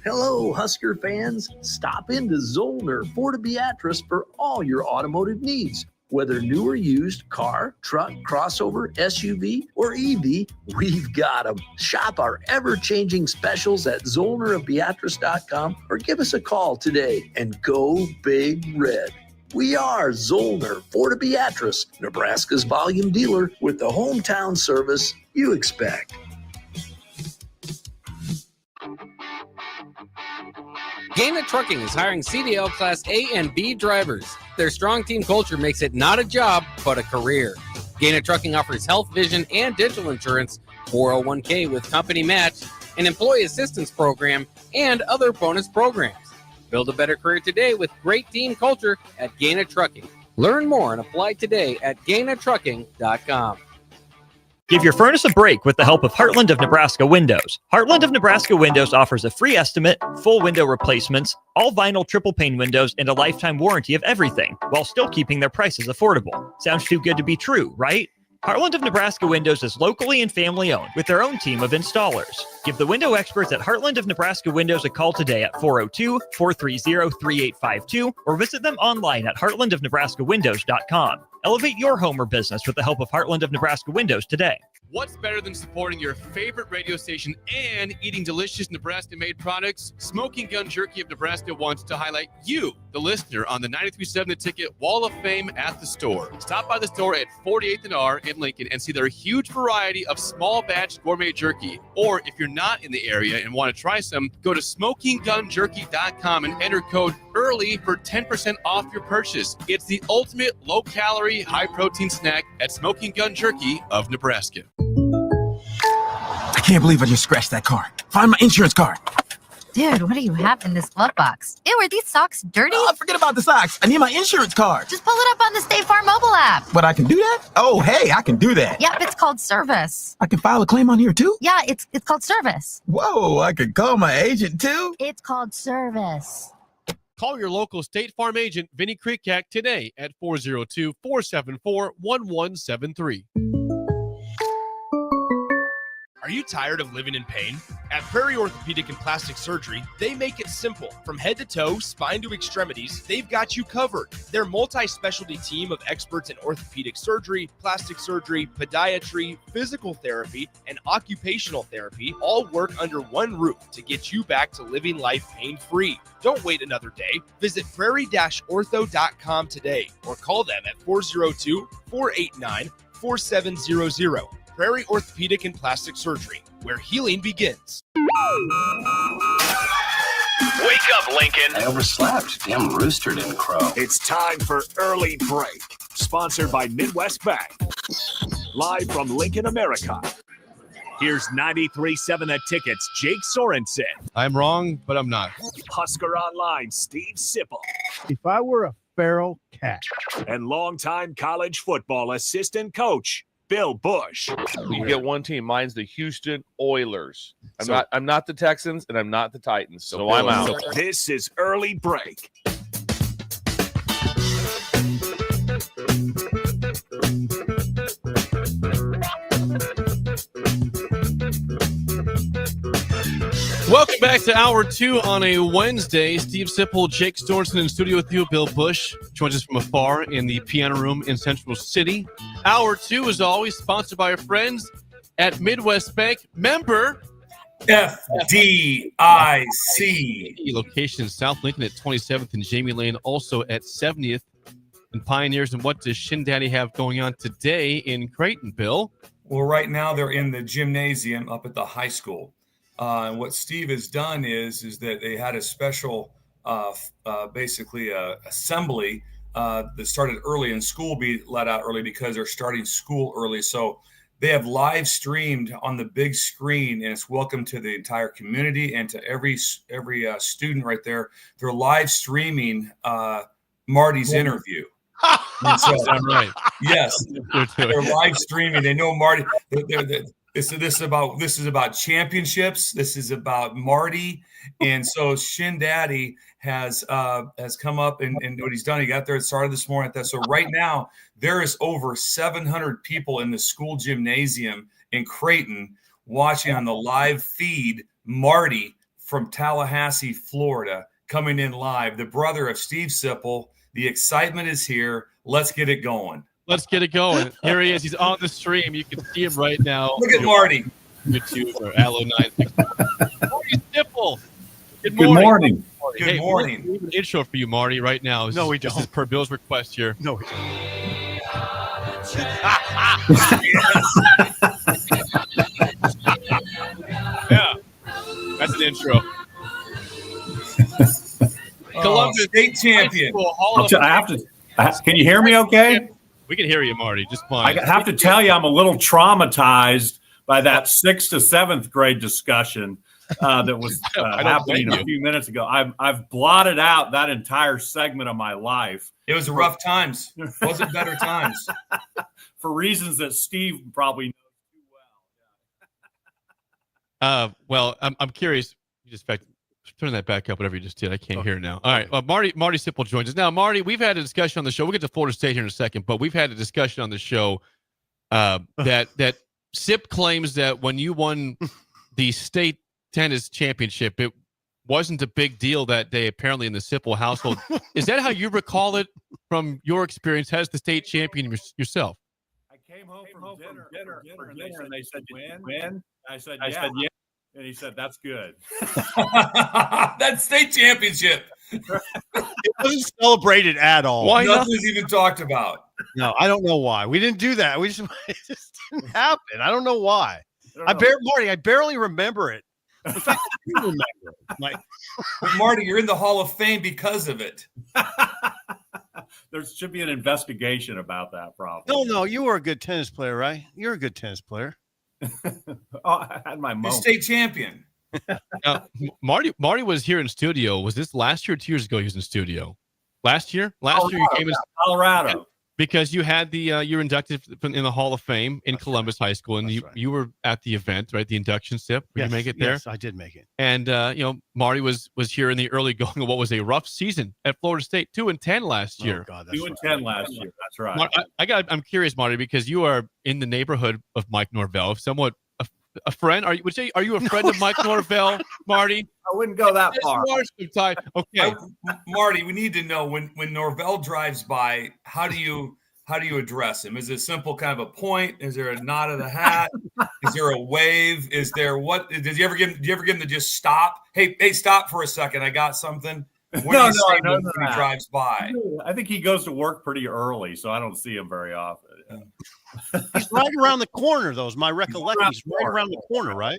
Speaker 22: Hello, Husker fans. Stop into Zollner Ford Beatrice for all your automotive needs. Whether new or used, car, truck, crossover, SUV, or EV, we've got them. Shop our ever-changing specials at ZollnerofBeatrice.com or give us a call today and go Big Red. We are Zollner Ford Beatrice, Nebraska's volume dealer with the hometown service you expect.
Speaker 10: Gaina Trucking is hiring CDL Class A and B drivers. Their strong team culture makes it not a job, but a career. Gaina Trucking offers health, vision, and dental insurance, 401k with company match, an employee assistance program, and other bonus programs. Build a better career today with great team culture at Gaina Trucking. Learn more and apply today at GainaTrucking.com.
Speaker 13: Give your furnace a break with the help of Heartland of Nebraska Windows. Heartland of Nebraska Windows offers a free estimate, full window replacements, all vinyl triple pane windows, and a lifetime warranty of everything, while still keeping their prices affordable. Sounds too good to be true, right? Heartland of Nebraska Windows is locally and family owned with their own team of installers. Give the window experts at Heartland of Nebraska Windows a call today at 402-430-3852 or visit them online at heartlandofnebraskawindows.com. Elevate your home or business with the help of Heartland of Nebraska Windows today.
Speaker 3: What's better than supporting your favorite radio station and eating delicious Nebraska-made products? Smoking Gun Jerky of Nebraska wants to highlight you, the listener, on the 93.7 The Ticket Wall of Fame at the store. Stop by the store at 48th and R in Lincoln and see their huge variety of small batch gourmet jerky. Or if you're not in the area and want to try some, go to smokinggunjerky.com and enter code EARLY for 10% off your purchase. It's the ultimate low-calorie, high-protein snack at Smoking Gun Jerky of Nebraska.
Speaker 17: I can't believe I just scratched that car. Find my insurance card.
Speaker 18: Dude, what do you have in this glove box? Ew, are these socks dirty?
Speaker 17: Oh, forget about the socks. I need my insurance card.
Speaker 18: Just pull it up on the State Farm mobile app.
Speaker 17: But I can do that? Oh, hey, I can do that.
Speaker 18: Yep, it's called service.
Speaker 17: I can file a claim on here too?
Speaker 18: Yeah, it's called service.
Speaker 17: Whoa, I can call my agent too?
Speaker 18: It's called service.
Speaker 3: Call your local State Farm agent, Vinny Krikak, today at 402-474-1173.
Speaker 11: Are you tired of living in pain? At Prairie Orthopedic and Plastic Surgery, they make it simple. From head to toe, spine to extremities, they've got you covered. Their multi-specialty team of experts in orthopedic surgery, plastic surgery, podiatry, physical therapy, and occupational therapy all work under one roof to get you back to living life pain-free. Don't wait another day. Visit prairie-ortho.com today or call them at 402-489-4700. Prairie Orthopedic and Plastic Surgery, where healing begins.
Speaker 1: Wake up, Lincoln.
Speaker 23: I overslept. Damn rooster didn't crow.
Speaker 1: It's time for Early Break, sponsored by Midwest Bank. Live from Lincoln, America. Here's 93.7 The Ticket's Jake Sorensen.
Speaker 3: I'm wrong, but I'm not.
Speaker 1: Husker Online, Steve Sipple.
Speaker 24: If I were a feral cat.
Speaker 1: And longtime college football assistant coach, Bill Busch.
Speaker 21: You can get one team. Mine's the Houston Oilers.
Speaker 1: So-
Speaker 21: I'm not the Texans, and I'm not the Titans. So I'm out.
Speaker 1: This is Early Break.
Speaker 3: Welcome back to Hour 2 on a Wednesday. Steve Sipple, Jake Sorensen in studio with you. Bill Busch joins us from afar in the piano room in Central City. Hour 2, as always, sponsored by our friends at Midwest Bank. Member
Speaker 6: FDIC.
Speaker 3: Location in South Lincoln at 27th and Jamie Lane, also at 70th and Pioneers. And what does Shin Daddy have going on today in Creighton, Bill?
Speaker 6: Well, right now they're in the gymnasium up at the high school. And what Steve has done is that they had a special, basically assembly that started early, and school be let out early because they're starting school early. So they have live streamed on the big screen, and it's welcome to the entire community and to every student right there. They're live streaming Marty's interview. And so,
Speaker 3: Is that right?
Speaker 6: Yes, they're live streaming. They know Marty. This is about championships. This is about Marty, and so Shin Daddy has come up and what he's done. He got there at started this morning at that. So right now there is over 700 people in the school gymnasium in Creighton watching on the live feed. Marty from Tallahassee, Florida, coming in live. The brother of Steve Sipple. The excitement is here. Let's get it going.
Speaker 3: Let's get it going. Here he is. He's on the stream. You can see him right now.
Speaker 6: Look at Marty.
Speaker 3: YouTube or Allo 9. Marty Sipple. Good
Speaker 6: Good
Speaker 3: morning.
Speaker 6: morning. Good
Speaker 3: Hey,
Speaker 6: morning.
Speaker 3: We have an intro for you, Marty, right now.
Speaker 4: No, we
Speaker 3: This
Speaker 4: don't.
Speaker 3: is per Bill's request here.
Speaker 4: No, we
Speaker 3: Yeah, that's an intro. Columbus
Speaker 6: state champion.
Speaker 5: I have to. Can you hear me okay?
Speaker 3: We can hear you, Marty, just fine.
Speaker 5: I have to tell you, I'm a little traumatized by that 6th to 7th grade discussion that was happening a few minutes ago. I've blotted out that entire segment of my life.
Speaker 6: It was rough times. Wasn't better times.
Speaker 5: For reasons that Steve probably knows too
Speaker 3: well. Well, I'm curious. You just turn that back up, whatever you just did. I can't hear it now. All right. Marty Sipple joins us. Now, Marty, we've had a discussion on the show. We'll get to Florida State here in a second, but we've had a discussion on the show that Sip claims that when you won the state tennis championship, it wasn't a big deal that day, apparently, in the Sipple household. Is that how you recall it from your experience as the state champion yourself?
Speaker 5: I came home from dinner, and they said, "Win?" I said, "Yeah." And he said, "That's good."
Speaker 6: That state championship.
Speaker 4: It wasn't celebrated at all.
Speaker 6: Why nothing's even talked about?
Speaker 4: No, I don't know why. We didn't do that. It just didn't happen. I don't know why. Marty, I barely remember it. In fact, I do remember it.
Speaker 6: But Marty, you're in the Hall of Fame because of it.
Speaker 5: There should be an investigation about that problem.
Speaker 4: No, you were a good tennis player, right? You're a good tennis player.
Speaker 5: I had my
Speaker 6: You're
Speaker 5: moment.
Speaker 6: state champion.
Speaker 3: Marty was here in studio. Was this last year or 2 years ago he was in studio? Last year? Last year you came in
Speaker 5: Colorado.
Speaker 3: Because you had you're inducted in the Hall of Fame in Columbus High School, and you were at the event, right? The induction sip. Did you make it there?
Speaker 4: Yes, I did make it.
Speaker 3: And Marty was here in the early going of what was a rough season at Florida State, 2-10 last year.
Speaker 4: Oh God, that's
Speaker 5: 2-10 last year. That's right.
Speaker 3: I'm curious, Marty, because you are in the neighborhood of Mike Norvell, somewhat a friend. Are you a friend of Mike Norvell, Marty?
Speaker 5: I wouldn't go that far.
Speaker 3: Okay,
Speaker 6: Marty, we need to know when Norvell drives by, how do you address him? Is it simple kind of a point? Is there a nod of the hat? Is there a wave? Is there what? Do you ever give him to just stop? Hey, stop for a second. I got something. When he drives by?
Speaker 5: I think he goes to work pretty early, so I don't see him very often.
Speaker 4: He's right around the corner, though, is my recollection. He's right around the corner, right?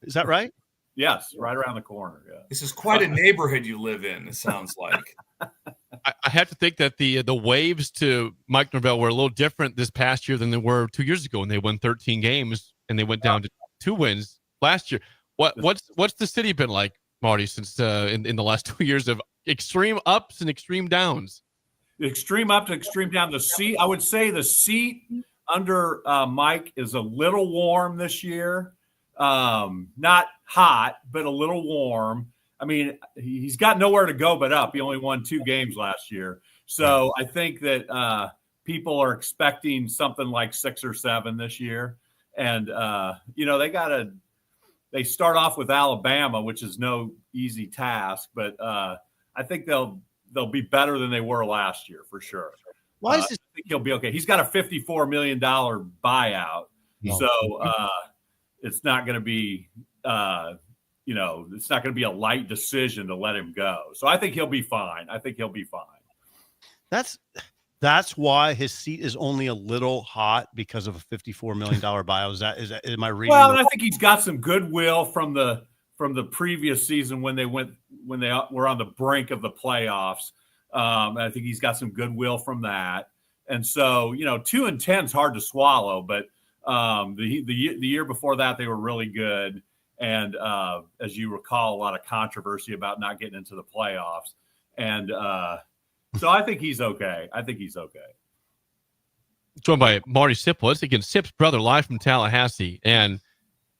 Speaker 4: Is that right?
Speaker 5: Yes, right around the corner. Yeah.
Speaker 6: This is quite a neighborhood you live in, it sounds like.
Speaker 3: I have to think that the waves to Mike Norvell were a little different this past year than they were 2 years ago when they won 13 games and they went down to 2 wins last year. What's the city been like, Marty, since in the last 2 years of extreme ups and extreme downs?
Speaker 5: Extreme up to extreme down. I would say the seat under Mike is a little warm this year. Not hot, but a little warm. I mean, he's got nowhere to go but up. He only won 2 games last year. So I think that people are expecting something like 6 or 7 this year. And, they start off with Alabama, which is no easy task, but I think they'll be better than they were last year for sure.
Speaker 4: Why is this?
Speaker 5: I think he'll be okay. He's got a $54 million buyout.
Speaker 4: No.
Speaker 5: So it's not going to be, it's not going to be a light decision to let him go. So I think he'll be fine.
Speaker 4: That's why his seat is only a little hot because of a $54 million buyout. Am I reading?
Speaker 5: Well, and I think he's got some goodwill from the previous season when they were on the brink of the playoffs. I think he's got some goodwill from that. And so, 2-10 is hard to swallow, but the year before that, they were really good. And as you recall, a lot of controversy about not getting into the playoffs. And so I think he's okay.
Speaker 3: Joined by Marty Sipple. It's again Sip's brother, live from Tallahassee. And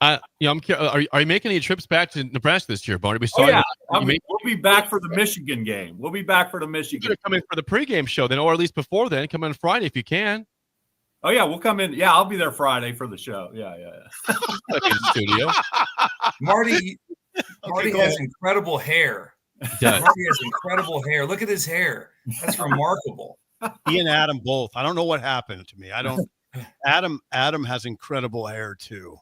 Speaker 3: I'm curious, are you making any trips back to Nebraska this year, Marty?
Speaker 5: We'll be back for the Michigan game. We'll be back for the Michigan.
Speaker 3: You're coming for the pregame show then, or at least before then. Come on Friday if you can.
Speaker 5: Oh yeah, we'll come in. Yeah, I'll be there Friday for the show. Yeah.
Speaker 3: In the studio.
Speaker 6: Marty has incredible hair. Marty has incredible hair. Look at his hair. That's remarkable.
Speaker 4: He and Adam both. I don't know what happened to me. Adam has incredible hair too.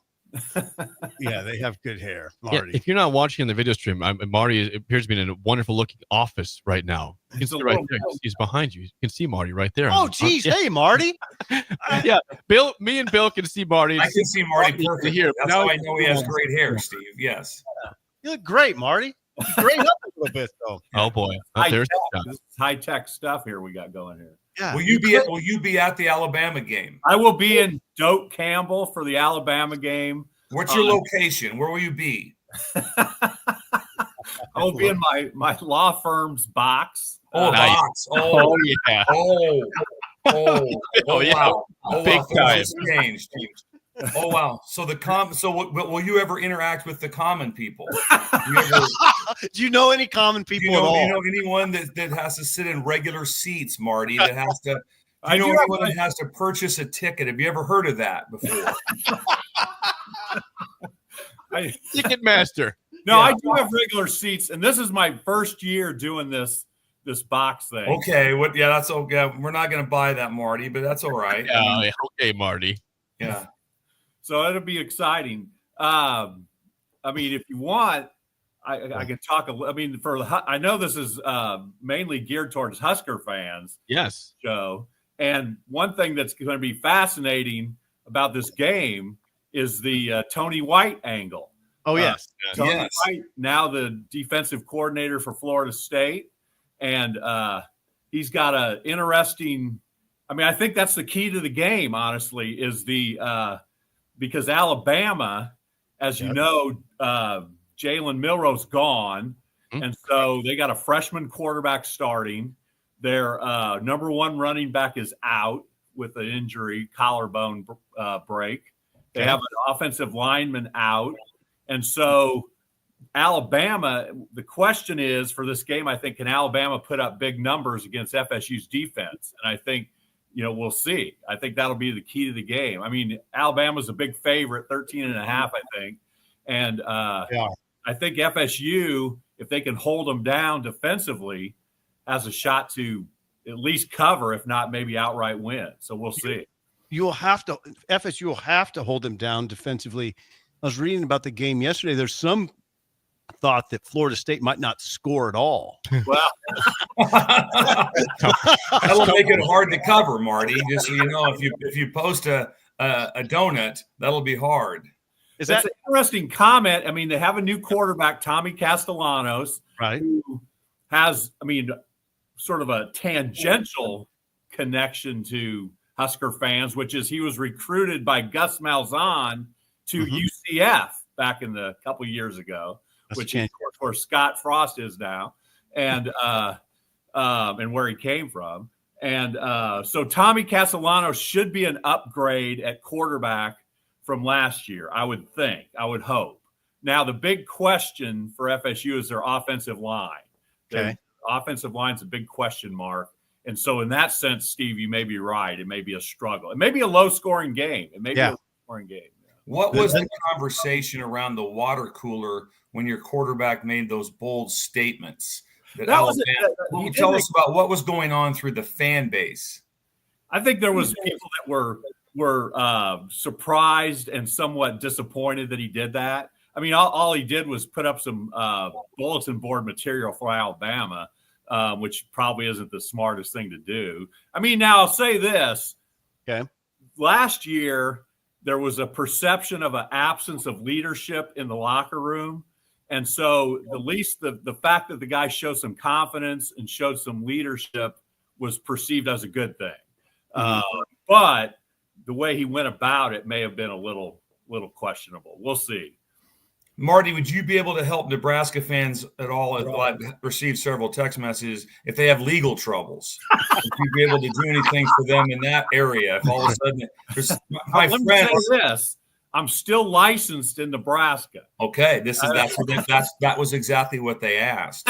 Speaker 4: Yeah, they have good hair. Marty.
Speaker 3: Yeah, if you're not watching in the video stream, Marty appears to be in a wonderful looking office right now. You can see right there. He's behind you. You can see Marty right there.
Speaker 4: Oh, geez. Hey, Marty.
Speaker 3: Yeah, me and Bill can see Marty.
Speaker 6: I can see Marty perfectly here. That's how I know he has great hair, Steve. Yes.
Speaker 4: You look great, Marty. Great up a little bit, though.
Speaker 3: Oh boy,
Speaker 5: This is high-tech stuff here we got going here.
Speaker 4: Yeah.
Speaker 6: Will you be at the Alabama game?
Speaker 5: I will be in Doak Campbell for the Alabama game.
Speaker 6: What's your location? Where will you be?
Speaker 5: I will be in my law firm's box.
Speaker 6: Oh,
Speaker 3: Nice.
Speaker 6: box.
Speaker 3: Oh yeah.
Speaker 6: Oh,
Speaker 3: yeah.
Speaker 6: wow. Oh,
Speaker 3: Big
Speaker 6: wow.
Speaker 3: time.
Speaker 6: Changed. Oh wow! So will you ever interact with the common people?
Speaker 4: Do you know any common people at all?
Speaker 6: Do you know anyone that has to sit in regular seats, Marty? That has to. Do you know anyone that has to purchase a ticket? Have you ever heard of that before?
Speaker 3: Ticketmaster.
Speaker 5: No, yeah. I do have regular seats, and this is my first year doing this box thing.
Speaker 6: Okay, that's okay. We're not going to buy that, Marty, but that's all right.
Speaker 3: Yeah, okay, Marty.
Speaker 6: Yeah.
Speaker 5: So it'll be exciting. I mean, if you want, I can talk a little. I mean, I know this is mainly geared towards Husker fans.
Speaker 3: Yes.
Speaker 5: Joe. And one thing that's going to be fascinating about this game is the Tony White angle.
Speaker 4: Oh, yes.
Speaker 5: Tony White, now the defensive coordinator for Florida State. And he's got an interesting – I mean, I think that's the key to the game, honestly, is because Alabama, as you know, Jalen Milroe's gone. Mm-hmm. And so they got a freshman quarterback starting. Their number one running back is out with an injury, collarbone break. They have an offensive lineman out. And so Alabama, the question is for this game, I think, can Alabama put up big numbers against FSU's defense? And I think, we'll see. I think that'll be the key to the game. I mean, Alabama's a big favorite, 13.5, I think. And I think FSU, if they can hold them down defensively, has a shot to at least cover, if not maybe outright win. So we'll see.
Speaker 4: FSU will have to hold them down defensively. I was reading about the game yesterday. There's some thought that Florida State might not score at all.
Speaker 5: Well,
Speaker 6: that'll make it hard to cover, Marty. Just so you know, if you post a donut, that'll be hard.
Speaker 5: That's an interesting comment. I mean, they have a new quarterback, Tommy Castellanos,
Speaker 4: right?
Speaker 5: Who has, sort of a tangential connection to Husker fans, which is he was recruited by Gus Malzahn to UCF back in the couple years ago. Which is where Scott Frost is now, and where he came from. And so Tommy Castellano should be an upgrade at quarterback from last year, I would think. I would hope. Now, the big question for FSU is their offensive line.
Speaker 4: Okay.
Speaker 5: The offensive line's a big question mark. And so in that sense, Steve, you may be right. It may be a struggle. It may be a low-scoring game. It may be a low-scoring game.
Speaker 6: What was the conversation around the water cooler when your quarterback made those bold statements? Tell us about what was going on through the fan base.
Speaker 5: I think there was people that were surprised and somewhat disappointed that he did that. I mean, all he did was put up some bulletin board material for Alabama, which probably isn't the smartest thing to do. I mean, now I'll say this.
Speaker 4: Okay.
Speaker 5: Last year, there was a perception of an absence of leadership in the locker room. And so the fact that the guy showed some confidence and showed some leadership was perceived as a good thing. But the way he went about it may have been a little questionable. We'll see.
Speaker 6: Marty, would you be able to help Nebraska fans at all? I've received several text messages. If they have legal troubles, would you be able to do anything for them in that area? If all of a sudden,
Speaker 5: let me say this. I'm still licensed in Nebraska.
Speaker 6: Okay, that was exactly what they asked.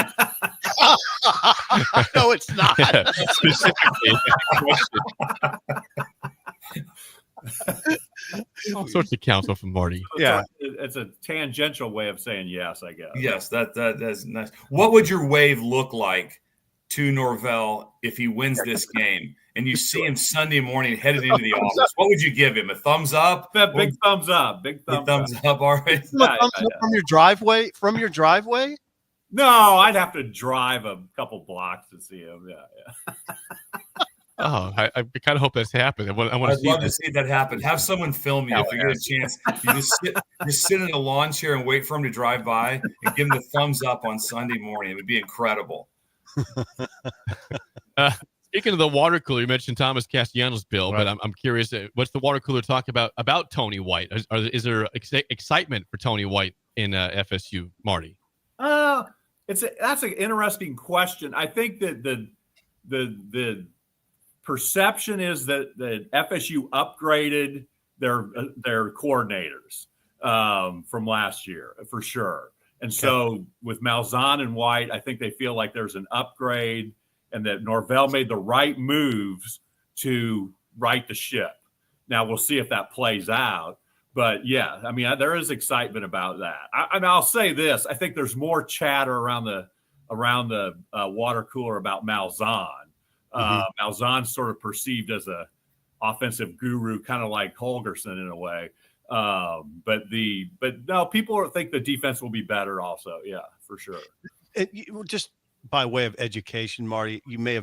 Speaker 4: No, it's not.
Speaker 3: Specifically. All sorts of counsel from Marty.
Speaker 5: Yeah, it's a tangential way of saying yes, I guess.
Speaker 6: Yes, that's nice. What would your wave look like to Norvell if he wins this game and you see him Sunday morning headed into the office? What would you give him? A thumbs up?
Speaker 5: Big thumbs up. Big thumbs
Speaker 6: up. All right.
Speaker 4: From your driveway? From your driveway?
Speaker 5: No, I'd have to drive a couple blocks to see him. Yeah.
Speaker 3: Oh, I kind of hope that's happened. I'd
Speaker 6: love to see that happen. Have someone film you if you get a chance. You just sit in a lawn chair and wait for him to drive by and give him the thumbs up on Sunday morning. It would be incredible.
Speaker 3: Speaking of the water cooler, you mentioned Thomas Castellanos, Bill, but I'm curious, what's the water cooler talk about Tony White? Is there excitement for Tony White in FSU, Marty?
Speaker 5: That's an interesting question. I think that the perception is that FSU upgraded their coordinators from last year for sure. And so with Malzahn and White, I think they feel like there's an upgrade and that Norvell made the right moves to right the ship. Now we'll see if that plays out. But yeah, I mean, there is excitement about that. I'll say this: I think there's more chatter around the water cooler about Malzahn. Malzahn's sort of perceived as a offensive guru, kind of like Holgerson in a way. But no, people think the defense will be better also. Yeah, for sure.
Speaker 4: Just by way of education, Marty, you may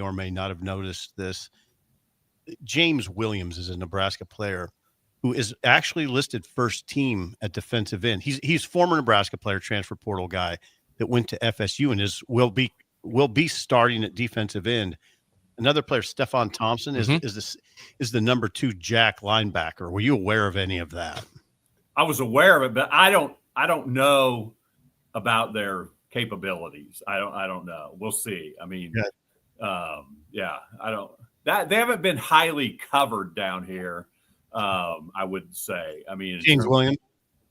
Speaker 4: or may not have noticed this. James Williams is a Nebraska player who is actually listed first team at defensive end. He's former Nebraska player, transfer portal guy that went to FSU and will be starting at defensive end. Another player, Stephon Thompson, is the number 2 jack linebacker. Were you aware of any of that?
Speaker 5: I was aware of it, but I don't know about their capabilities. I don't know. We'll see. I mean, I don't. They haven't been highly covered down here. I would say. I mean,
Speaker 4: James Williams.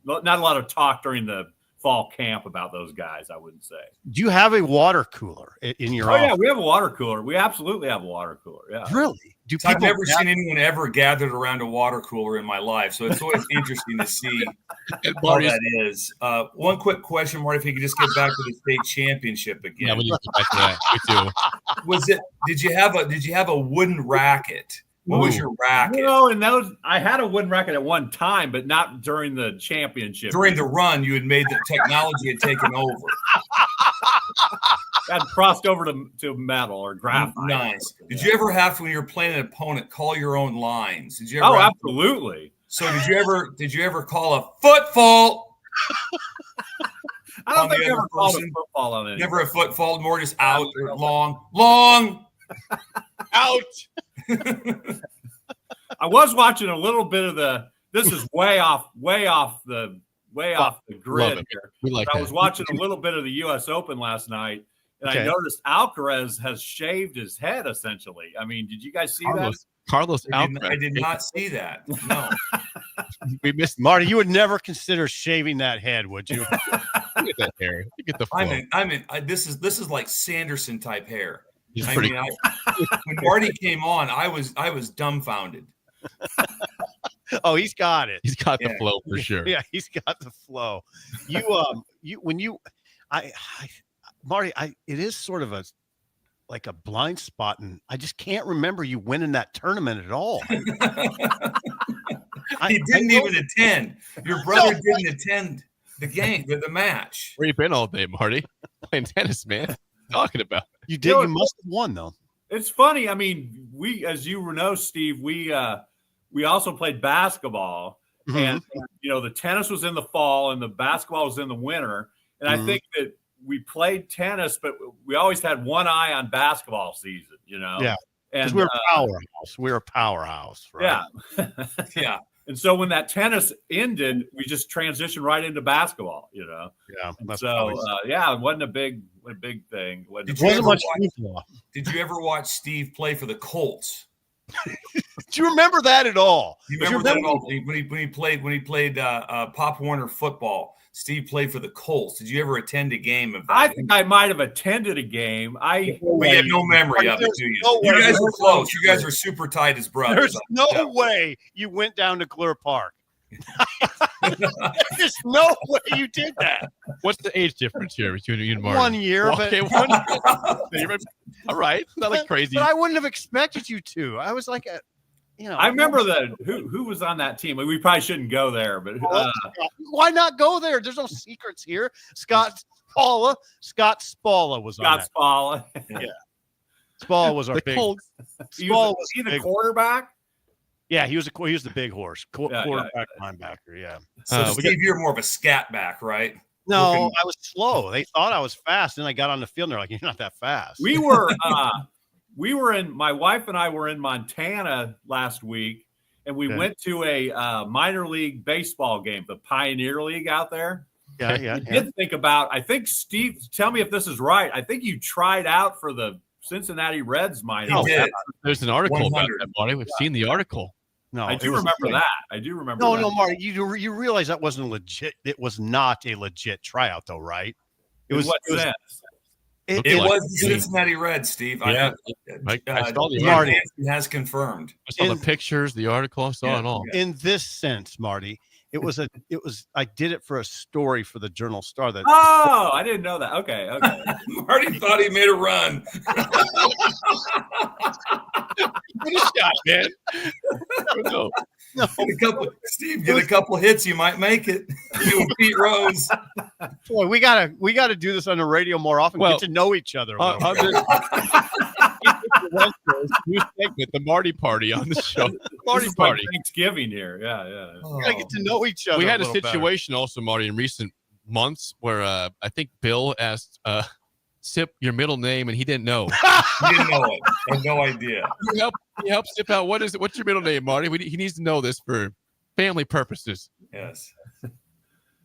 Speaker 5: Not a lot of talk during the fall camp about those guys, I wouldn't say.
Speaker 4: Do you have a water cooler in your office?
Speaker 5: Yeah, we have a water cooler. We absolutely have a water cooler. Yeah.
Speaker 4: Really?
Speaker 6: I've never seen anyone ever gathered around a water cooler in my life, so it's always interesting to see how that is. One quick question, Marty, if you could just get back to the state championship again.
Speaker 3: Yeah, we need to get back to that. We do.
Speaker 6: Did you have a wooden racket? What was your racket?
Speaker 5: I had a wooden racket at one time, but not during the championship.
Speaker 6: During the run, you had made the technology had taken over.
Speaker 5: That crossed over to metal or graphite.
Speaker 6: Nice. Did you ever have to, when you were playing an opponent, call your own lines? Did you ever?
Speaker 5: Oh, absolutely.
Speaker 6: So did you ever call a foot fault?
Speaker 5: I don't think I ever called a football on it.
Speaker 6: Never a foot fault, more just out or long
Speaker 3: out.
Speaker 5: I was watching a little bit of this is way off the grid here.
Speaker 3: We like
Speaker 5: I was watching a little bit of the U.S. Open last night, And I noticed Alcaraz has shaved his head essentially. I mean, did you guys see that?
Speaker 3: Carlos
Speaker 6: I
Speaker 3: Alcaraz.
Speaker 6: did not see that. No.
Speaker 3: We missed
Speaker 4: Marty. You would never consider shaving that head, would you?
Speaker 3: Look at that hair. Look at the flow.
Speaker 6: This is like Sanderson type hair.
Speaker 3: He's
Speaker 6: I
Speaker 3: pretty
Speaker 6: mean, when Marty came on, I was dumbfounded.
Speaker 4: Oh, he's got it.
Speaker 3: He's got the flow for sure.
Speaker 4: Yeah, he's got the flow. Marty, it is sort of like a blind spot, and I just can't remember you winning that tournament at all.
Speaker 6: He didn't even attend. Your brother didn't attend the game, the match.
Speaker 3: Where you been all day, Marty? Playing tennis, man. Talking about it.
Speaker 4: You did. You must have won, though.
Speaker 5: It's funny. I mean, as you know, Steve, we also played basketball, and the tennis was in the fall and the basketball was in the winter. And I think that we played tennis, but we always had one eye on basketball season.
Speaker 4: Yeah,
Speaker 5: and
Speaker 4: we're a powerhouse. We're a powerhouse, right?
Speaker 5: Yeah, yeah. And so when that tennis ended, we just transitioned right into basketball. Yeah. So it wasn't a big thing.
Speaker 6: Did you ever watch Steve play for the Colts?
Speaker 4: Do you remember that at all?
Speaker 6: You remember that at all? When he played Pop Warner football, Steve played for the Colts. Did you ever attend a game of that?
Speaker 5: I think I might have attended a game.
Speaker 6: We have no mememory of it, do you? You guys are close. You guys are super tight as brothers.
Speaker 4: There's no way you went down to Clear Park. There's no way you did that.
Speaker 3: What's the age difference here between you and Marty?
Speaker 4: 1 year.
Speaker 3: Okay, 1 year. All right. Not like crazy.
Speaker 4: But I wouldn't have expected you to. I was like,
Speaker 5: I remember who was on that team. We probably shouldn't go there, but
Speaker 4: why not go there? There's no secrets here. Scott Spalla was on that.
Speaker 5: Spalla.
Speaker 4: Yeah. Spalla was our big.
Speaker 5: Was he the quarterback?
Speaker 4: Yeah, he was the big horse, quarterback, linebacker. Yeah.
Speaker 6: So Steve, you're more of a scat back, right?
Speaker 4: No, I was slow. They thought I was fast, and I got on the field, and they're like, "You're not that fast."
Speaker 5: We were in. My wife and I were in Montana last week, and we went to a minor league baseball game, the Pioneer League out there.
Speaker 4: Yeah.
Speaker 5: Did think about. I think Steve. Tell me if this is right. I think you tried out for the Cincinnati Reds minor.
Speaker 3: There's an article about that, Marty. We've seen the article.
Speaker 4: No,
Speaker 5: I do remember that. I do remember.
Speaker 4: No, Marty, you realize that wasn't legit. It was not a legit tryout, though, right? It was.
Speaker 6: It was the Cincinnati Reds, Steve.
Speaker 3: Yeah.
Speaker 6: I saw the
Speaker 4: Marty
Speaker 6: has confirmed.
Speaker 3: I saw the pictures, the article. I saw it all.
Speaker 4: In this sense, Marty, I did it for a story for the Journal Star.
Speaker 5: I didn't know that. Okay.
Speaker 6: Marty thought he made a run.
Speaker 3: Good shot, man.
Speaker 4: No.
Speaker 6: Get a couple hits, you might make it. You and Pete Rose.
Speaker 4: Boy, we gotta do this on the radio more often. Get to know each other.
Speaker 3: New segment, the Marty Party on the show. Marty Party.
Speaker 5: Like Thanksgiving here. Yeah.
Speaker 4: We gotta get to know each other.
Speaker 3: We had a situation also, Marty, in recent months where I think Bill asked Sip your middle name, and he didn't know.
Speaker 6: He didn't know it. I had no idea.
Speaker 3: He helped Sip out. What's your middle name, Marty? He needs to know this for family purposes.
Speaker 6: Yes.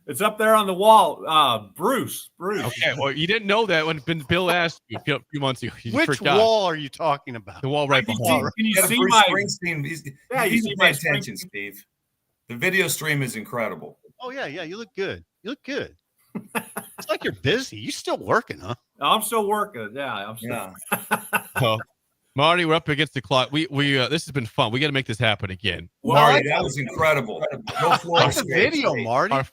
Speaker 5: It's up there on the wall. Bruce.
Speaker 3: Okay, well, you didn't know that when Bill asked you a few months ago.
Speaker 4: Which wall are you talking about?
Speaker 3: The wall right behind.
Speaker 6: Can you see my Springsteen? You see my attention, Steve. The video stream is incredible.
Speaker 4: Oh yeah. You look good. It's like you're busy. You still working, huh?
Speaker 5: I'm still working. Yeah, I'm still.
Speaker 3: Well, Marty, we're up against the clock. We this has been fun. We got to make this happen again.
Speaker 6: Marty, that was incredible. Go Florida State.
Speaker 4: Video, Marty.
Speaker 5: I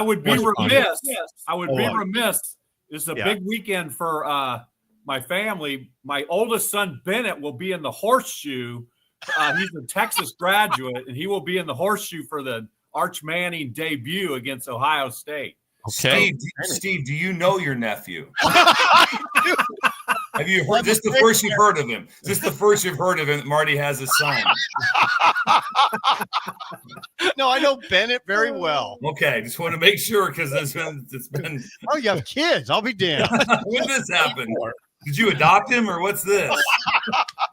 Speaker 5: would be remiss. I would be remiss. This is a big weekend for my family. My oldest son Bennett will be in the horseshoe. He's a Texas graduate, and he will be in the horseshoe for the Arch Manning debut against Ohio State.
Speaker 3: Okay,
Speaker 6: Steve, do you know your nephew? Have you heard? This is the first you've heard of him. This is the first you've heard of him. Marty has a son.
Speaker 4: No, I know Bennett very well.
Speaker 6: Okay, just want to make sure because it's been.
Speaker 4: Oh, you have kids? I'll be damned.
Speaker 6: When did this happen? Did you adopt him or what's this?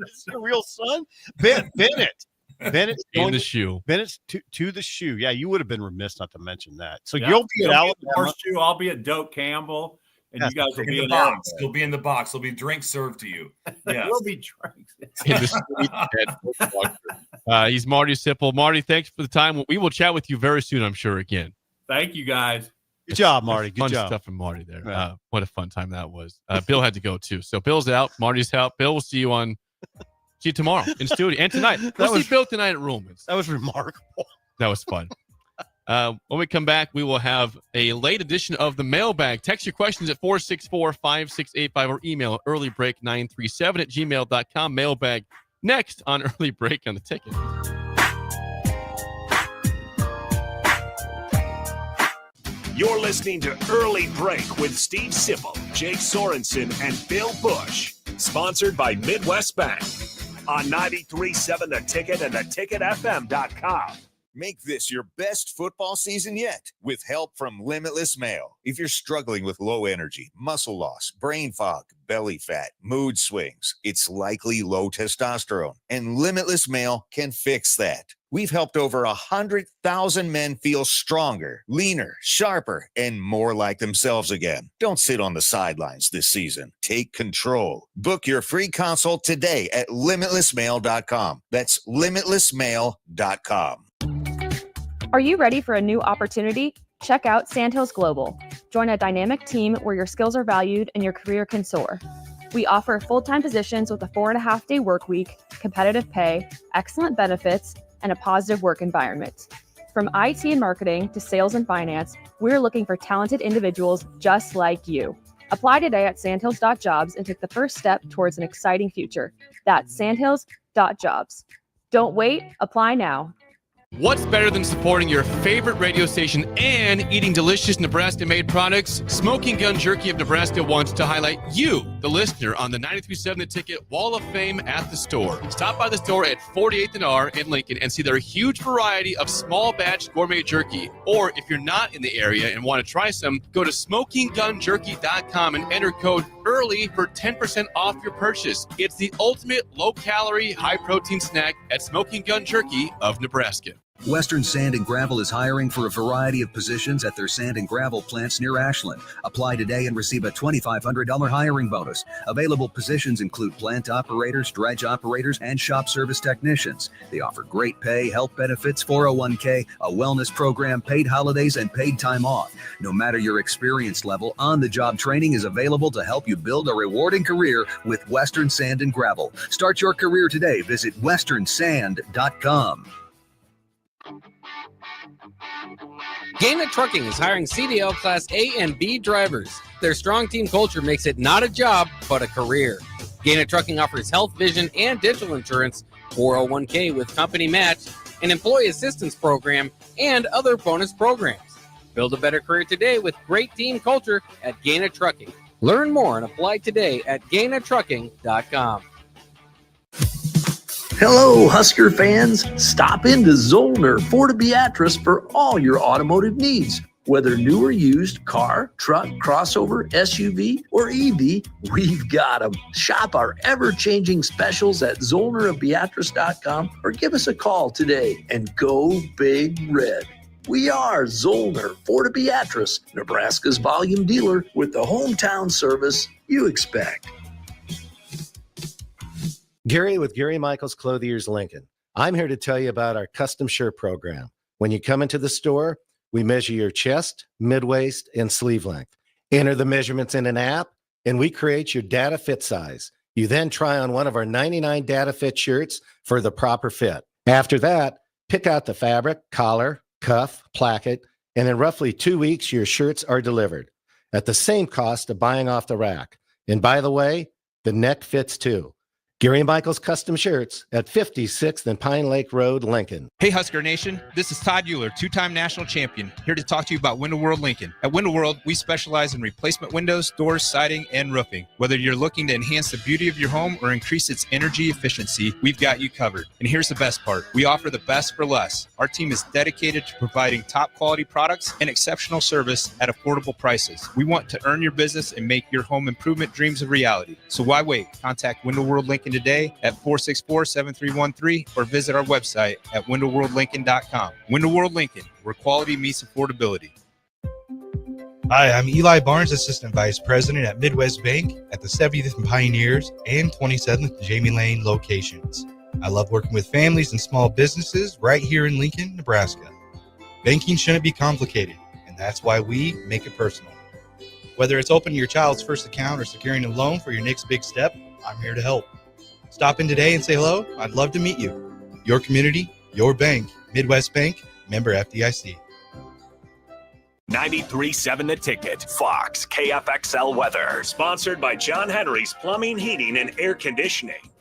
Speaker 4: This is your real son, Bennett. Bennett's
Speaker 3: in the shoe.
Speaker 4: Bennett's to the shoe. Yeah, you would have been remiss not to mention that. So you'll be at Alabama.
Speaker 5: Horseshoe. I'll be at Doak Campbell. and you guys will be in
Speaker 6: box. You'll be in the box. There'll be drinks served to you. Yeah,
Speaker 5: will be drinks.
Speaker 3: He's Marty Sipple. Marty, thanks for the time. We will chat with you very soon, I'm sure, again.
Speaker 5: Thank you, guys.
Speaker 4: Good job, Marty. Good
Speaker 3: fun
Speaker 4: job.
Speaker 3: Stuff from Marty there. Yeah. What a fun time that was. Bill had to go too. So Bill's out. Marty's out. Bill, we'll see you tomorrow in studio and tonight. We'll see Bill tonight at Romans.
Speaker 4: That was remarkable.
Speaker 3: That was fun. When we come back, we will have a late edition of the mailbag. Text your questions at 464-5685 or email earlybreak937@gmail.com. Mailbag next on Early Break on the Ticket.
Speaker 1: You're listening to Early Break with Steve Sipple, Jake Sorensen, and Bill Busch. Sponsored by Midwest Bank on 93.7 The Ticket and theticketfm.com.
Speaker 20: Make this your best football season yet with help from Limitless Mail. If you're struggling with low energy, muscle loss, brain fog, belly fat, mood swings, it's likely low testosterone, and Limitless Mail can fix that. We've helped over 100,000 men feel stronger, leaner, sharper, and more like themselves again. Don't sit on the sidelines this season. Take control. Book your free consult today at limitlessmail.com. That's limitlessmail.com.
Speaker 9: Are you ready for a new opportunity? Check out Sandhills Global. Join a dynamic team where your skills are valued and your career can soar. We offer full-time positions with a 4.5-day work week, competitive pay, excellent benefits, and a positive work environment. From IT and marketing to sales and finance, we're looking for talented individuals just like you. Apply today at sandhills.jobs and take the first step towards an exciting future. That's sandhills.jobs. Don't wait, apply now.
Speaker 3: What's better than supporting your favorite radio station and eating delicious Nebraska-made products? Smoking Gun Jerky of Nebraska wants to highlight you, the listener, on the 93.7 The Ticket Wall of Fame at the store. Stop by the store at 48th and R in Lincoln and see their huge variety of small batch gourmet jerky. Or if you're not in the area and want to try some, go to smokinggunjerky.com and enter code EARLY for 10% off your purchase. It's the ultimate low-calorie, high-protein snack at Smoking Gun Jerky of Nebraska.
Speaker 14: Western Sand and Gravel is hiring for a variety of positions at their sand and gravel plants near Ashland. Apply today and receive a $2,500 hiring bonus. Available positions include plant operators, dredge operators, and shop service technicians. They offer great pay, health benefits, 401k, a wellness program, paid holidays, and paid time off. No matter your experience level, on-the-job training is available to help you build a rewarding career with Western Sand and Gravel. Start your career today. Visit westernsand.com.
Speaker 10: Gainett Trucking is hiring CDL Class A and B drivers. Their strong team culture makes it not a job, but a career. Gainett Trucking offers health, vision, and dental insurance, 401k with company match, an employee assistance program, and other bonus programs. Build a better career today with great team culture at Gainett Trucking. Learn more and apply today at GainettTrucking.com.
Speaker 22: Hello, Husker fans. Stop into Zollner Ford of Beatrice for all your automotive needs. Whether new or used, car, truck, crossover, SUV, or EV, we've got them. Shop our ever-changing specials at ZollnerofBeatrice.com or give us a call today and go Big Red. We are Zollner Ford of Beatrice, Nebraska's volume dealer with the hometown service you expect.
Speaker 15: Gary with Gary Michaels Clothiers Lincoln. I'm here to tell you about our custom shirt program. When you come into the store, we measure your chest, mid-waist, and sleeve length. Enter the measurements in an app, and we create your data fit size. You then try on one of our 99 data fit shirts for the proper fit. After that, pick out the fabric, collar, cuff, placket, and in roughly 2 weeks, your shirts are delivered at the same cost of buying off the rack. And by the way, the neck fits too. Gary Michaels Custom Shirts at 56th and Pine Lake Road, Lincoln.
Speaker 24: Hey, Husker Nation. This is Todd Euler, two-time national champion, here to talk to you about Window World Lincoln. At Window World, we specialize in replacement windows, doors, siding, and roofing. Whether you're looking to enhance the beauty of your home or increase its energy efficiency, we've got you covered. And here's the best part. We offer the best for less. Our team is dedicated to providing top-quality products and exceptional service at affordable prices. We want to earn your business and make your home improvement dreams a reality. So why wait? Contact Window World Lincoln today at 464-7313 or visit our website at windowworldlincoln.com. Window World Lincoln, where quality meets affordability.
Speaker 7: Hi, I'm Eli Barnes, Assistant Vice President at Midwest Bank at the 70th and Pioneers and 27th Jamie Lane locations. I love working with families and small businesses right here in Lincoln, Nebraska. Banking shouldn't be complicated, and that's why we make it personal. Whether it's opening your child's first account or securing a loan for your next big step, I'm here to help. Stop in today and say hello. I'd love to meet you. Your community, your bank. Midwest Bank, member FDIC.
Speaker 1: 93.7 The Ticket, Fox, KFXL weather. Sponsored by John Henry's Plumbing, Heating, and Air Conditioning.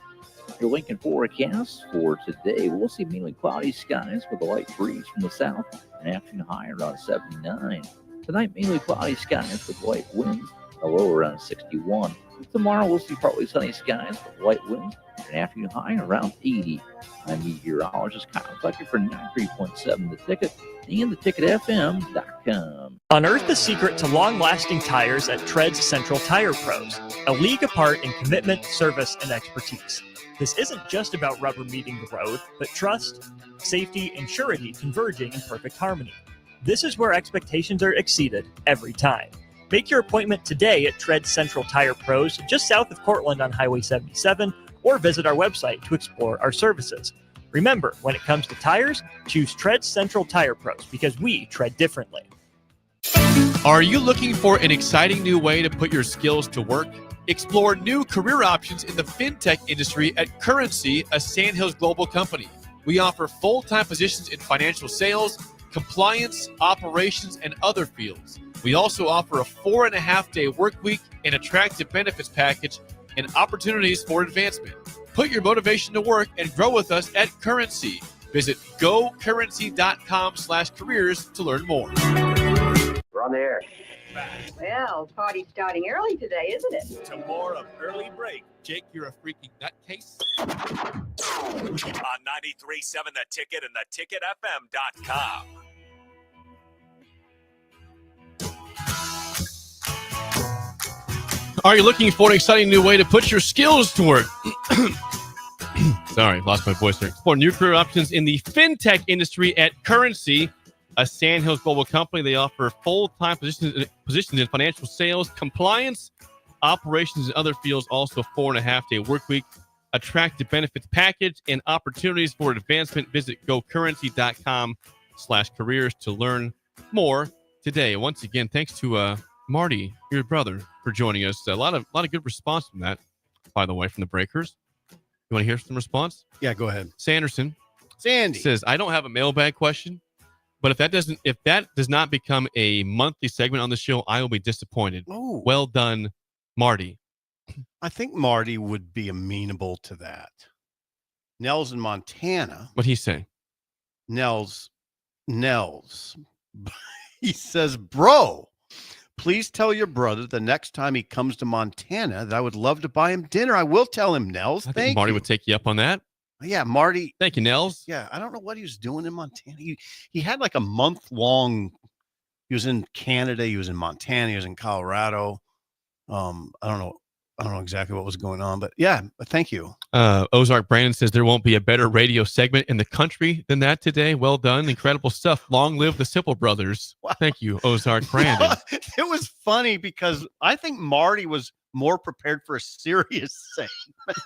Speaker 12: Your Lincoln forecast for today, we'll see mainly cloudy skies with a light breeze from the south. An afternoon high around 79. Tonight, mainly cloudy skies with light winds, a low around 61. Tomorrow, we'll see partly sunny skies with light winds, an afternoon high around 80. I'm meteorologist Kyle Tucker for 93.7 The Ticket and theticketfm.com.
Speaker 13: Unearth the secret to long-lasting tires at Tread's Central Tire Pros, a league apart in commitment, service, and expertise. This isn't just about rubber meeting the road, but trust, safety, and surety converging in perfect harmony. This is where expectations are exceeded every time. Make your appointment today at Tread Central Tire Pros, just south of Cortland on Highway 77, or visit our website to explore our services. Remember, when it comes to tires, choose Tread Central Tire Pros because we tread differently.
Speaker 3: Are you looking for an exciting new way to put your skills to work? Explore new career options in the fintech industry at Currency, a Sandhills Global company. We offer full-time positions in financial sales, compliance, operations, and other fields. We also offer a 4.5-day work week, an attractive benefits package, and opportunities for advancement. Put your motivation to work and grow with us at Currency. Visit gocurrency.com/careers to learn more.
Speaker 16: We're on the air.
Speaker 19: Well, party's starting early today, isn't it?
Speaker 1: To more of Early Break.
Speaker 3: Jake, you're a freaking nutcase.
Speaker 1: On 93.7 The Ticket and theticketfm.com.
Speaker 3: Are you looking for an exciting new way to put your skills to work? Sorry, lost my voice there. For new career options in the fintech industry at Currency, a Sandhills Global company. They offer full-time positions in financial sales, compliance, operations, and other fields. Also, 4.5-day work week, attractive benefits package, and opportunities for advancement. Visit gocurrency.com/careers to learn more today. Once again, thanks to Marty, your brother, for joining us. A lot of good response from that, by the way, from the Breakers. You want to hear some response?
Speaker 4: Yeah, go ahead.
Speaker 3: Sanderson,
Speaker 4: Sandy
Speaker 3: says, I don't have a mailbag question, but if that does not become a monthly segment on the show, I will be disappointed.
Speaker 4: Oh,
Speaker 3: well done, Marty.
Speaker 4: I think Marty would be amenable to that. Nels in Montana.
Speaker 3: What'd he say?
Speaker 4: Nels. He says, bro, please tell your brother the next time he comes to Montana that I would love to buy him dinner. I will tell him, Nels.
Speaker 3: I think Marty would take you up on that.
Speaker 4: Yeah, Marty.
Speaker 3: Thank you, Nels.
Speaker 4: Yeah, I don't know what he was doing in Montana. He had like a month-long. He was in Canada. He was in Montana. He was in Colorado. I don't know exactly what was going on, but yeah, thank you.
Speaker 3: Ozark Brandon says there won't be a better radio segment in the country than that today. Well done. Incredible stuff. Long live the Sipple brothers. Wow. Thank you, Ozark Brandon.
Speaker 4: It was funny because I think Marty was more prepared for a serious segment.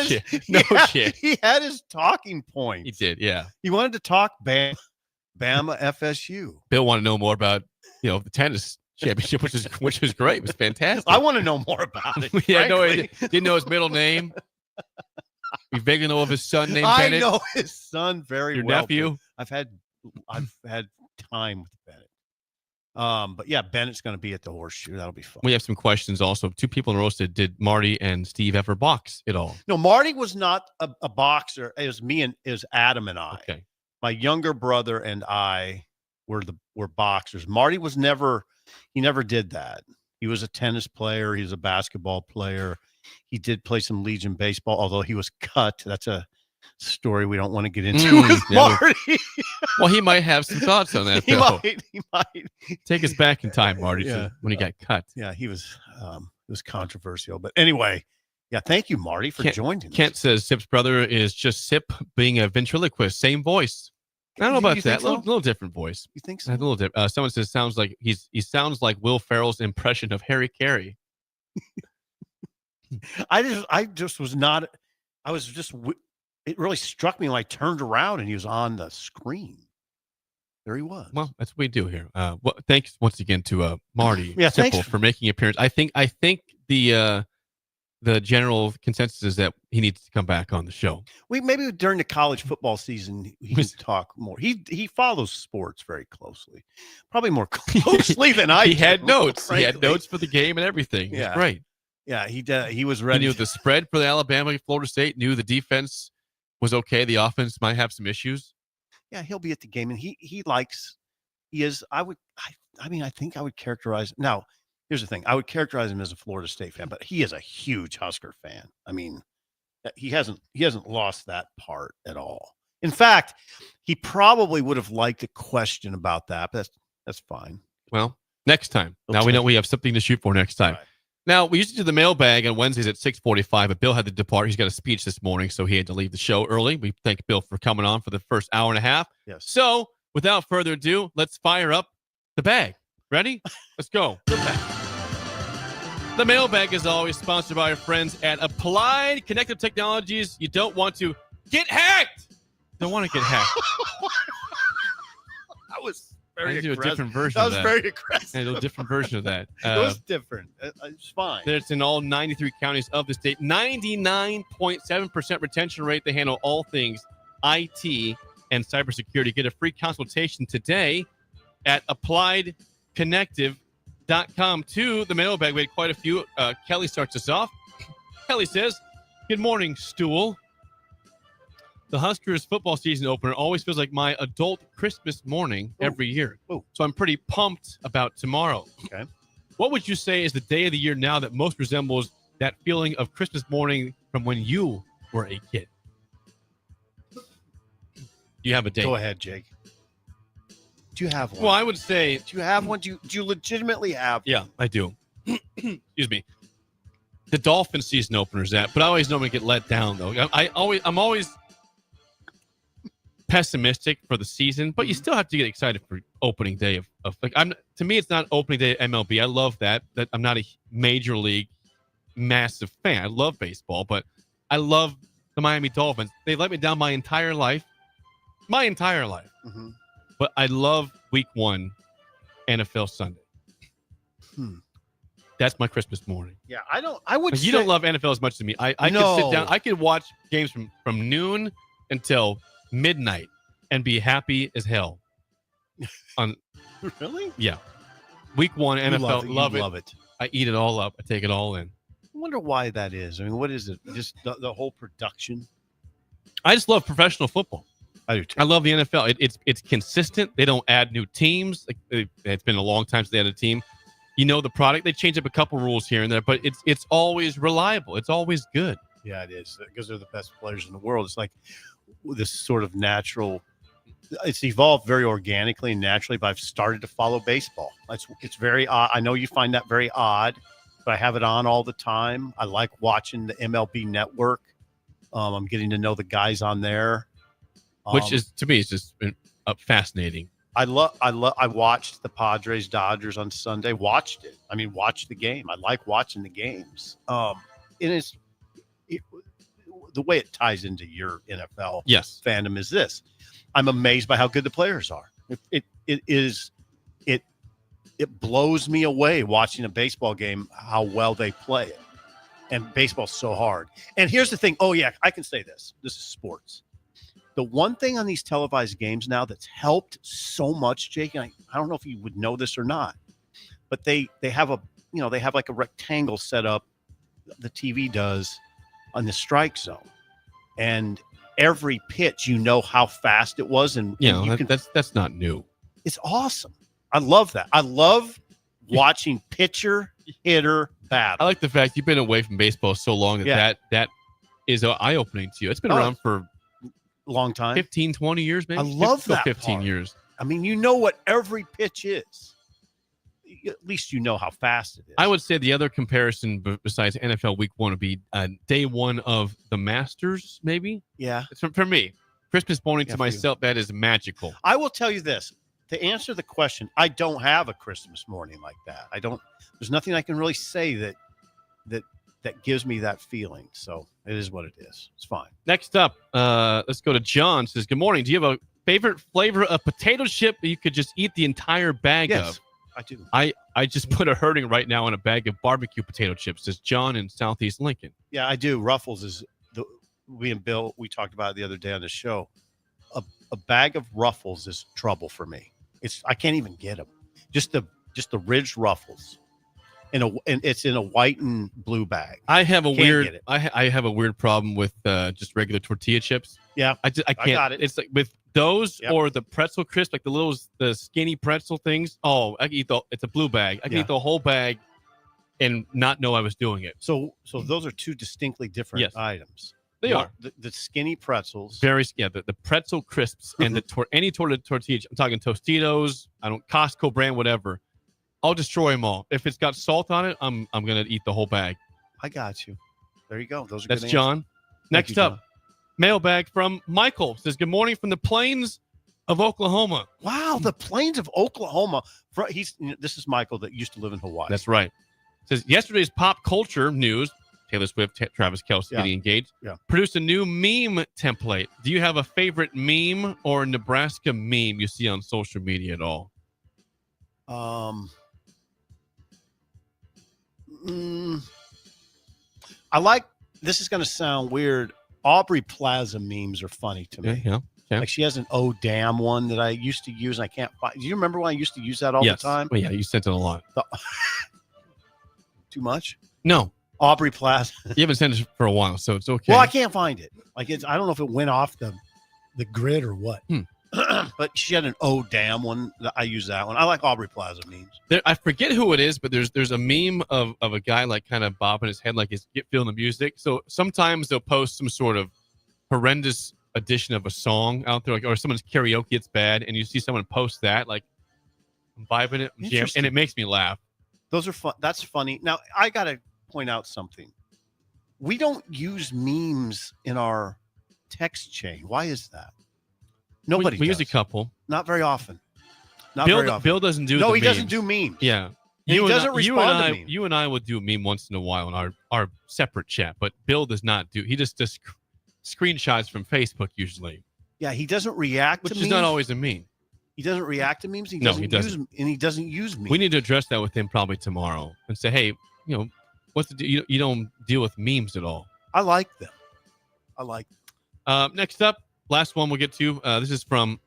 Speaker 3: Shit.
Speaker 4: He had his talking points.
Speaker 3: He did, yeah.
Speaker 4: He wanted to talk Bama FSU.
Speaker 3: Bill wanted to know more about, the tennis championship, which was great. It was fantastic.
Speaker 4: I want to know more about it.
Speaker 3: Yeah, no, didn't know his middle name. We vaguely know of his son named
Speaker 4: I
Speaker 3: Bennett.
Speaker 4: know his son very
Speaker 3: Your
Speaker 4: well.
Speaker 3: nephew.
Speaker 4: I've had time with Bennett. But yeah, Bennett's going to be at the Horseshoe. That'll be fun.
Speaker 3: We have some questions also. Two people in roasted. Did Marty and Steve ever box at all?
Speaker 4: No, Marty was not a boxer. It was me and it was Adam and I.
Speaker 3: Okay.
Speaker 4: My younger brother and I were boxers. Marty was never. He never did that. He was a tennis player. He was a basketball player. He did play some Legion baseball, although he was cut. That's a story we don't want to get into with Marty.
Speaker 3: Well, he might have some thoughts on that.
Speaker 4: He might.
Speaker 3: Take us back in time, Marty, when he got cut.
Speaker 4: Yeah, he was. It was controversial, but anyway, yeah. Thank you, Marty, for joining.
Speaker 3: Kent says Sip's brother is just Sip being a ventriloquist. Same voice. I don't know about
Speaker 4: You
Speaker 3: that.
Speaker 4: think so?
Speaker 3: Little different voice.
Speaker 4: You think so?
Speaker 3: A little different. Someone says he sounds like Will Ferrell's impression of Harry Carey.
Speaker 4: I just was not. I was just. It really struck me when I turned around and he was on the screen. There he was.
Speaker 3: Well, that's what we do here. Well, thanks once again to Marty
Speaker 4: thanks
Speaker 3: Sipple for making an appearance. I think the general consensus is that he needs to come back on the show.
Speaker 4: Maybe during the college football season he can talk more. He follows sports very closely, probably more closely than I.
Speaker 3: He had notes.
Speaker 4: Frankly.
Speaker 3: He had notes for the game and everything.
Speaker 4: Yeah,
Speaker 3: right.
Speaker 4: Yeah, he was ready.
Speaker 3: He knew the spread for the Alabama, Florida State. Knew the defense was okay. The offense might have some issues.
Speaker 4: Yeah, he'll be at the game, and he is. I think I would characterize. Now, here's the thing: I would characterize him as a Florida State fan, but he is a huge Husker fan. I mean, he hasn't lost that part at all. In fact, he probably would have liked a question about that, but that's fine.
Speaker 3: Well, next time. Now we know we have something to shoot for next time. Right. Now, we used to do the mailbag on Wednesdays at 6:45, but Bill had to depart. He's got a speech this morning, so he had to leave the show early. We thank Bill for coming on for the first hour and a half.
Speaker 4: Yes.
Speaker 3: So, without further ado, let's fire up the bag. Ready? Let's go. The mailbag is always sponsored by our friends at Applied Connected Technologies. You don't want to get hacked. Don't want to get hacked.
Speaker 4: That was very
Speaker 3: do a different version
Speaker 4: that
Speaker 3: of
Speaker 4: was
Speaker 3: that.
Speaker 4: very aggressive.
Speaker 3: I do a different version of that.
Speaker 4: It was different. It's fine.
Speaker 3: It's in all 93 counties of the state. 99.7% retention rate. They handle all things IT and cybersecurity. Get a free consultation today at appliedconnective.com. To the mailbag, we had quite a few. Kelly starts us off. Kelly says, "Good morning, Stool. The Huskers football season opener always feels like my adult Christmas morning every year. So I'm pretty pumped about tomorrow.
Speaker 4: Okay.
Speaker 3: What would you say is the day of the year now that most resembles that feeling of Christmas morning from when you were a kid?" Do you have a date?
Speaker 4: Go ahead, Jake. Do you have one?
Speaker 3: Well, I would say.
Speaker 4: Do you have one? Do you legitimately have one?
Speaker 3: Yeah, I do. Excuse me. The Dolphin season opener is that, but I always normally get let down though. I'm always pessimistic for the season, but you still have to get excited for opening day of like to me it's not opening day of MLB. I love that I'm not a major league massive fan. I love baseball, but I love the Miami Dolphins. They let me down my entire life.
Speaker 4: Mm-hmm.
Speaker 3: But I love week 1 NFL Sunday. That's my Christmas morning.
Speaker 4: Yeah, you
Speaker 3: don't love NFL as much as me. I could sit down. I could watch games from noon until midnight and be happy as hell.
Speaker 4: Really?
Speaker 3: Yeah. Week 1 NFL,
Speaker 4: love
Speaker 3: it. I eat it all up. I take it all in.
Speaker 4: I wonder why that is. I mean, what is it? Just the whole production?
Speaker 3: I just love professional football.
Speaker 4: I do too.
Speaker 3: I love the NFL. It's consistent. They don't add new teams. It's been a long time since they had a team. You know the product. They change up a couple rules here and there, but it's always reliable. It's always good.
Speaker 4: Yeah, it is, because they're the best players in the world. It's like this sort of natural. It's evolved very organically and naturally, but I've started to follow baseball. It's very odd. I know you find that very odd, but I have it on all the time. I like watching the MLB Network. I'm getting to know the guys on there,
Speaker 3: which is to me is just fascinating.
Speaker 4: I watched the Padres Dodgers on Sunday. Watched the game. I like watching the games. The way it ties into your NFL fandom is this. I'm amazed by how good the players are. It blows me away watching a baseball game, how well they play it. And baseball's so hard. And here's the thing. Oh yeah, I can say this. This is sports. The one thing on these televised games now that's helped so much, Jake, and I don't know if you would know this or not, but they have like a rectangle set up, the TV does, on the strike zone. And every pitch, you know how fast it was. And
Speaker 3: that's not new.
Speaker 4: It's awesome. I love that. I love watching pitcher, hitter, battle.
Speaker 3: I like the fact you've been away from baseball so long that is eye-opening to you. It's been around for
Speaker 4: long time,
Speaker 3: 15, 20 years, maybe.
Speaker 4: I love that
Speaker 3: 15
Speaker 4: part.
Speaker 3: years.
Speaker 4: I mean, you know what every pitch is. At least you know how fast it is.
Speaker 3: I would say the other comparison besides NFL Week 1 would be day 1 of the Masters, maybe.
Speaker 4: Yeah,
Speaker 3: it's for me. Christmas morning
Speaker 4: Yeah,
Speaker 3: to
Speaker 4: for you.
Speaker 3: myself, that is magical.
Speaker 4: I will tell you this. To answer the question, I don't have a Christmas morning like that. There's nothing I can really say that gives me that feeling. So it is what it is. It's fine.
Speaker 3: Next up, let's go to John. Says, good morning. Do you have a favorite flavor of potato chip that you could just eat the entire bag
Speaker 4: Yes,
Speaker 3: of?
Speaker 4: I do.
Speaker 3: I just put a hurting right now on a bag of barbecue potato chips. Says John in Southeast Lincoln.
Speaker 4: Yeah, I do. Ruffles is we and Bill, we talked about it the other day on the show. A bag of Ruffles is trouble for me. I can't even get them. Just the ridged Ruffles. And it's in a white and blue bag.
Speaker 3: I have a
Speaker 4: Can't
Speaker 3: weird
Speaker 4: get it.
Speaker 3: I have a weird problem with just regular tortilla chips.
Speaker 4: Yeah,
Speaker 3: I can't.
Speaker 4: got it.
Speaker 3: It's like with those
Speaker 4: Yep.
Speaker 3: or the pretzel crisp, like the skinny pretzel things. Oh, I can eat it's a blue bag. I can
Speaker 4: Yeah.
Speaker 3: eat the whole bag and not know I was doing it.
Speaker 4: So those are two distinctly different
Speaker 3: Yes.
Speaker 4: items.
Speaker 3: They
Speaker 4: One-
Speaker 3: are.
Speaker 4: the skinny pretzels.
Speaker 3: The pretzel crisps and any tortilla. I'm talking Tostitos. Costco brand, whatever. I'll destroy them all. If it's got salt on it, I'm gonna eat the whole bag.
Speaker 4: I got you. There you go. Those are
Speaker 3: That's
Speaker 4: good
Speaker 3: John.
Speaker 4: answers.
Speaker 3: Next
Speaker 4: you,
Speaker 3: up,
Speaker 4: John.
Speaker 3: mailbag from Michael. Says, good morning from the plains of Oklahoma.
Speaker 4: Wow, the plains of Oklahoma. This is Michael that used to live in Hawaii.
Speaker 3: That's right. Says, yesterday's pop culture news, Taylor Swift, Travis Kelce getting engaged, produced a new meme template. Do you have a favorite meme or Nebraska meme you see on social media at all?
Speaker 4: I like, this is going to sound weird. Aubrey Plaza memes are funny to me.
Speaker 3: Yeah.
Speaker 4: Like she has an "oh damn" one that I used to use and I can't find. Do you remember when I used to use that all
Speaker 3: Yes.
Speaker 4: the time?
Speaker 3: Well, yeah, you sent it a lot.
Speaker 4: Too much?
Speaker 3: No.
Speaker 4: Aubrey Plaza.
Speaker 3: You haven't sent it for a while, so it's okay.
Speaker 4: Well, I can't find it. Like I don't know if it went off the grid or what. But she had an "oh damn" one. I use that one. I like Aubrey Plaza memes.
Speaker 3: I forget who it is, but there's a meme of a guy like kind of bobbing his head like he's feeling the music. So sometimes they'll post some sort of horrendous edition of a song out there, like, or someone's karaoke, it's bad, and you see someone post that, like, I'm vibing it, I'm jamming, and it makes me laugh.
Speaker 4: Those are fun. That's funny. Now I gotta point out something. We don't use memes in our text chain. Why is that? Nobody.
Speaker 3: We
Speaker 4: does.
Speaker 3: use a couple.
Speaker 4: Not very often.
Speaker 3: Bill doesn't do.
Speaker 4: No,
Speaker 3: the
Speaker 4: he doesn't
Speaker 3: memes.
Speaker 4: do memes.
Speaker 3: Yeah.
Speaker 4: He doesn't respond to memes.
Speaker 3: You and I will do a meme once in a while in our separate chat, but Bill does not do. He just does screenshots from Facebook usually.
Speaker 4: Yeah, he doesn't react
Speaker 3: which
Speaker 4: to
Speaker 3: is
Speaker 4: memes.
Speaker 3: Not always a meme.
Speaker 4: He doesn't react to memes. He
Speaker 3: No,
Speaker 4: doesn't
Speaker 3: he doesn't.
Speaker 4: and he doesn't use memes.
Speaker 3: We need to address that with him probably tomorrow and say, hey, what's you don't deal with memes at all.
Speaker 4: I like them. I like them.
Speaker 3: Next up, last one we'll get to. This is from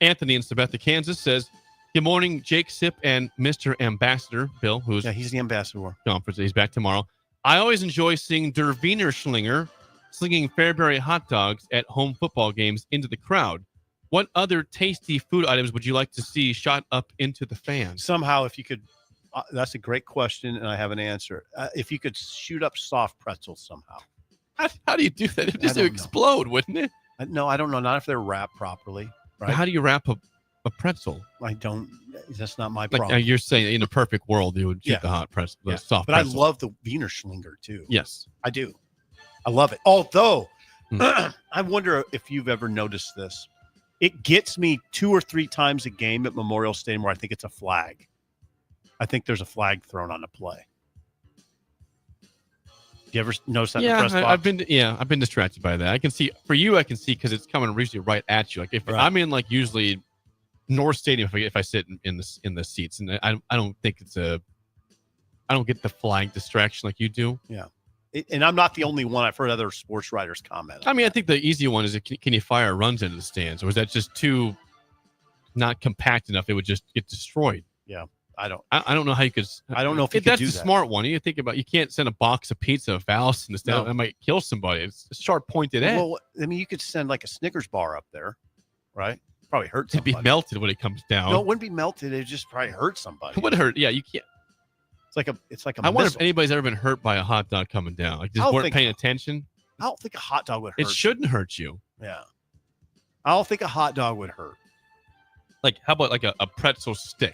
Speaker 3: Anthony in Sabetha, Kansas. Says, good morning, Jake Sip and Mr. Ambassador Bill, who's
Speaker 4: he's the ambassador.
Speaker 3: Conference. He's back tomorrow. I always enjoy seeing Der Wiener Schlinger slinging Fairbury hot dogs at home football games into the crowd. What other tasty food items would you like to see shot up into the fans?
Speaker 4: Somehow, if you could, that's a great question, and I have an answer. If you could shoot up soft pretzels somehow.
Speaker 3: How do you do that? It just
Speaker 4: don't
Speaker 3: explode, wouldn't it?
Speaker 4: No, I don't know. Not if they're wrapped properly. Right?
Speaker 3: How do you wrap a pretzel?
Speaker 4: I don't. That's not my
Speaker 3: Like
Speaker 4: problem.
Speaker 3: you're saying, in a perfect world, you would shoot the hot pretzel, the soft
Speaker 4: but
Speaker 3: pretzel.
Speaker 4: I love the Wiener Schlinger too.
Speaker 3: Yes,
Speaker 4: I do. I love it. Although, I wonder if you've ever noticed this. It gets me 2 or 3 times a game at Memorial Stadium where I think it's a flag. I think there's a flag thrown on the play. Do you ever notice that in the press box?
Speaker 3: I've been distracted by that. I can see because it's coming usually right at you. Like if I'm in like usually North Stadium, if I sit in the seats, and I don't think I don't get the flag distraction like you do.
Speaker 4: Yeah. And I'm not the only one. I've heard other sports writers comment.
Speaker 3: I mean, I think the easy one is can you fire runs into the stands, or is that just too not compact enough? It would just get destroyed.
Speaker 4: Yeah, I
Speaker 3: don't know how you could.
Speaker 4: I don't know if you could
Speaker 3: that's
Speaker 4: do
Speaker 3: the
Speaker 4: that.
Speaker 3: smart one. You think about you can't send a box of pizza of Val's in the stand.
Speaker 4: No.
Speaker 3: That might kill somebody. It's a sharp pointed edge.
Speaker 4: Well, I mean, you could send like a Snickers bar up there, right? Probably hurt
Speaker 3: It'd
Speaker 4: somebody.
Speaker 3: be melted when it comes down.
Speaker 4: No, it wouldn't be melted. It just probably hurt somebody.
Speaker 3: It would hurt. Yeah, you can't.
Speaker 4: It's like a
Speaker 3: I wonder
Speaker 4: missile.
Speaker 3: if anybody's ever been hurt by a hot dog coming down. Like
Speaker 4: I
Speaker 3: just
Speaker 4: don't
Speaker 3: weren't
Speaker 4: think
Speaker 3: paying
Speaker 4: so.
Speaker 3: attention.
Speaker 4: I don't think a hot dog would hurt.
Speaker 3: It shouldn't hurt you.
Speaker 4: Yeah. I don't think a hot dog would hurt.
Speaker 3: Like how about like a pretzel stick?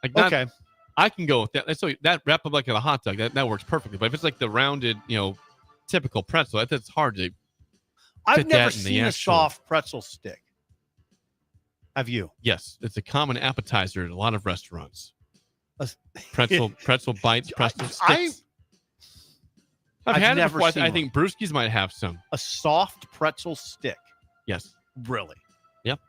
Speaker 3: Like not,
Speaker 4: Okay.
Speaker 3: I can go with that. So that wrap up like a hot dog that works perfectly. But if it's like the rounded, typical pretzel, that's hard to.
Speaker 4: I've never seen a soft pretzel stick. Have you?
Speaker 3: Yes, it's a common appetizer at a lot of restaurants. Pretzel bites, pretzel sticks. I've had it before. I think Brewski's might have some.
Speaker 4: A soft pretzel stick.
Speaker 3: Yes.
Speaker 4: Really?
Speaker 3: Yep.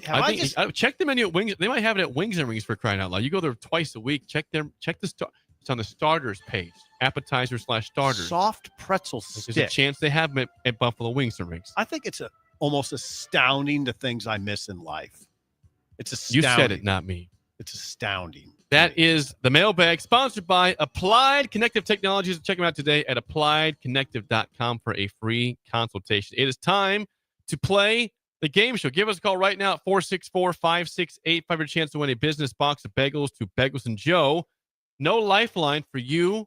Speaker 3: I check the menu at Wings. They might have it at Wings and Rings, for crying out loud. You go there twice a week. Check the it's on the starters page. Appetizer/starters.
Speaker 4: Soft pretzel stick.
Speaker 3: There's a chance they have them at Buffalo Wings and Rings.
Speaker 4: I think it's almost astounding, the things I miss in life. It's astounding.
Speaker 3: You said it, not me.
Speaker 4: It's astounding.
Speaker 3: That is the mailbag, sponsored by Applied Connective Technologies. Check them out today at appliedconnective.com for a free consultation. It is time to play the game show. Give us a call right now at 464-5685 for a chance to win a business box of bagels to Bagels and Joe. No lifeline for you,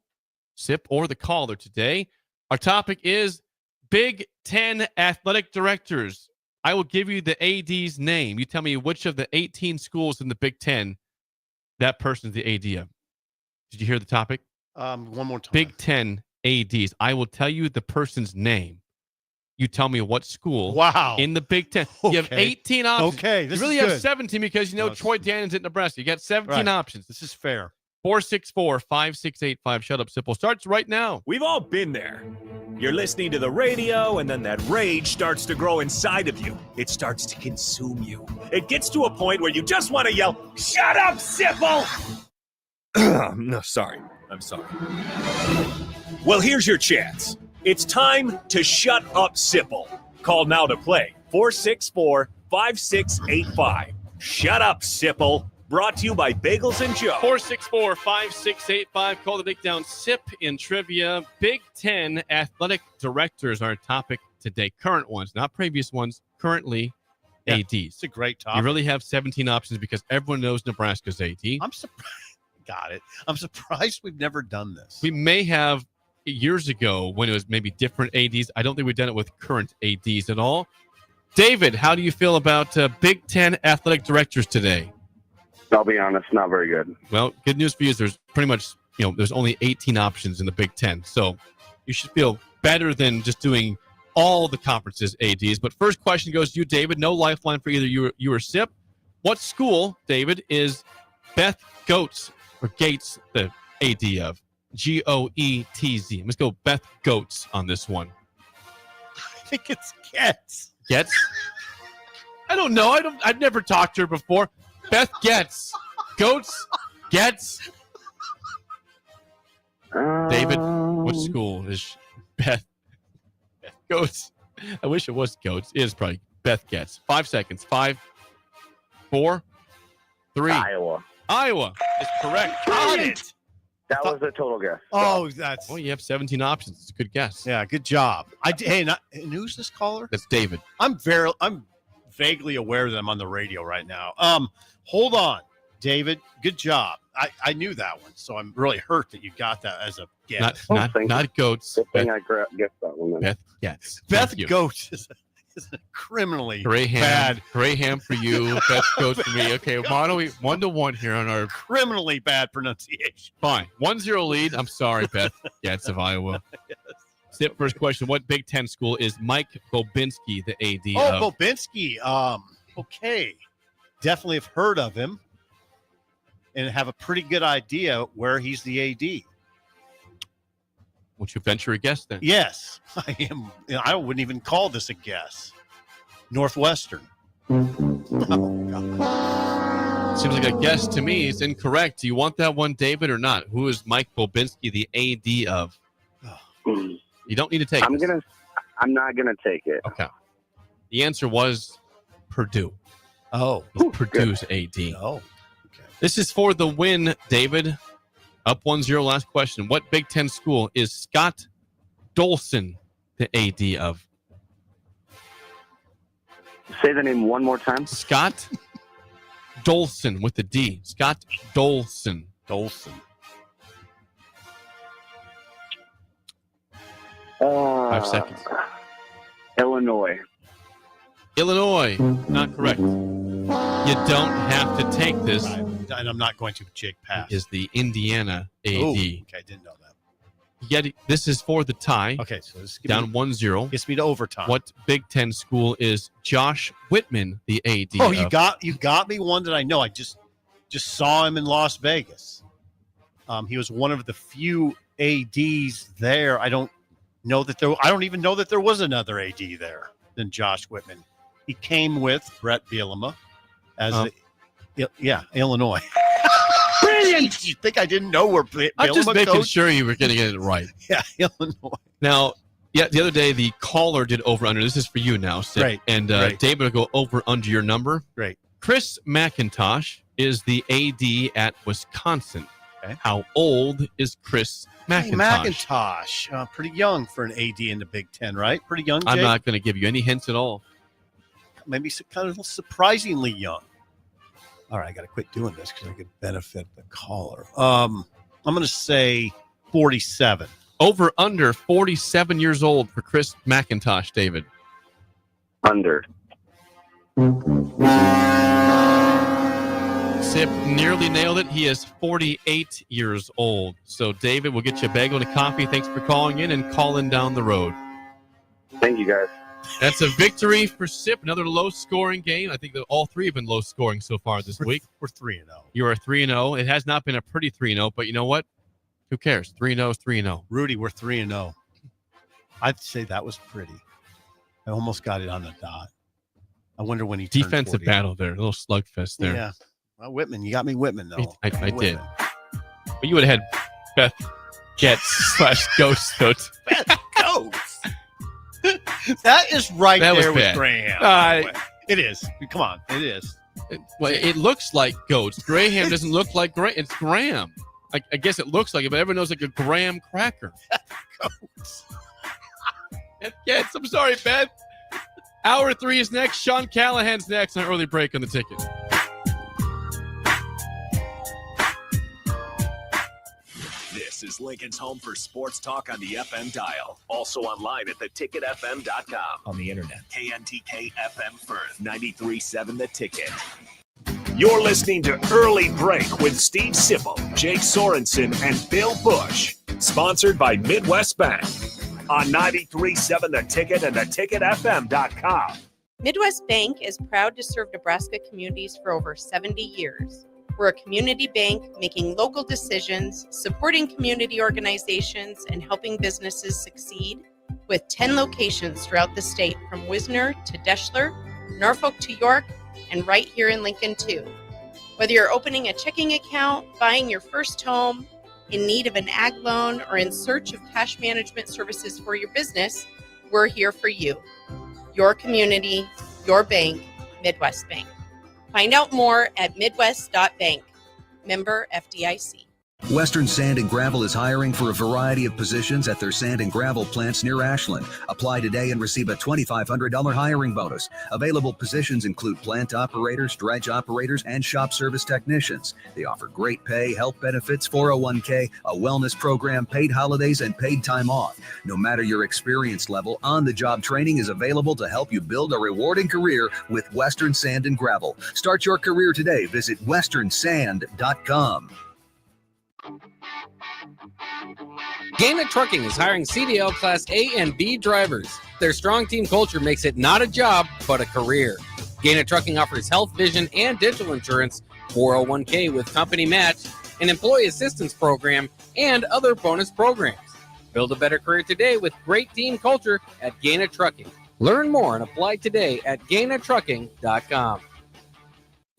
Speaker 3: Sip, or the caller today. Our topic is Big Ten athletic directors. I will give you the AD's name. You tell me which of the 18 schools in the Big Ten that person's the AD of. Did you hear the topic?
Speaker 4: One more time.
Speaker 3: Big Ten ADs. I will tell you the person's name. You tell me what school.
Speaker 4: Wow.
Speaker 3: In the Big Ten.
Speaker 4: Okay.
Speaker 3: You have 18 options.
Speaker 4: Okay.
Speaker 3: You really have 17 because you know Troy Dannon's at Nebraska. You got 17 options.
Speaker 4: This is fair.
Speaker 3: 464-5685. Shut up, Sipple. Starts right now.
Speaker 1: We've all been there. You're listening to the radio, and then that rage starts to grow inside of you. It starts to consume you. It gets to a point where you just want to yell, "Shut up, Sipple!" No, sorry. I'm sorry. Well, here's your chance. It's time to shut up, Sipple. Call now to play. 464-5685. Shut up, Sipple. Brought to you by Bagels and Joe.
Speaker 3: 464-5685. Call the Big Down Sip in trivia. Big Ten athletic directors are our topic today. Current ones, not previous ones. Currently, ADs.
Speaker 4: It's a great topic.
Speaker 3: You really have 17 options because everyone knows Nebraska's AD.
Speaker 4: I'm surprised. Got it. I'm surprised we've never done this.
Speaker 3: We may have years ago when it was maybe different ADs. I don't think we've done it with current ADs at all. David, how do you feel about Big Ten athletic directors today?
Speaker 2: I'll be honest, not very good.
Speaker 3: Well, good news for you is there's pretty much, there's only 18 options in the Big Ten. So you should feel better than just doing all the conferences ADs. But first question goes to you, David. No lifeline for either you or Sip. What school, David, is Beth Gates the AD of? Goetz. Let's go Beth Gates on this one.
Speaker 4: I think it's Getz.
Speaker 3: Getz? I don't know. I've never talked to her before. Beth Getz. Goats. Getz. David, what school is Beth Goats? I wish it was Goats. It is probably Beth Getz. 5 seconds. 5, 4, 3. Iowa is correct.
Speaker 4: Got it.
Speaker 2: That was a total guess.
Speaker 4: Oh, that's.
Speaker 3: Well, you have 17 options. It's a good guess.
Speaker 4: Yeah, good job. And who's this caller?
Speaker 3: That's David.
Speaker 4: I'm vaguely aware that I'm on the radio right now. Hold on, David. Good job. I knew that one, so I'm really hurt that you got that as a guess.
Speaker 3: Not Goats.
Speaker 2: Good thing I guessed that one.
Speaker 3: Beth Getz.
Speaker 4: Beth Goats is a criminally bad.
Speaker 3: Graham for you. Beth Goats for me. Okay, why don't we 1-1 here on our
Speaker 4: criminally bad pronunciation?
Speaker 3: Fine. 1-0 lead. I'm sorry, Beth Getz of Iowa. Yes. Sip, first question. What Big Ten school is Mike Bobinski the AD of?
Speaker 4: Oh, Bobinski. Okay. Definitely have heard of him and have a pretty good idea where he's the AD.
Speaker 3: Would you venture a guess then?
Speaker 4: Yes, I am. I wouldn't even call this a guess. Northwestern.
Speaker 3: Seems like a guess to me. It's incorrect. Do you want that one, David, or not? Who is Mike Bobinski the AD of? You don't need to take it.
Speaker 2: I'm not gonna take it.
Speaker 3: Okay. The answer was Purdue.
Speaker 4: Oh.
Speaker 3: Purdue's AD.
Speaker 4: Oh. Okay.
Speaker 3: This is for the win, David. Up 1-0, last question. What Big Ten school is Scott Dolson the AD of?
Speaker 2: Say the name one more time.
Speaker 3: Scott Dolson with the D. Scott Dolson.
Speaker 4: Dolson.
Speaker 3: 5 seconds.
Speaker 2: Illinois.
Speaker 3: Not correct. You don't have to take this.
Speaker 4: And I'm not going to. Jake pass.
Speaker 3: Is the Indiana AD.
Speaker 4: Oh, okay, I didn't know that.
Speaker 3: Yet this is for the tie.
Speaker 4: Okay, so this
Speaker 3: down 1-0.
Speaker 4: Gets me to overtime.
Speaker 3: What Big Ten school is Josh Whitman, the AD?
Speaker 4: Oh, you got me one that I know. I just saw him in Las Vegas. He was one of the few ADs there. I don't even know that there was another AD there than Josh Whitman. He came with Brett Bielema as Illinois. Brilliant! You think I didn't know where Bielema
Speaker 3: I'm just making
Speaker 4: coached?
Speaker 3: sure you were going to get it right.
Speaker 4: Yeah, Illinois.
Speaker 3: Now, the other day the caller did over/under. This is for you now, Sid.
Speaker 4: Great.
Speaker 3: And
Speaker 4: Great.
Speaker 3: David will go over under your number.
Speaker 4: Great.
Speaker 3: Chris McIntosh is the AD at Wisconsin.
Speaker 4: Okay.
Speaker 3: How old is Chris McIntosh?
Speaker 4: Hey, McIntosh, pretty young for an AD in the Big Ten, right? Pretty young.
Speaker 3: I'm
Speaker 4: Jake?
Speaker 3: not going to give you any hints at all.
Speaker 4: Maybe kind of surprisingly young. All right, I got to quit doing this because I could benefit the caller. I'm going to say 47.
Speaker 3: Over under 47 years old for Chris McIntosh, David.
Speaker 2: Under.
Speaker 3: Sip nearly nailed it. He is 48 years old. So, David, we'll get you a bagel and a coffee. Thanks for calling in and calling down the road.
Speaker 2: Thank you, guys.
Speaker 3: That's a victory for Sip. Another low-scoring game. I think that all three have been low-scoring so far this week.
Speaker 4: We're 3-0.
Speaker 3: You are 3-0. It has not been a pretty 3-0, but you know what? Who cares? 3-0 is 3-0.
Speaker 4: Rudy, we're 3-0. I'd say that was pretty. I almost got it on the dot. I wonder when he turned
Speaker 3: Defensive
Speaker 4: 40.
Speaker 3: battle there. A little slugfest there.
Speaker 4: Yeah. Well, Whitman. You got me Whitman, though.
Speaker 3: I
Speaker 4: Whitman.
Speaker 3: did. But you would have had Beth Getz/Ghost Note.
Speaker 4: Beth Ghost. That is right
Speaker 3: That was
Speaker 4: there with
Speaker 3: bad.
Speaker 4: Graham. It is. Come on. It is.
Speaker 3: Well, it looks like goats. Graham doesn't look like Graham. It's Graham. I guess it looks like it, but everyone knows like a graham cracker.
Speaker 4: Goats.
Speaker 3: Yes, I'm sorry, Beth. Hour 3 is next. Sean Callahan's next on an early break on the ticket.
Speaker 1: This is Lincoln's home for sports talk on the FM dial. Also online at theticketfm.com.
Speaker 8: On the internet.
Speaker 1: KNTK FM Firth, 93.7 The Ticket. You're listening to Early Break with Steve Sipple, Jake Sorensen, and Bill Busch. Sponsored by Midwest Bank. On 93.7 The Ticket and theticketfm.com.
Speaker 11: Midwest Bank is proud to serve Nebraska communities for over 70 years. We're a community bank making local decisions, supporting community organizations, and helping businesses succeed with 10 locations throughout the state from Wisner to Deschler, Norfolk to York, and right here in Lincoln too. Whether you're opening a checking account, buying your first home, in need of an ag loan, or in search of cash management services for your business, we're here for you. Your community, your bank, Midwest Bank. Find out more at midwest.bank. Member FDIC.
Speaker 14: Western Sand and Gravel is hiring for a variety of positions at their sand and gravel plants near Ashland. Apply today and receive a $2,500 hiring bonus. Available positions include plant operators, dredge operators, and shop service technicians. They offer great pay, health benefits, 401k, a wellness program, paid holidays, and paid time off. No matter your experience level, on-the-job training is available to help you build a rewarding career with Western Sand and Gravel. Start your career today. Visit westernsand.com.
Speaker 10: Gaina Trucking is hiring CDL Class A and B drivers. Their strong team culture makes it not a job, but a career. Gaina Trucking offers health, vision, and dental insurance, 401k with company match, an employee assistance program, and other bonus programs. Build a better career today with great team culture at Gaina Trucking. Learn more and apply today at GainaTrucking.com.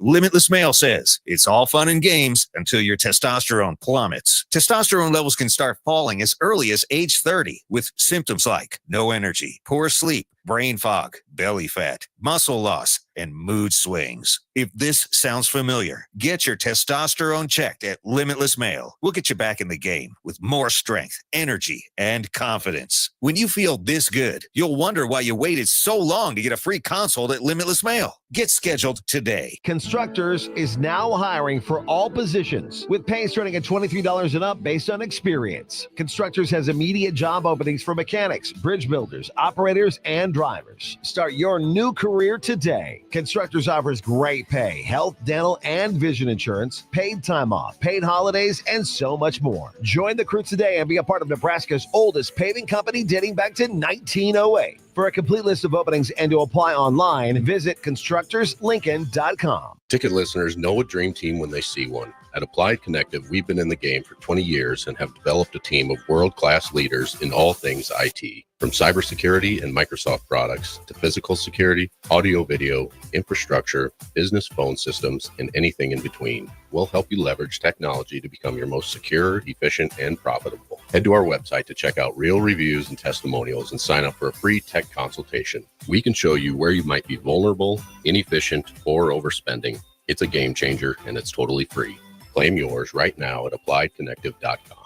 Speaker 20: Limitless Male says it's all fun and games until your testosterone plummets. Testosterone levels can start falling as early as age 30 with symptoms like no energy, poor sleep, brain fog, belly fat, muscle loss, and mood swings. If this sounds familiar, get your testosterone checked at Limitless Male. We'll get you back in the game with more strength, energy, and confidence. When you feel this good, you'll wonder why you waited so long to get a free consult at Limitless Male. Get scheduled today.
Speaker 17: Constructors is now hiring for all positions with pay starting at $23 and up based on experience. Constructors has immediate job openings for mechanics, bridge builders, operators, and drivers. Start your new career today. Constructors offers great pay, health, dental, and vision insurance, paid time off, paid holidays, and so much more. Join the crew today and be a part of Nebraska's oldest paving company dating back to 1908. For a complete list of openings and to apply online, visit constructorslincoln.com.
Speaker 8: Ticket listeners know a dream team when they see one. At Applied Connective, we've been in the game for 20 years and have developed a team of world-class leaders in all things IT. From cybersecurity and Microsoft products to physical security, audio-video, infrastructure, business phone systems, and anything in between. We'll help you leverage technology to become your most secure, efficient, and profitable. Head to our website to check out real reviews and testimonials and sign up for a free tech consultation. We can show you where you might be vulnerable, inefficient, or overspending. It's a game changer, and it's totally free. Claim yours right now at appliedconnective.com.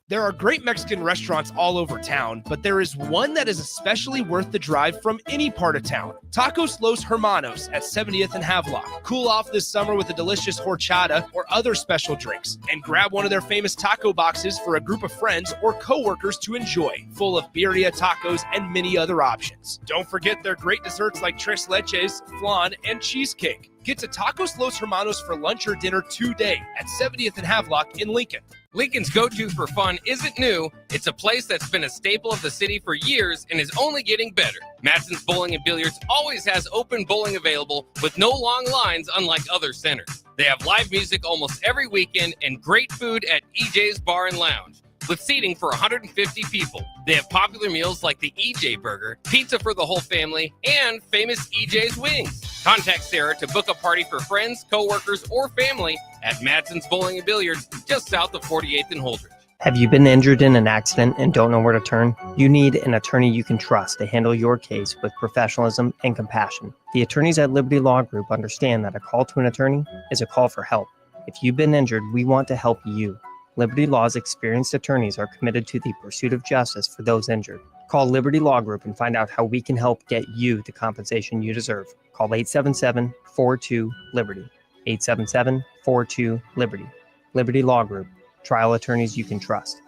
Speaker 18: There are great Mexican restaurants all over town, but there is one that is especially worth the drive from any part of town. Tacos Los Hermanos at 70th and Havelock. Cool off this summer with a delicious horchata or other special drinks, and grab one of their famous taco boxes for a group of friends or coworkers to enjoy, full of birria tacos and many other options. Don't forget their great desserts like tres leches, flan, and cheesecake. Get to Tacos Los Hermanos for lunch or dinner today at 70th and Havelock in Lincoln.
Speaker 10: Lincoln's go-to for fun isn't new. It's a place that's been a staple of the city for years and is only getting better. Matson's Bowling and Billiards always has open bowling available with no long lines, unlike other centers. They have live music almost every weekend and great food at EJ's Bar and Lounge, with seating for 150 people. They have popular meals like the EJ Burger, pizza for the whole family, and famous EJ's Wings. Contact Sarah to book a party for friends, coworkers, or family at Matson's Bowling and Billiards, just south of 48th and Holdridge.
Speaker 21: Have you been injured in an accident and don't know where to turn? You need an attorney you can trust to handle your case with professionalism and compassion. The attorneys at Liberty Law Group understand that a call to an attorney is a call for help. If you've been injured, we want to help you. Liberty Law's experienced attorneys are committed to the pursuit of justice for those injured. Call Liberty Law Group and find out how we can help get you the compensation you deserve. Call 877-42-LIBERTY. 877-42-LIBERTY. Liberty Law Group. Trial attorneys you can trust.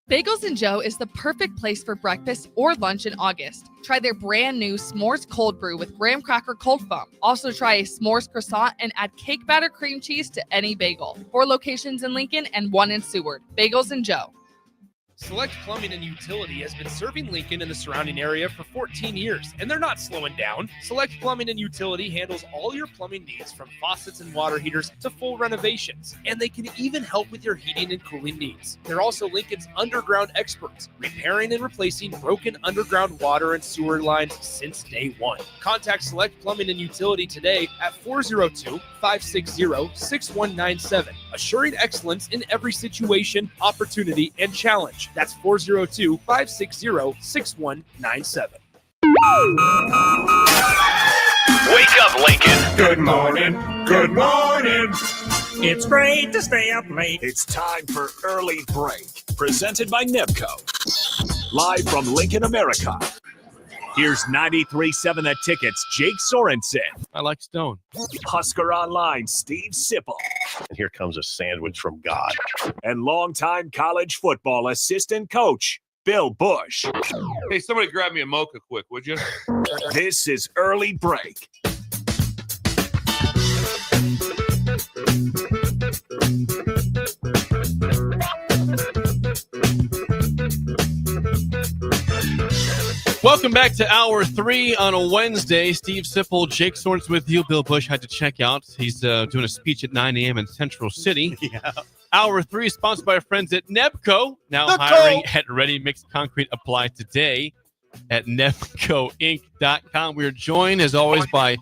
Speaker 23: Bagels and Joe is the perfect place for breakfast or lunch in August. Try their brand new S'mores Cold Brew with graham cracker cold foam. Also try a S'mores croissant and add cake batter cream cheese to any bagel. 4 locations in Lincoln and 1 in Seward. Bagels and Joe.
Speaker 18: Select Plumbing and Utility has been serving Lincoln and the surrounding area for 14 years, and they're not slowing down. Select Plumbing and Utility handles all your plumbing needs, from faucets and water heaters to full renovations, and they can even help with your heating and cooling needs. They're also Lincoln's underground experts, repairing and replacing broken underground water and sewer lines since day one. Contact Select Plumbing and Utility today at 402-560-6197, assuring excellence in every situation, opportunity, and challenge. That's 402-560-6197.
Speaker 1: Wake up, Lincoln.
Speaker 25: Good morning. Good morning. It's great to stay up late.
Speaker 1: It's time for Early Break, presented by Nebco. Live from Lincoln, America. Here's 93.7 The Ticket's Jake Sorensen.
Speaker 3: I like Stone.
Speaker 1: Husker Online, Steve Sipple.
Speaker 4: And here comes a sandwich from God.
Speaker 1: And longtime college football assistant coach, Bill Busch.
Speaker 26: Hey, somebody grab me a mocha quick, would you?
Speaker 1: This is Early Break.
Speaker 3: Welcome back to Hour 3 on a Wednesday. Steve Sipple, Jake Sorensen with you. Bill Busch had to check out. He's doing a speech at 9 a.m. in Central City.
Speaker 4: Yeah.
Speaker 3: Hour 3 is sponsored by our friends at Nebco. Now hiring at Ready Mix Concrete. Apply today at nebcoinc.com. We are joined, as always, by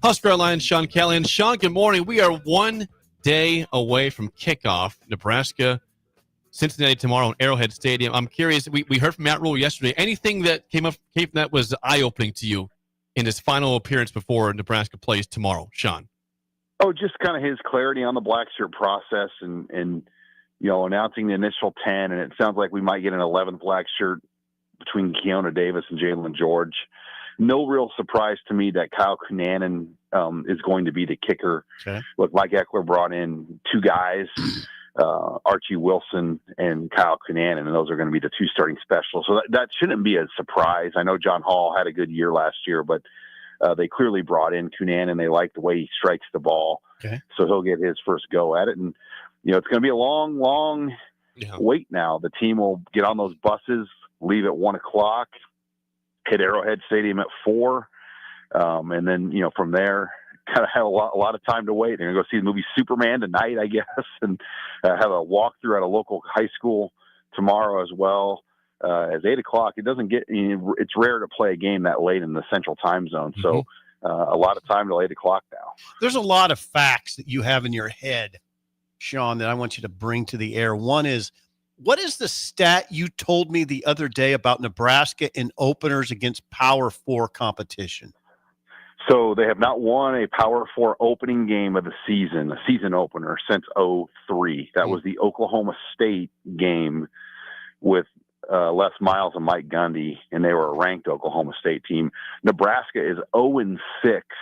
Speaker 3: Husker Alliance Sean Callahan. Sean, good morning. We are 1 day away from kickoff. Nebraska, Cincinnati tomorrow in Arrowhead Stadium. I'm curious, we heard from Matt Rule yesterday. Anything that came from that was eye-opening to you in his final appearance before Nebraska plays tomorrow, Sean?
Speaker 2: Oh, just kind of his clarity on the black shirt process and you know, announcing the initial 10, and it sounds like we might get an 11th black shirt between Keona Davis and Jalen George. No real surprise to me that Kyle Cunanan is going to be the kicker.
Speaker 4: Okay.
Speaker 2: Look, Mike Eckler brought in 2 guys Archie Wilson and Kyle Cunanan, and those are going to be the two starting specials. So that shouldn't be a surprise. I know John Hall had a good year last year, but they clearly brought in Cunanan. They like the way he strikes the ball.
Speaker 4: Okay.
Speaker 2: So he'll get his first go at it. And, it's going to be a long wait now. The team will get on those buses, leave at 1:00, hit Arrowhead Stadium at 4. And then, from there, kind of have a lot of time to wait. They're going to go see the movie Superman tonight, I guess, and have a walkthrough at a local high school tomorrow as well. As 8:00, it doesn't get, it's rare to play a game that late in the central time zone. So a lot of time till 8:00 now.
Speaker 4: There's a lot of facts that you have in your head, Sean, that I want you to bring to the air. One is, what is the stat you told me the other day about Nebraska in openers against Power 4 competition?
Speaker 2: So they have not won a Power 4 opening game of the season, a season opener, since 2003. That was the Oklahoma State game with Les Miles and Mike Gundy, and they were a ranked Oklahoma State team. Nebraska is 0-6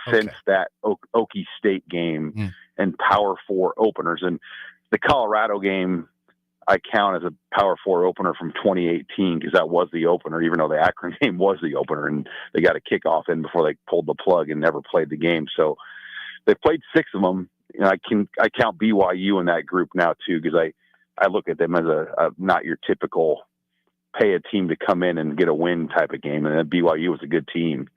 Speaker 2: since that Okie State game and Power 4 openers. And the Colorado game I count as a Power 4 opener from 2018 because that was the opener, even though the Akron game was the opener, and they got a kickoff in before they pulled the plug and never played the game. So they played 6 of them. I count BYU in that group now too, because I look at them as a not your typical pay a team to come in and get a win type of game, and BYU was a good team.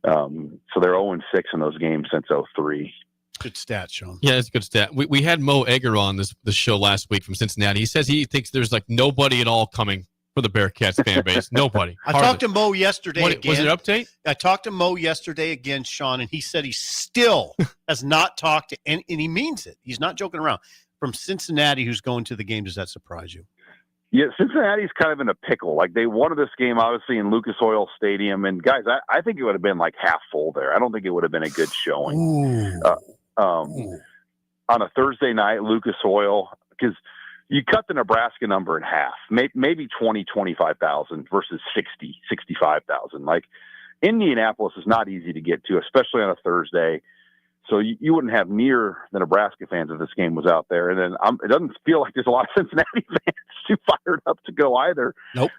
Speaker 2: So they're 0-6 in those games since 2003.
Speaker 4: Good stat, Sean.
Speaker 3: Yeah, it's a good stat. We had Mo Egger on this show last week from Cincinnati. He says he thinks there's like nobody at all coming for the Bearcats fan base. Nobody.
Speaker 4: I talked to Mo yesterday again.
Speaker 3: Was it an update?
Speaker 4: I talked to Mo yesterday again, Sean, and he said he still has not talked to and he means it. He's not joking around. From Cincinnati, who's going to the game, does that surprise you?
Speaker 2: Yeah, Cincinnati's kind of in a pickle. Like, they wanted this game, obviously, in Lucas Oil Stadium. And, guys, I think it would have been, like, half full there. I don't think it would have been a good showing. On a Thursday night, Lucas Oil, because you cut the Nebraska number in half, maybe 20, 25,000 versus 60, 65,000. Like, Indianapolis is not easy to get to, especially on a Thursday. So you wouldn't have near the Nebraska fans if this game was out there. And then it doesn't feel like there's a lot of Cincinnati fans too fired up to go either.
Speaker 4: Nope.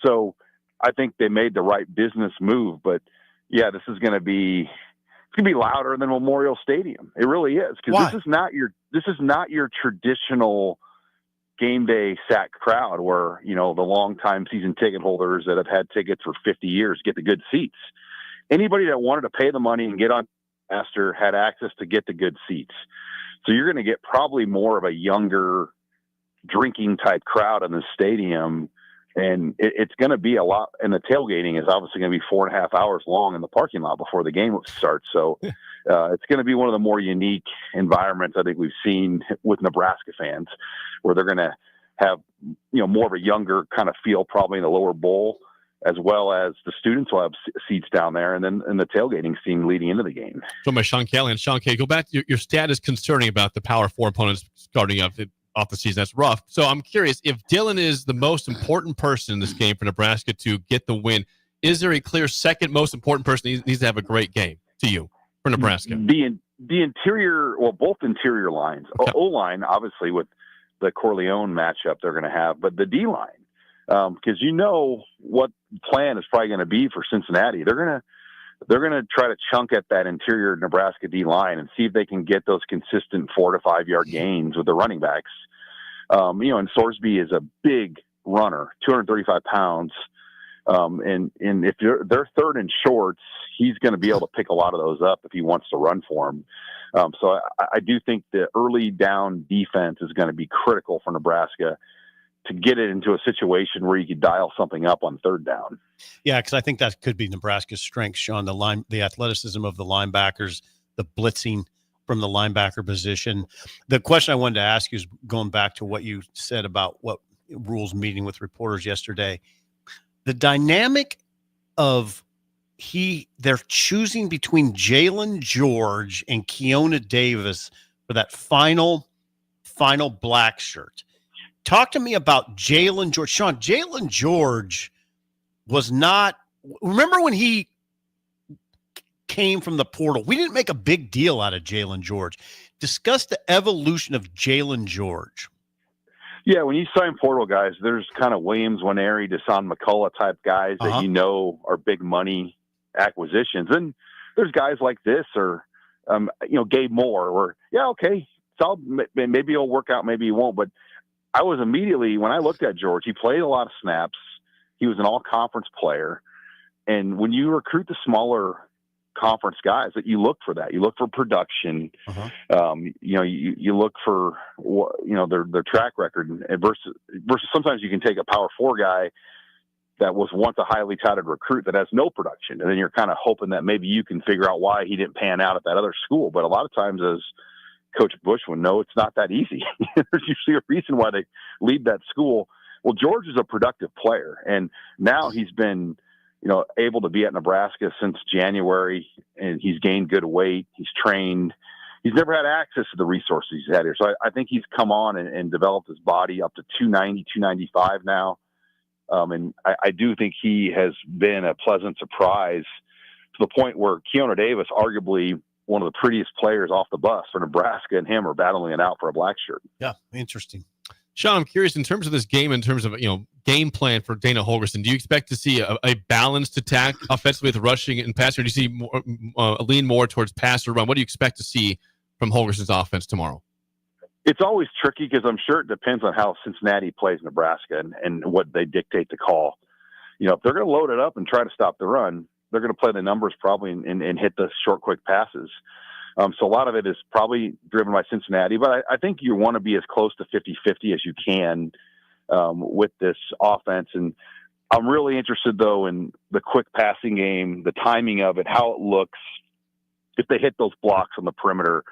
Speaker 2: So I think they made the right business move. But, yeah, this is going to be louder than Memorial Stadium. It really is, because this is not your traditional game day SAC crowd where, the longtime season ticket holders that have had tickets for 50 years get the good seats. Anybody that wanted to pay the money and get on Master had access to get the good seats. So you're going to get probably more of a younger drinking type crowd in the stadium. And it's going to be a lot. And the tailgating is obviously going to be 4.5 hours long in the parking lot before the game starts. So it's going to be one of the more unique environments I think we've seen with Nebraska fans, where they're going to have, more of a younger kind of feel probably in the lower bowl, as well as the students will have seats down there, and then in the tailgating scene leading into the game.
Speaker 3: So my Sean Callahan. Sean K, go back to your stat is concerning about the Power 4 opponents starting off the season. That's rough. So I'm curious, if Dylan is the most important person in this game for Nebraska to get the win, is there a clear second most important person who needs to have a great game to you for Nebraska?
Speaker 2: The interior, well, both interior lines. Okay. O-line, obviously, with the Corleone matchup they're going to have, but the D-line. Because what plan is probably going to be for Cincinnati. They're going to try to chunk at that interior Nebraska D line and see if they can get those consistent 4 to 5 yard gains with the running backs. And Sorsby is a big runner, 235 pounds. And if they're third and shorts, he's going to be able to pick a lot of those up if he wants to run for him. So I do think the early down defense is going to be critical for Nebraska to get it into a situation where you could dial something up on third down.
Speaker 4: Yeah, because I think that could be Nebraska's strength, Sean, the athleticism of the linebackers, the blitzing from the linebacker position. The question I wanted to ask you is going back to what you said about what Rule's meeting with reporters yesterday. The dynamic of they're choosing between Jalen George and Keona Davis for that final black shirt. Talk to me about Jalen George. Sean, Jalen George was not – remember when he came from the portal? We didn't make a big deal out of Jalen George. Discuss the evolution of Jalen George.
Speaker 2: Yeah, when you sign portal guys, there's kind of Williams, Winery, Desan McCullough type guys that you know are big money acquisitions. And there's guys like this or, Gabe Moore or, maybe it'll work out, maybe it won't. But I was immediately, when I looked at George, he played a lot of snaps. He was an all-conference player. And when you recruit the smaller conference guys, that you look for that. You look for production. You look for their track record versus sometimes you can take a Power 4 guy that was once a highly touted recruit that has no production, and then you're kind of hoping that maybe you can figure out why he didn't pan out at that other school. But a lot of times, as Coach Busch would know, it's not that easy. There's usually a reason why they leave that school. Well, George is a productive player, and now he's been able to be at Nebraska since January, and he's gained good weight. He's trained. He's never had access to the resources he's had here. So I think he's come on and developed his body up to 290, 295 now. And I do think he has been a pleasant surprise to the point where Keanu Davis, arguably one of the prettiest players off the bus for Nebraska, and him are battling it out for a black shirt.
Speaker 4: Yeah, interesting.
Speaker 3: Sean, I'm curious, in terms of this game, in terms of game plan for Dana Holgorsen, do you expect to see a balanced attack offensively with rushing and passing, or do you see lean more towards pass or run? What do you expect to see from Holgorsen's offense tomorrow?
Speaker 2: It's always tricky because I'm sure it depends on how Cincinnati plays Nebraska and what they dictate the call. If they're going to load it up and try to stop the run, they're going to play the numbers probably and hit the short, quick passes. So a lot of it is probably driven by Cincinnati, but I think you want to be as close to 50-50 as you can with this offense. And I'm really interested, though, in the quick passing game, the timing of it, how it looks, if they hit those blocks on the perimeter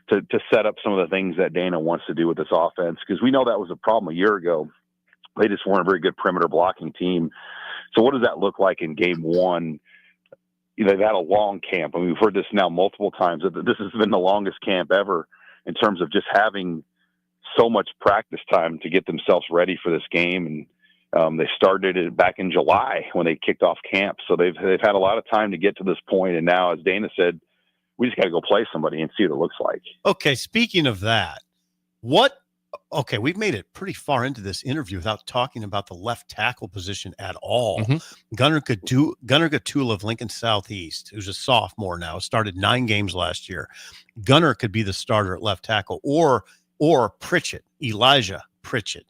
Speaker 2: to set up some of the things that Dana wants to do with this offense, because we know that was a problem a year ago. They just weren't a very good perimeter blocking team. So what does that look like in game one? They've had a long camp. I mean, we've heard this now multiple times. This has been the longest camp ever in terms of just having so much practice time to get themselves ready for this game. And they started it back in July when they kicked off camp. So they've had a lot of time to get to this point. And now, as Dana said, we just got to go play somebody and see what it looks like.
Speaker 4: Okay, speaking of that, we've made it pretty far into this interview without talking about the left tackle position at all. Gunnar Gatula of Lincoln Southeast, who's a sophomore now, started 9 games last year. Gunnar could be the starter at left tackle, or Pritchett, Elijah Pritchett,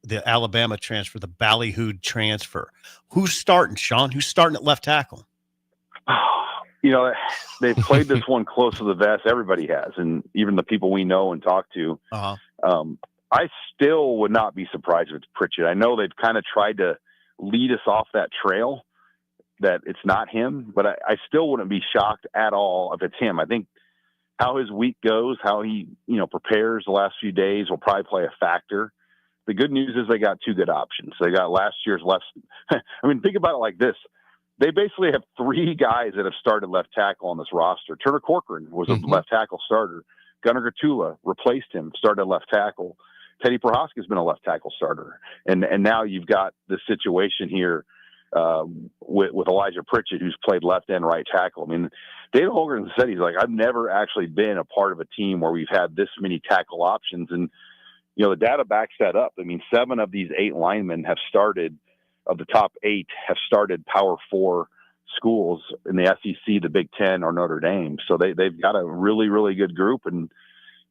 Speaker 4: the Alabama transfer, the Ballyhoo transfer. Who's starting, Sean? Who's starting at left tackle?
Speaker 2: They've played this one close to the vest. Everybody has, and even the people we know and talk to. I still would not be surprised if it's Pritchett. I know they've kind of tried to lead us off that trail that it's not him, but I still wouldn't be shocked at all if it's him. I think how his week goes, how he prepares the last few days will probably play a factor. The good news is they got 2 good options. They got last year's left. I mean, think about it like this. They basically have 3 guys that have started left tackle on this roster. Turner Corcoran was a left tackle starter. Gunnar Gatula replaced him, started left tackle. Teddy Prohaska has been a left tackle starter. And now you've got this situation here with Elijah Pritchett, who's played left and right tackle. I mean, Dana Holgorsen said, he's like, I've never actually been a part of a team where we've had this many tackle options. And, the data backs that up. I mean, 7 of these 8 linemen have started, of the top 8 have started Power 4 schools in the SEC, the Big Ten, or Notre Dame. So they've got a really, really good group, and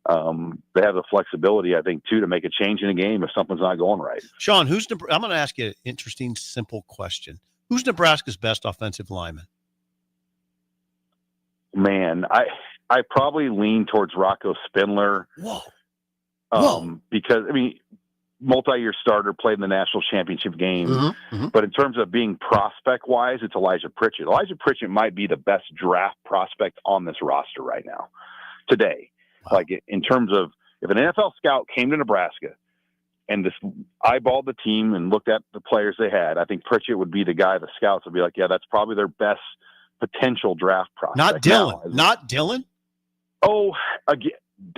Speaker 2: they have the flexibility, I think, too, to make a change in a game if something's not going right.
Speaker 4: Sean, I'm going to ask you an interesting, simple question. Who's Nebraska's best offensive lineman?
Speaker 2: Man, I probably lean towards Rocco Spindler.
Speaker 4: Whoa.
Speaker 2: Because, I mean, multi-year starter, played in the national championship game. But in terms of being prospect-wise, it's Elijah Pritchett. Elijah Pritchett might be the best draft prospect on this roster right now, today. Wow. Like, in terms of, if an NFL scout came to Nebraska and just eyeballed the team and looked at the players they had, I think Pritchett would be the guy the scouts would be like, yeah, that's probably their best potential draft prospect.
Speaker 4: Not Dylan. Not Dylan?
Speaker 2: Oh, again,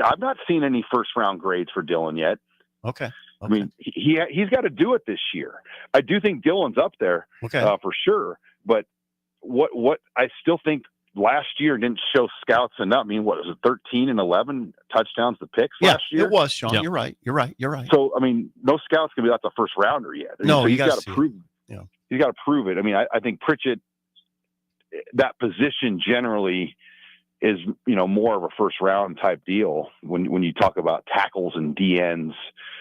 Speaker 2: I've not seen any first-round grades for Dylan yet.
Speaker 4: Okay.
Speaker 2: I mean, he's got to do it this year. I do think Dylan's up there for sure. But what I still think last year didn't show scouts enough. I mean, what was it, 13 and 11 touchdowns to picks last year?
Speaker 4: It was, Sean. Yep. You're right.
Speaker 2: So, I mean, no scouts can be that's a first rounder yet.
Speaker 4: No,
Speaker 2: so
Speaker 4: you
Speaker 2: got to prove.
Speaker 4: Yeah.
Speaker 2: He's got to prove it. I mean, I think Pritchett, that position generally is, more of a first round type deal when you talk about tackles and DNs.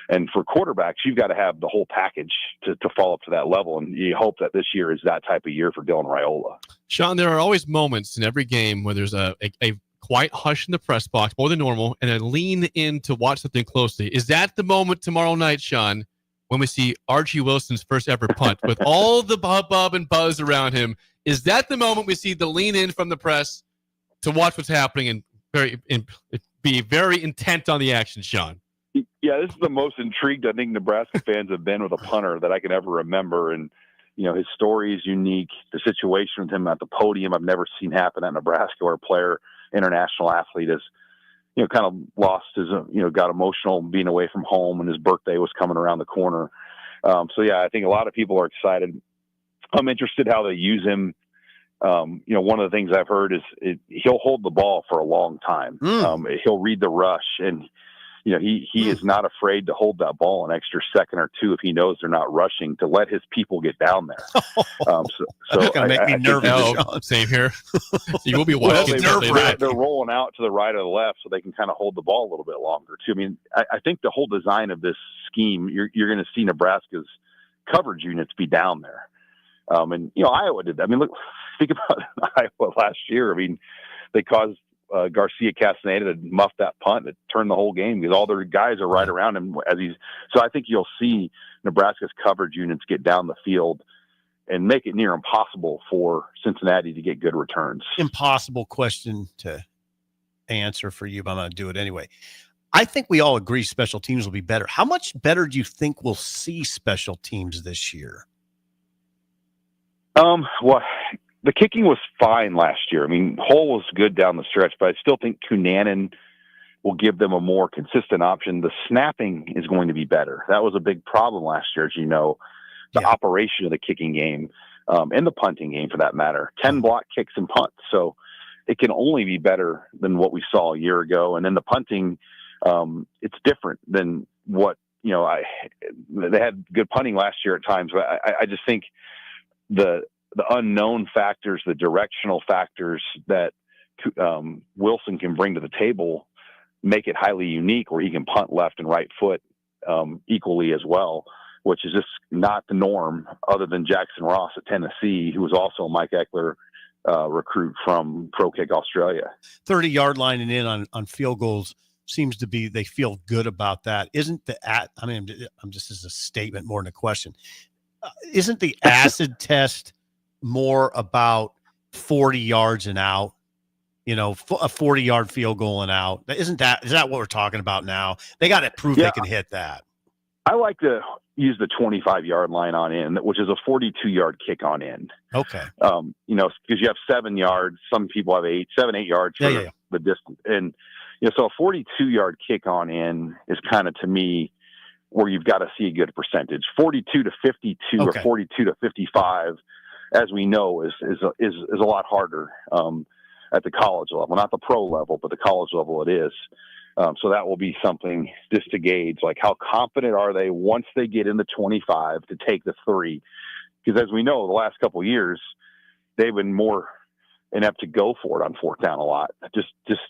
Speaker 2: And for quarterbacks, you've got to have the whole package to fall up to that level. And you hope that this year is that type of year for Dylan Raiola.
Speaker 3: Sean, there are always moments in every game where there's a quiet hush in the press box, more than normal, and a lean in to watch something closely. Is that the moment tomorrow night, Sean, when we see Archie Wilson's first ever punt with all the hubbub and buzz around him? Is that the moment we see the lean in from the press to watch what's happening and be very intent on the action, Sean?
Speaker 2: Yeah, this is the most intrigued I think Nebraska fans have been with a punter that I can ever remember. And, his story is unique. The situation with him at the podium, I've never seen happen at Nebraska, where a player, international athlete, is, kind of lost his, got emotional being away from home, and his birthday was coming around the corner. So, yeah, I think a lot of people are excited. I'm interested how they use him. One of the things I've heard is he'll hold the ball for a long time. He'll read the rush, and he is not afraid to hold that ball an extra second or two if he knows they're not rushing, to let his people get down there.
Speaker 4: That's gonna make me nervous.
Speaker 3: Same here. You will be watching.
Speaker 2: They're rolling out to the right or the left, so they can kind of hold the ball a little bit longer too. I mean, I think the whole design of this scheme, you're going to see Nebraska's coverage units be down there. And Iowa did that. I mean, look, think about Iowa last year. I mean, they caused Garcia Castaneda to muff that punt that turned the whole game because all their guys are right around him so I think you'll see Nebraska's coverage units get down the field and make it near impossible for Cincinnati to get good returns.
Speaker 4: Impossible question to answer for you, but I'm going to do it anyway. I think we all agree special teams will be better. How much better do you think we'll see special teams this year?
Speaker 2: Well, the kicking was fine last year. I mean, Hull was good down the stretch, but I still think Cunanan will give them a more consistent option. The snapping is going to be better. That was a big problem last year, as you know, the operation of the kicking game, and the punting game for that matter. 10 block kicks and punts. So it can only be better than what we saw a year ago. And then the punting, it's different than what, they had good punting last year at times, but I just think the unknown factors, the directional factors that Wilson can bring to the table make it highly unique, where he can punt left and right foot equally as well, which is just not the norm other than Jackson Ross at Tennessee, who was also a Mike Eckler recruit from Pro Kick Australia.
Speaker 4: 30-yard line and in on field goals seems to be, they feel good about that. Isn't I'm just as a statement more than a question. Isn't the acid test more about 40 yards and out, a 40-yard field goal and out? Is that what we're talking about now? They got to prove they can hit that.
Speaker 2: I like to use the 25-yard line on in, which is a 42-yard kick on in.
Speaker 4: Okay.
Speaker 2: Because you have 7 yards. Some people have 8 yards for the distance. And, so a 42-yard kick on in is kind of, to me, where you've got to see a good percentage. 42 to 52 or 42 to 55, as we know, is a lot harder at the college level, not the pro level, but the college level it is. So that will be something just to gauge, like how confident are they once they get in the 25 to take the 3? Because as we know, the last couple of years, they've been more inept to go for it on fourth down a lot. Just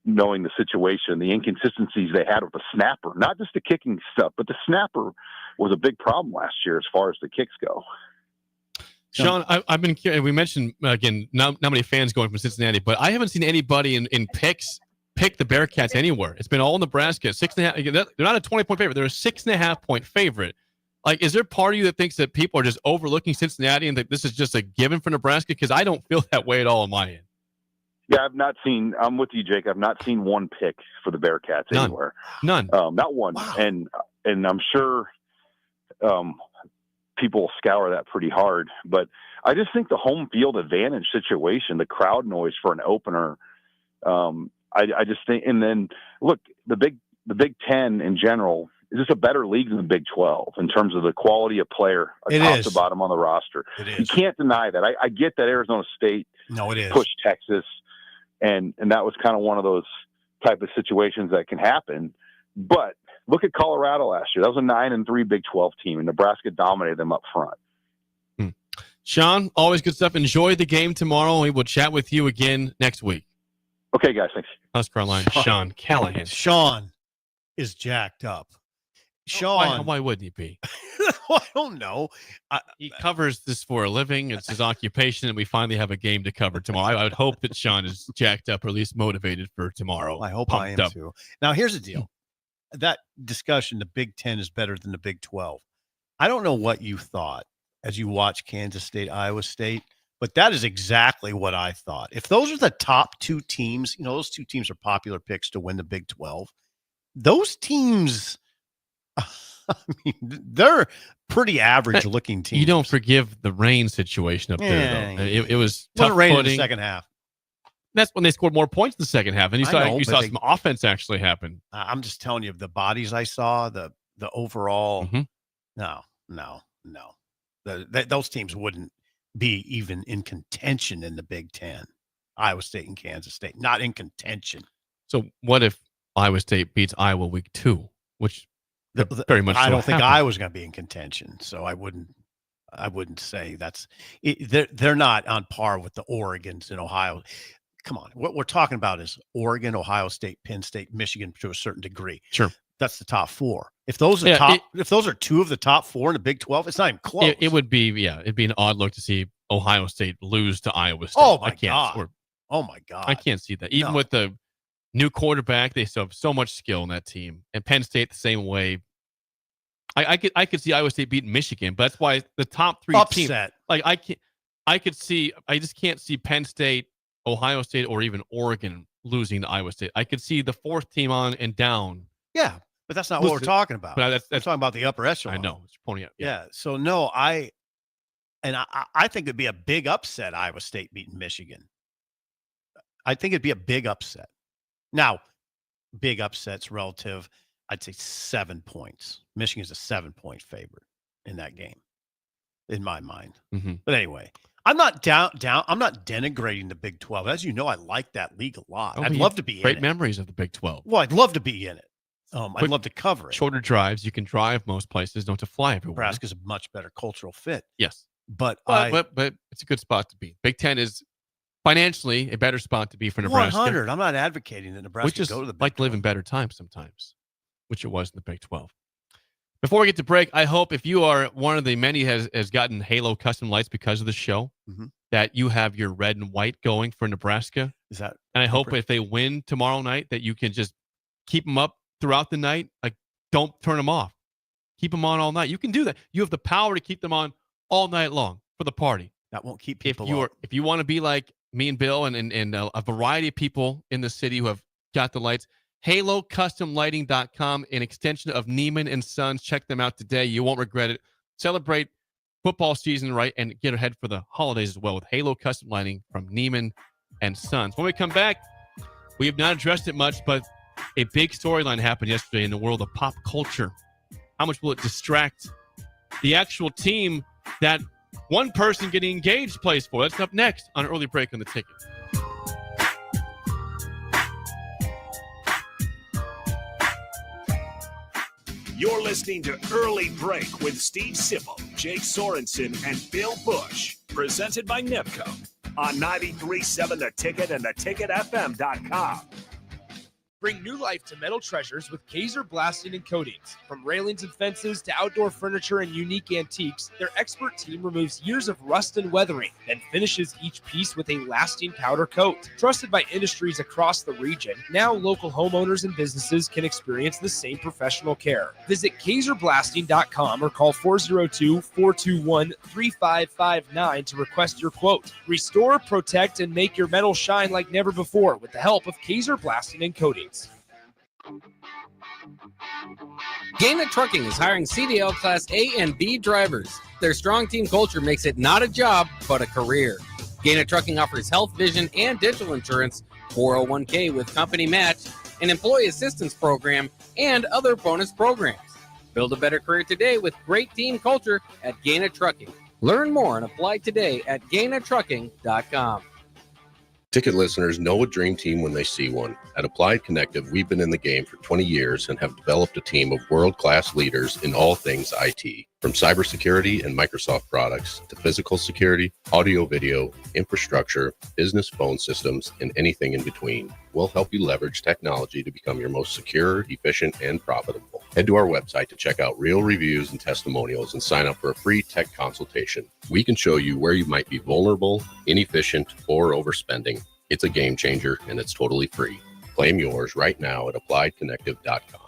Speaker 2: knowing the situation, the inconsistencies they had with the snapper, not just the kicking stuff, but the snapper was a big problem last year as far as the kicks go.
Speaker 3: Sean, I've been curious. We mentioned, again, not many fans going from Cincinnati, but I haven't seen anybody in picks pick the Bearcats anywhere. It's been all Nebraska. 6.5. They're not a 20-point favorite. They're a 6.5-point favorite. Like, is there part of you that thinks that people are just overlooking Cincinnati and that this is just a given for Nebraska? Because I don't feel that way at all on my end.
Speaker 2: Yeah, I'm with you, Jake. I've not seen one pick for the Bearcats anywhere.
Speaker 3: None.
Speaker 2: Not one. Wow. And I'm sure people will scour that pretty hard. But I just think the home field advantage situation, the crowd noise for an opener, I just think, and then look, the Big Ten in general is this a better league than the Big 12 in terms of the quality of player, top to bottom on the roster? You can't deny that. I get that Arizona State pushed Texas, and that was kind of one of those type of situations that can happen. But look at Colorado last year. That was a 9-3 Big 12 team, and Nebraska dominated them up front.
Speaker 3: Sean, always good stuff. Enjoy the game tomorrow. We will chat with you again next week.
Speaker 2: Okay, guys. Thanks.
Speaker 3: South Carolina, Sean Callahan.
Speaker 4: Sean is jacked up. Sean.
Speaker 3: Why wouldn't he be?
Speaker 4: I don't know.
Speaker 3: He covers this for a living. It's his occupation, and we finally have a game to cover tomorrow. I would hope that Sean is jacked up or at least motivated for tomorrow.
Speaker 4: I hope I am too. Now, here's the deal. That discussion, the Big 10 is better than the Big 12. I don't know what you thought as you watch Kansas State, Iowa State, but that is exactly what I thought. If those are the top two teams, those two teams are popular picks to win the Big 12. Those teams, I mean, they're pretty average looking teams.
Speaker 3: You don't forgive the rain situation up there, though. It was tough
Speaker 4: rain
Speaker 3: footing.
Speaker 4: in the second half.
Speaker 3: That's when they scored more points in the second half, and you saw some offense actually happen.
Speaker 4: I'm just telling you, the bodies I saw, the overall, no. Those teams wouldn't be even in contention in the Big 10. Iowa State and Kansas State, not in contention.
Speaker 3: So what if Iowa State beats Iowa week 2, which very much
Speaker 4: I
Speaker 3: so
Speaker 4: don't think
Speaker 3: happened.
Speaker 4: Iowa's going to be in contention, so I wouldn't say that's it. They're not on par with the Oregons in Ohio. Come on, what we're talking about is Oregon, Ohio State, Penn State, Michigan to a certain degree.
Speaker 3: Sure.
Speaker 4: That's the top 4. If those are if those are 2 of the top 4 in the Big 12, it's not even close.
Speaker 3: It would be, it'd be an odd look to see Ohio State lose to Iowa State.
Speaker 4: Oh my God.
Speaker 3: I can't see that. Even with the new quarterback, they still have so much skill in that team. And Penn State the same way. I could see Iowa State beating Michigan, but that's why the top 3 teams, I just can't see Penn State, Ohio State, or even Oregon losing to Iowa State. I could see the 4th team on and down.
Speaker 4: Yeah, but that's not what we're talking about.
Speaker 3: But
Speaker 4: I'm talking about the upper echelon.
Speaker 3: I know. It's pony up.
Speaker 4: Yeah. So no, I think it'd be a big upset, Iowa State beating Michigan. I think it'd be a big upset. Now, big upsets relative, I'd say 7 points. Michigan's a 7-point favorite in that game, in my mind.
Speaker 3: Mm-hmm.
Speaker 4: But anyway, I'm not I'm not denigrating the Big 12. As you know, I like that league a lot. I'd love to be in it.
Speaker 3: Great memories of the Big 12.
Speaker 4: Well, I'd love to be in it. I'd love to cover it.
Speaker 3: Shorter drives. You can drive most places. Don't have to fly everywhere.
Speaker 4: Nebraska's a much better cultural fit.
Speaker 3: Yes.
Speaker 4: But
Speaker 3: it's a good spot to be. Big 10 is financially a better spot to be for Nebraska.
Speaker 4: 100. I'm not advocating that Nebraska go to the Big 12.
Speaker 3: Live in better times sometimes, which it was in the Big 12. Before we get to break, I hope if you are one of the many has gotten Halo custom lights because of the show, that you have your red and white going for Nebraska.
Speaker 4: Is that?
Speaker 3: And I hope if they win tomorrow night that you can just keep them up throughout the night. Like, don't turn them off. Keep them on all night. You can do that. You have the power to keep them on all night long for the party.
Speaker 4: That won't keep people up.
Speaker 3: If you want to be like me and Bill and a variety of people in the city who have got the lights, HaloCustomLighting.com, an extension of Neiman and Sons. Check them out today. You won't regret it. Celebrate football season right and get ahead for the holidays as well with Halo Custom Lighting from Neiman and Sons. When we come back, we have not addressed it much, but a big storyline happened yesterday in the world of pop culture. How much will it distract the actual team that one person getting engaged plays for? That's up next on Early Break on the Ticket.
Speaker 1: You're listening to Early Break with Steve Sipple, Jake Sorensen, and Bill Busch. Presented by Nebco on 93.7 The Ticket and theticketfm.com.
Speaker 18: Bring new life to metal treasures with Kaiser Blasting and Coatings. From railings and fences to outdoor furniture and unique antiques, their expert team removes years of rust and weathering, then finishes each piece with a lasting powder coat. Trusted by industries across the region, now local homeowners and businesses can experience the same professional care. Visit KaiserBlasting.com or call 402-421-3559 to request your quote. Restore, protect, and make your metal shine like never before with the help of Kaiser Blasting and Coatings.
Speaker 10: Gaina Trucking is hiring CDL Class A and B drivers. Their strong team culture makes it not a job, but a career. Gaina Trucking offers health, vision, and dental insurance, 401k with company match, an employee assistance program, and other bonus programs. Build a better career today with great team culture at Gaina Trucking. Learn more and apply today at GainaTrucking.com.
Speaker 8: Ticket listeners know a dream team when they see one. At Applied Connective, we've been in the game for 20 years and have developed a team of world-class leaders in all things IT. From cybersecurity and Microsoft products to physical security, audio-video, infrastructure, business phone systems, and anything in between, we'll help you leverage technology to become your most secure, efficient, and profitable. Head to our website to check out real reviews and testimonials and sign up for a free tech consultation. We can show you where you might be vulnerable, inefficient, or overspending. It's a game changer, and it's totally free. Claim yours right now at appliedconnective.com.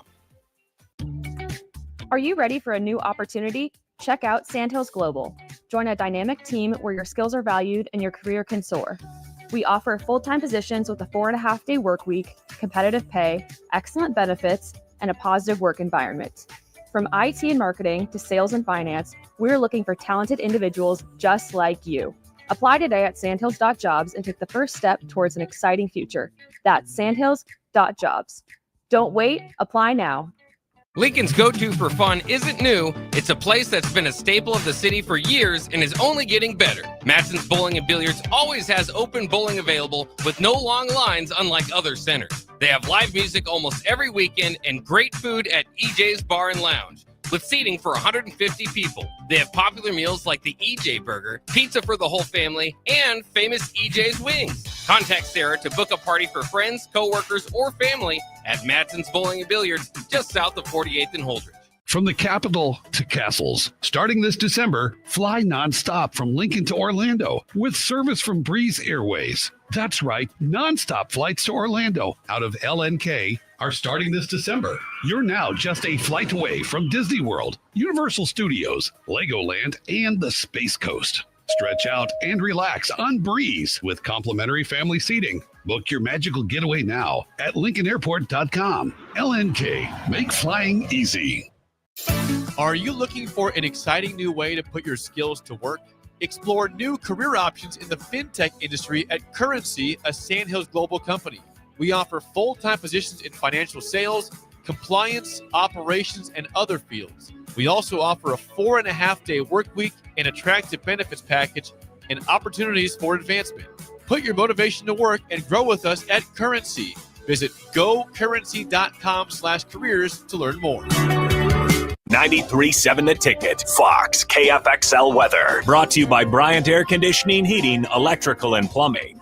Speaker 5: Are you ready for a new opportunity? Check out Sandhills Global. Join a dynamic team where your skills are valued and your career can soar. We offer full-time positions with a 4.5-day work week, competitive pay, excellent benefits, and a positive work environment. From IT and marketing to sales and finance, we're looking for talented individuals just like you. Apply today at sandhills.jobs and take the first step towards an exciting future. That's sandhills.jobs. Don't wait, apply now.
Speaker 10: Lincoln's go-to for fun isn't new. It's a place that's been a staple of the city for years and is only getting better. Matson's Bowling and Billiards always has open bowling available with no long lines unlike other centers. They have live music almost every weekend and great food at EJ's Bar and Lounge with seating for 150 people. They have popular meals like the EJ Burger, pizza for the whole family, and famous EJ's Wings. Contact Sarah to book a party for friends, coworkers, or family at Matson's Bowling and Billiards just south of 48th and Holdridge.
Speaker 6: From the capital to castles, starting this December, fly nonstop from Lincoln to Orlando with service from Breeze Airways. That's right, nonstop flights to Orlando out of LNK are starting this December. You're now just a flight away from Disney World, Universal Studios, Legoland, and the Space Coast. Stretch out and relax on Breeze with complimentary family seating. Book your magical getaway now at LincolnAirport.com. LNK, make flying easy.
Speaker 3: Are you looking for an exciting new way to put your skills to work? Explore new career options in the fintech industry at Currency, a Sandhills Global company. We offer full-time positions in financial sales, compliance, operations, and other fields. We also offer a 4.5-day work week, an attractive benefits package, and opportunities for advancement. Put your motivation to work and grow with us at Currency. Visit gocurrency.com/careers to learn more.
Speaker 1: 93.7 The Ticket, Fox, KFXL weather. Brought to you by Bryant Air Conditioning, Heating, Electrical, and Plumbing.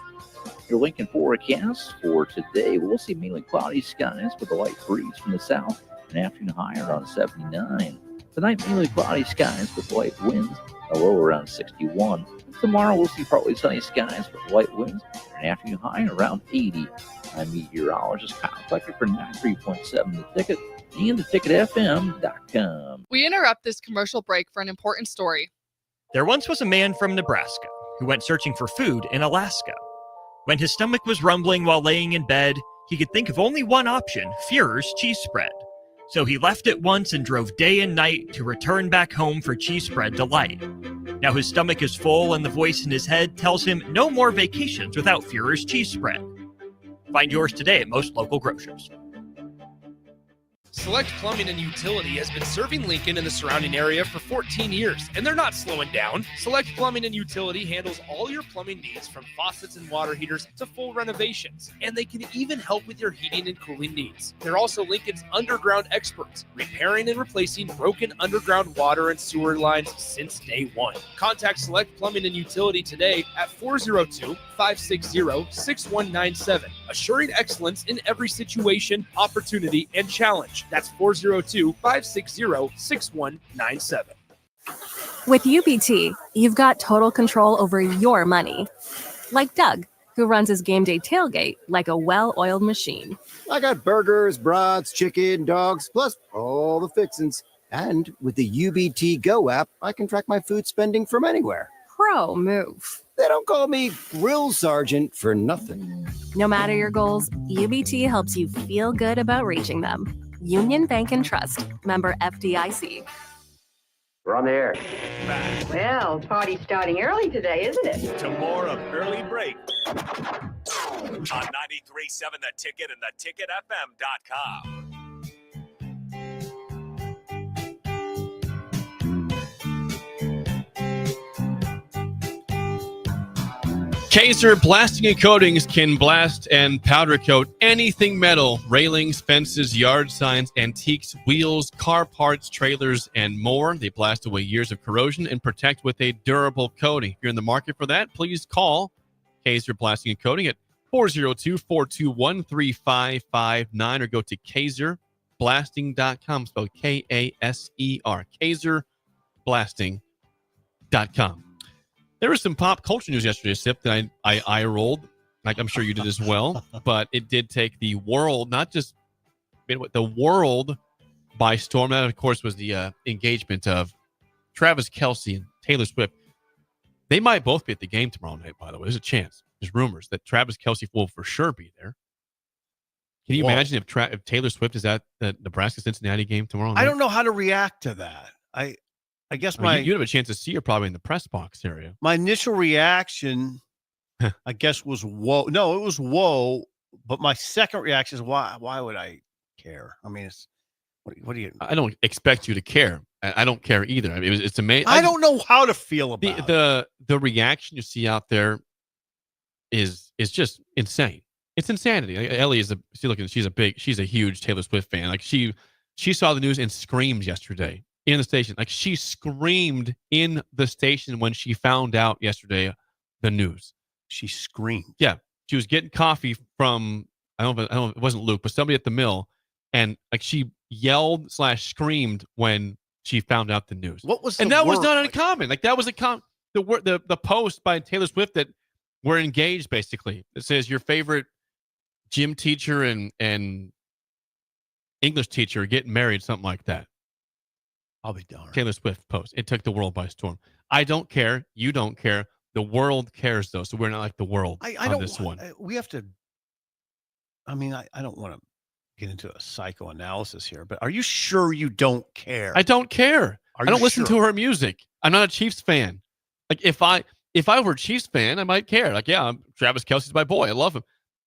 Speaker 12: Your Lincoln forecast for today, we'll see mainly cloudy skies with a light breeze from the south, an afternoon high around 79. Tonight, mainly cloudy skies with light winds, a low around 61. Tomorrow, we'll see partly sunny skies with light winds, an afternoon high around 80. I'm meteorologist Kyle Flecker for 93.7 The Ticket and theticketfm.com.
Speaker 23: We interrupt this commercial break for an important story.
Speaker 13: There once was a man from Nebraska who went searching for food in Alaska. When his stomach was rumbling while laying in bed, he could think of only one option, Führer's cheese spread. So he left it once and drove day and night to return back home for cheese spread delight. Now his stomach is full and the voice in his head tells him no more vacations without Führer's cheese spread. Find yours today at most local grocers.
Speaker 18: Select Plumbing and Utility has been serving Lincoln and the surrounding area for 14 years, and they're not slowing down. Select Plumbing and Utility handles all your plumbing needs from faucets and water heaters to full renovations, and they can even help with your heating and cooling needs. They're also Lincoln's underground experts, repairing and replacing broken underground water and sewer lines since day one. Contact Select Plumbing and Utility today at 402-560-6197, assuring excellence in every situation, opportunity, and challenge. That's 402-560-6197.
Speaker 9: With UBT, you've got total control over your money. Like Doug, who runs his game day tailgate like a well-oiled machine.
Speaker 15: I got burgers, brats, chicken, dogs, plus all the fixins. And with the UBT Go app, I can track my food spending from anywhere.
Speaker 9: Pro move.
Speaker 15: They don't call me Grill Sergeant for nothing.
Speaker 9: No matter your goals, UBT helps you feel good about reaching them. Union Bank and Trust. Member FDIC.
Speaker 16: We're on the air.
Speaker 19: Well, party's starting early today, isn't it?
Speaker 1: To more of Early Break on 93.7 The Ticket and theticketfm.com.
Speaker 3: Kaiser Blasting and Coatings can blast and powder coat anything metal, railings, fences, yard signs, antiques, wheels, car parts, trailers, and more. They blast away years of corrosion and protect with a durable coating. If you're in the market for that, please call Kaiser Blasting and Coating at 402-421-3559 or go to KaiserBlasting.com, spelled K-A-S-E-R, KaiserBlasting.com. There was some pop culture news yesterday, Sip, that I rolled, like I'm sure you did as well. But it did take the world, not just the world, by storm. That, of course, was the engagement of Travis Kelce and Taylor Swift. They might both be at the game tomorrow night, by the way. There's a chance. There's rumors that Travis Kelce will for sure be there. Can you imagine if Taylor Swift is at the Nebraska-Cincinnati game tomorrow night?
Speaker 4: I don't know how to react to that. I guess
Speaker 3: you'd have a chance to see her probably in the press box area.
Speaker 4: My initial reaction, I guess, was whoa. No, it was whoa. But my second reaction is why would I care? I mean, it's what do you?
Speaker 3: I don't expect you to care. I don't care either. I mean, it's amazing.
Speaker 4: I don't know how to feel about
Speaker 3: the reaction you see out there is just insane. It's insanity. Ellie is she's a huge Taylor Swift fan. Like she saw the news and screamed yesterday in the station. Like she screamed in the station when she found out yesterday the news.
Speaker 4: She screamed.
Speaker 3: Yeah, she was getting coffee from I don't know. It wasn't Luke, but somebody at the mill, and like she yelled / screamed when she found out the news.
Speaker 4: What was
Speaker 3: and that was not uncommon. Like that was the post by Taylor Swift that we're engaged. Basically, it says your favorite gym teacher and English teacher getting married, something like that.
Speaker 4: I'll be darned.
Speaker 3: Taylor Swift post. It took the world by storm. I don't care. You don't care. The world cares, though. So we're not like the world on this one.
Speaker 4: We have to. I mean, I don't want to get into a psychoanalysis here, but are you sure you don't care?
Speaker 3: I don't care. I don't listen to her music. I'm not a Chiefs fan. Like if I were a Chiefs fan, I might care. Like Travis Kelce's my boy. I love him.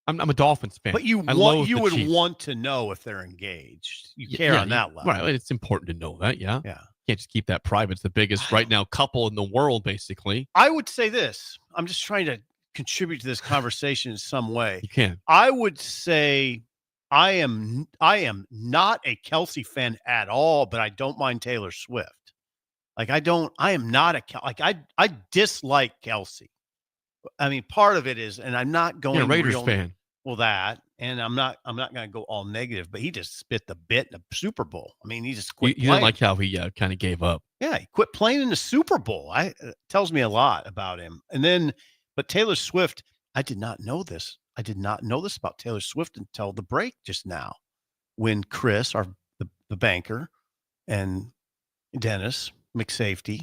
Speaker 3: I'm a Dolphins fan.
Speaker 4: But you would want to know if they're engaged. You care on that level.
Speaker 3: Right. It's important to know that. Yeah.
Speaker 4: Yeah.
Speaker 3: Can't just keep that private. It's the biggest right now couple in the world, basically.
Speaker 4: I would say this. I'm just trying to contribute to this conversation in some way.
Speaker 3: You can.
Speaker 4: I would say I am not a Kelce fan at all, but I don't mind Taylor Swift. Like I am not I dislike Kelce. I mean, part of it is, and I'm not going.
Speaker 3: You're a Raiders fan.
Speaker 4: Well, that, and I'm not going to go all negative, but he just spit the bit in the Super Bowl. I mean, he just quit.
Speaker 3: You don't like how he kind of gave up.
Speaker 4: Yeah, he quit playing in the Super Bowl. It tells me a lot about him. And then, but Taylor Swift, I did not know this. I did not know this about Taylor Swift until the break just now, when Chris, the banker, and Dennis McSafety,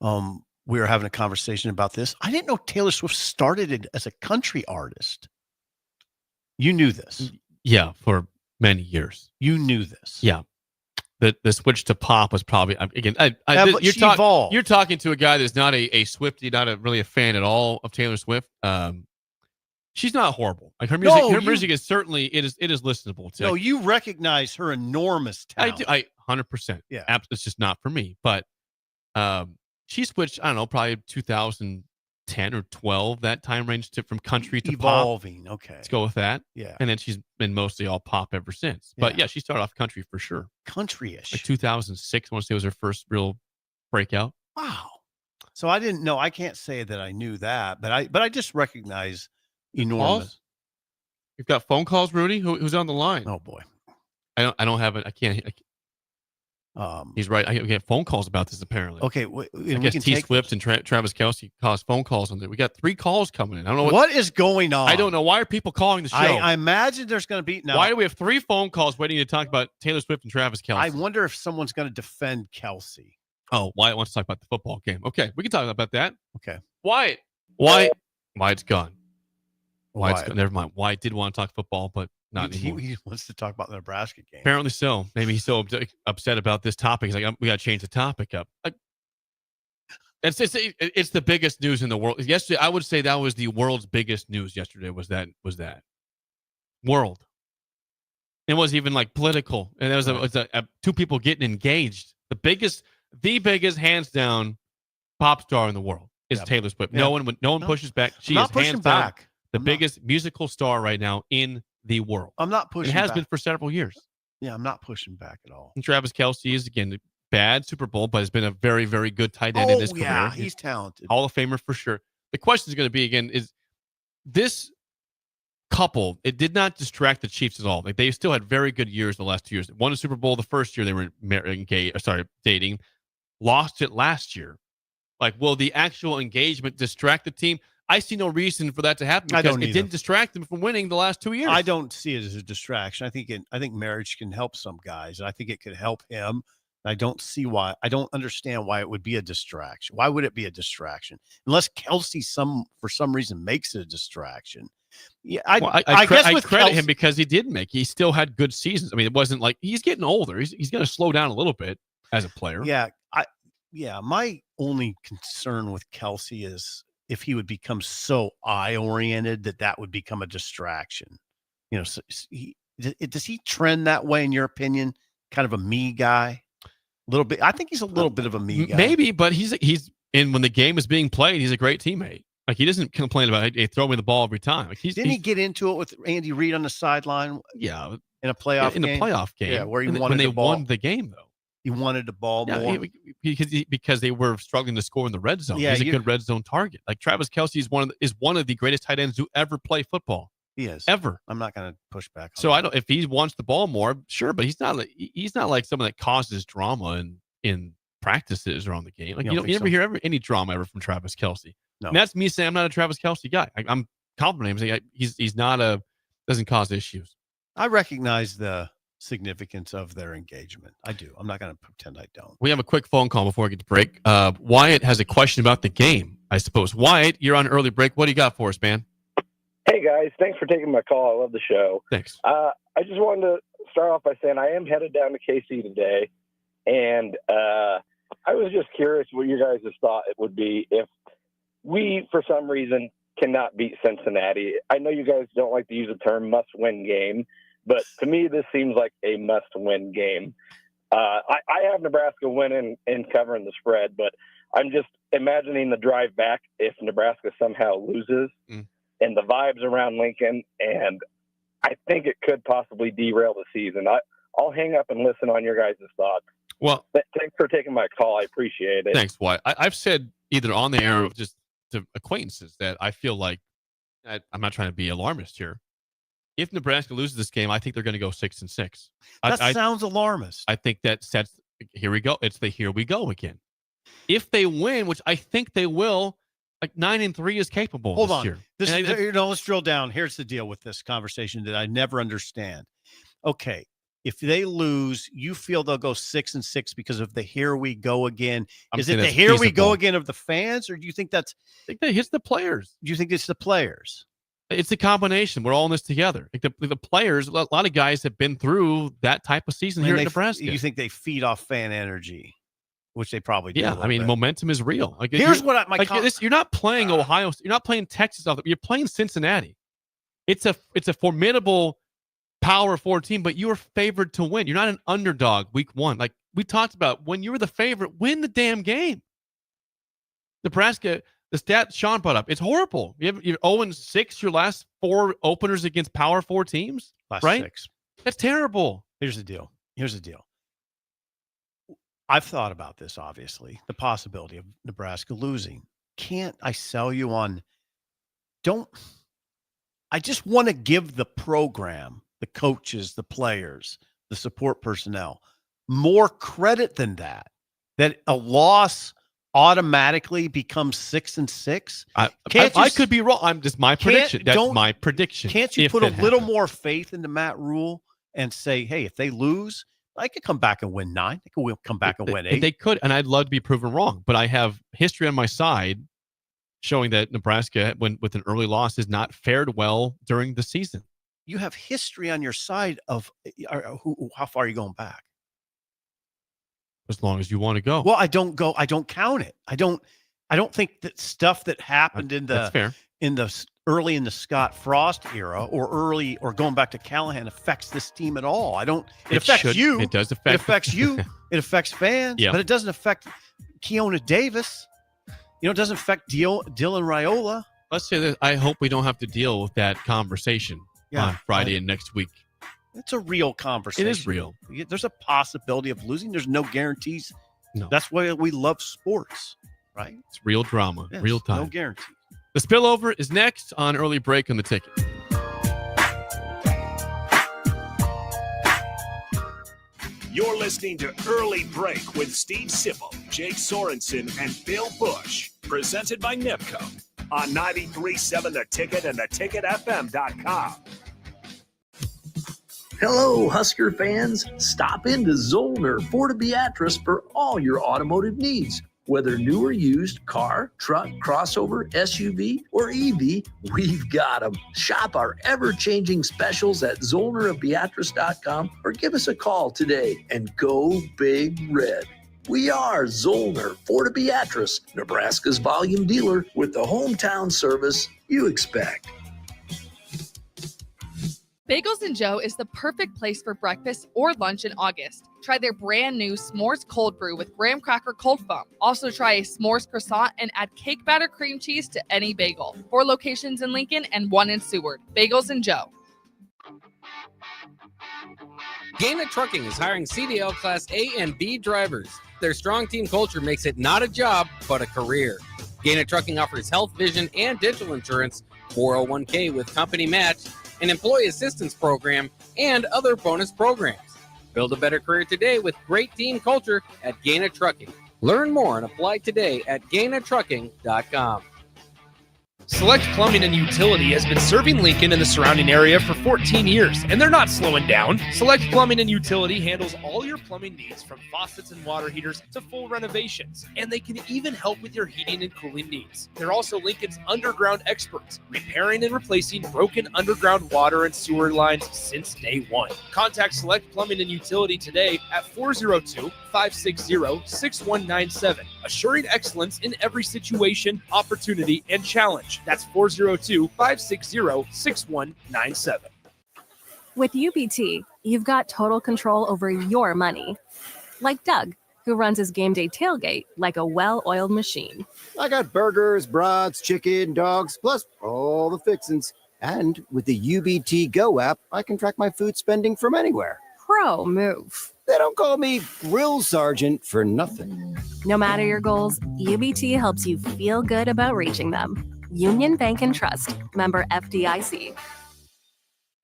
Speaker 4: we were having a conversation about this. I didn't know Taylor Swift started as a country artist. You knew this.
Speaker 3: Yeah, for many years.
Speaker 4: You knew this.
Speaker 3: Yeah. The switch to pop was probably, again, you're talking to a guy that's not a Swiftie, not really a fan at all of Taylor Swift. She's not horrible. Like her music is certainly, it is listenable.
Speaker 4: No, you recognize her enormous talent.
Speaker 3: I 100%.
Speaker 4: Yeah.
Speaker 3: It's just not for me. But she switched, I don't know, probably 2010 or 12, that time range from country to
Speaker 4: evolving.
Speaker 3: Pop.
Speaker 4: Okay.
Speaker 3: Let's go with that.
Speaker 4: Yeah.
Speaker 3: And then she's been mostly all pop ever since. But yeah, she started off country for sure.
Speaker 4: Country-ish.
Speaker 3: Like 2006, I want to say was her first real breakout.
Speaker 4: Wow. So I didn't know. I can't say that I knew that, but I just recognize enormous.
Speaker 3: Calls? You've got phone calls, Rudy? Who's on the line?
Speaker 4: Oh boy.
Speaker 3: I don't have it. I can't. He's right. I get phone calls about this apparently.
Speaker 4: Okay,
Speaker 3: I guess T Swift and Travis Kelce caused phone calls on there. We got 3 calls coming in. I don't know
Speaker 4: what is going on.
Speaker 3: I don't know. Why are people calling the show?
Speaker 4: I imagine there's going to be
Speaker 3: Why do we have 3 phone calls waiting to talk about Taylor Swift and Travis Kelce?
Speaker 4: I wonder if someone's going to defend Kelce.
Speaker 3: Oh, Wyatt wants to talk about the football game. Okay, we can talk about that.
Speaker 4: Okay,
Speaker 3: Wyatt's gone. Wyatt's gone. Never mind. Wyatt did want to talk football, but not anymore.
Speaker 4: He wants to talk about the Nebraska game.
Speaker 3: Apparently so. Maybe he's so upset about this topic. He's like, we got to change the topic up. It's the biggest news in the world. Yesterday, I would say that was the world's biggest news yesterday was that. World. It wasn't even like political. And there was 2 people getting engaged. The biggest hands down pop star in the world. is
Speaker 4: Yeah.
Speaker 3: Taylor Swift.
Speaker 4: Yeah.
Speaker 3: No one pushes back. She
Speaker 4: I'm
Speaker 3: is
Speaker 4: not pushing
Speaker 3: hands down
Speaker 4: back.
Speaker 3: the biggest musical star right now in the world.
Speaker 4: I'm not pushing
Speaker 3: It has
Speaker 4: back.
Speaker 3: been for several years.
Speaker 4: Yeah, I'm not pushing back at all.
Speaker 3: And Travis Kelce is, again, bad Super Bowl, but has been a very, very good tight end in his career.
Speaker 4: Yeah, he's talented.
Speaker 3: Hall of Famer for sure. The question is going to be, again, is this couple, it did not distract the Chiefs at all. Like, they still had very good years the last 2 years. Won a Super Bowl the first year they were dating. Lost it last year. Like, will the actual engagement distract the team? I see no reason for that to happen because it didn't distract them from winning the last 2 years.
Speaker 4: I don't see it as a distraction. I think marriage can help some guys. I think it could help him. I don't see why. I don't understand why it would be a distraction. Why would it be a distraction? Unless Kelce for some reason makes it a distraction. Yeah, I guess with
Speaker 3: credit
Speaker 4: Kelce,
Speaker 3: him because he did make. He still had good seasons. I mean, it wasn't like he's getting older. He's going to slow down a little bit as a player.
Speaker 4: Yeah, my only concern with Kelce is if he would become so eye-oriented that would become a distraction. You know, so does he trend that way in your opinion? Kind of a me guy? A little bit. I think he's a little bit of a me guy.
Speaker 3: Maybe, but he's when the game is being played, he's a great teammate. Like, he doesn't complain about, hey, throw me the ball every time. Like,
Speaker 4: Didn't he get into it with Andy Reid on the sideline?
Speaker 3: Yeah,
Speaker 4: in a playoff
Speaker 3: in
Speaker 4: game?
Speaker 3: the playoff game.
Speaker 4: Yeah, where he
Speaker 3: when
Speaker 4: wanted
Speaker 3: they
Speaker 4: the ball.
Speaker 3: won the game though.
Speaker 4: He wanted the ball more
Speaker 3: because they were struggling to score in the red zone.
Speaker 4: Yeah,
Speaker 3: he's a good red zone target. Like, Travis Kelce is one of the greatest tight ends to ever play football.
Speaker 4: He is
Speaker 3: ever.
Speaker 4: I'm not going to push back.
Speaker 3: So I don't. If he wants the ball more, sure, but he's not like someone that causes drama in practices or on the game. Like, you never hear any drama ever from Travis Kelce.
Speaker 4: No,
Speaker 3: and that's me saying I'm not a Travis Kelce guy. I'm complimenting him, saying he's not doesn't cause issues.
Speaker 4: I recognize the significance of their engagement. I do. I'm not going to pretend I don't.
Speaker 3: We have a quick phone call before we get to break. Wyatt has a question about the game, I suppose. Wyatt, you're on early break. What do you got for us, man?
Speaker 7: Hey, guys. Thanks for taking my call. I love the show.
Speaker 3: Thanks.
Speaker 7: I just wanted to start off by saying I am headed down to KC today, and I was just curious what you guys' thought it would be if we, for some reason, cannot beat Cincinnati. I know you guys don't like to use the term must-win game, but to me, this seems like a must-win game. I have Nebraska winning and covering the spread, but I'm just imagining the drive back if Nebraska somehow loses and the vibes around Lincoln, and I think it could possibly derail the season. I'll hang up and listen on your guys' thoughts.
Speaker 3: Well,
Speaker 7: thanks for taking my call. I appreciate it.
Speaker 3: Thanks, Wyatt. I've said either on the air or just to acquaintances that I feel like I'm not trying to be alarmist here. If Nebraska loses this game, I think they're going to go 6-6.
Speaker 4: That sounds alarmist.
Speaker 3: I think that sets. Here we go. It's the here we go again. If they win, which I think they will, like 9-3 is capable.
Speaker 4: Hold
Speaker 3: this
Speaker 4: on.
Speaker 3: year.
Speaker 4: Let's drill down. Here's the deal with this conversation that I never understand. Okay, if they lose, you feel they'll go 6-6 because of the here we go again. Is it the here we go again of the fans, or do you think that's?
Speaker 3: I think that hits the players.
Speaker 4: Do you think it's the players?
Speaker 3: It's a combination. We're all in this together. Like the players, a lot of guys have been through that type of season here in Nebraska.
Speaker 4: You think they feed off fan energy, which they probably do.
Speaker 3: Yeah, I mean, momentum is real. Like,
Speaker 4: here's what
Speaker 3: you're not playing Ohio. You're not playing Texas. You're playing Cincinnati. It's a formidable Power 4 team, but you are favored to win. You're not an underdog week one. Like we talked about, when you were the favorite, win the damn game. Nebraska. The stat Sean brought up, it's horrible. You're 0-6 your last 4 openers against Power 4 teams, right?
Speaker 4: 6.
Speaker 3: That's terrible.
Speaker 4: Here's the deal. I've thought about this, obviously, the possibility of Nebraska losing. Can't I sell you on I just want to give the program, the coaches, the players, the support personnel, more credit than that a loss automatically becomes 6-6.
Speaker 3: I could be wrong. I'm just my prediction. That's my prediction.
Speaker 4: Can't you put a little more faith into Matt Rule and say, hey, if they lose, I could come back and win 9. They could come back and win 8.
Speaker 3: They could, and I'd love to be proven wrong, but I have history on my side showing that Nebraska, with an early loss, has not fared well during the season.
Speaker 4: You have history on your side of how far are you going back?
Speaker 3: As long as you want to go.
Speaker 4: Well, I don't count it. I don't think that stuff that happened
Speaker 3: that's fair.
Speaker 4: Early in the Scott Frost era or going back to Callahan affects this team at all. It affects you.
Speaker 3: It does affect.
Speaker 4: It affects you. It affects fans.
Speaker 3: Yeah.
Speaker 4: But it doesn't affect Keona Davis. it doesn't affect Dylan Raiola.
Speaker 3: Let's say that I hope we don't have to deal with that conversation on Friday and next week.
Speaker 4: It's a real conversation.
Speaker 3: It is real.
Speaker 4: There's a possibility of losing. There's no guarantees.
Speaker 3: No.
Speaker 4: That's why we love sports, right?
Speaker 3: It's real drama,
Speaker 4: Yes,
Speaker 3: real time.
Speaker 4: No guarantees.
Speaker 3: The spillover is next on Early Break on the Ticket.
Speaker 1: You're listening to Early Break with Steve Sipple, Jake Sorensen, and Bill Busch. Presented by NIPCO on 93.7 The Ticket and theticketfm.com.
Speaker 11: Hello, Husker fans. Stop into Zollner Ford Beatrice for all your automotive needs. Whether new or used, car, truck, crossover, SUV, or EV, we've got them. Shop our ever-changing specials at ZollnerofBeatrice.com or give us a call today and go Big Red. We are Zollner Ford Beatrice, Nebraska's volume dealer with the hometown service you expect.
Speaker 23: Bagels and Joe is the perfect place for breakfast or lunch in August. Try their brand new s'mores cold brew with graham cracker cold foam. Also try a s'mores croissant and add cake batter cream cheese to any bagel. 4 locations in Lincoln and 1 in Seward. Bagels and Joe.
Speaker 10: Gaina Trucking is hiring CDL Class A and B drivers. Their strong team culture makes it not a job, but a career. Gaina Trucking offers health, vision, and dental insurance, 401k with company match, an employee assistance program, and other bonus programs. Build a better career today with great team culture at Gaina Trucking. Learn more and apply today at GainaTrucking.com.
Speaker 18: Select Plumbing and Utility has been serving Lincoln and the surrounding area for 14 years, and they're not slowing down. Select Plumbing and Utility handles all your plumbing needs from faucets and water heaters to full renovations, and they can even help with your heating and cooling needs. They're also Lincoln's underground experts, repairing and replacing broken underground water and sewer lines since day one. Contact Select Plumbing and Utility today at 402-560-6197, assuring excellence in every situation, opportunity, and challenge. That's 402-560-6197.
Speaker 9: With UBT, you've got total control over your money. Like Doug, who runs his game day tailgate like a well-oiled machine.
Speaker 15: I got burgers, brats, chicken, dogs, plus all the fixins. And with the UBT Go app, I can track my food spending from anywhere.
Speaker 9: Pro move.
Speaker 15: They don't call me Grill Sergeant for nothing.
Speaker 9: No matter your goals, UBT helps you feel good about reaching them. Union Bank and Trust. Member FDIC.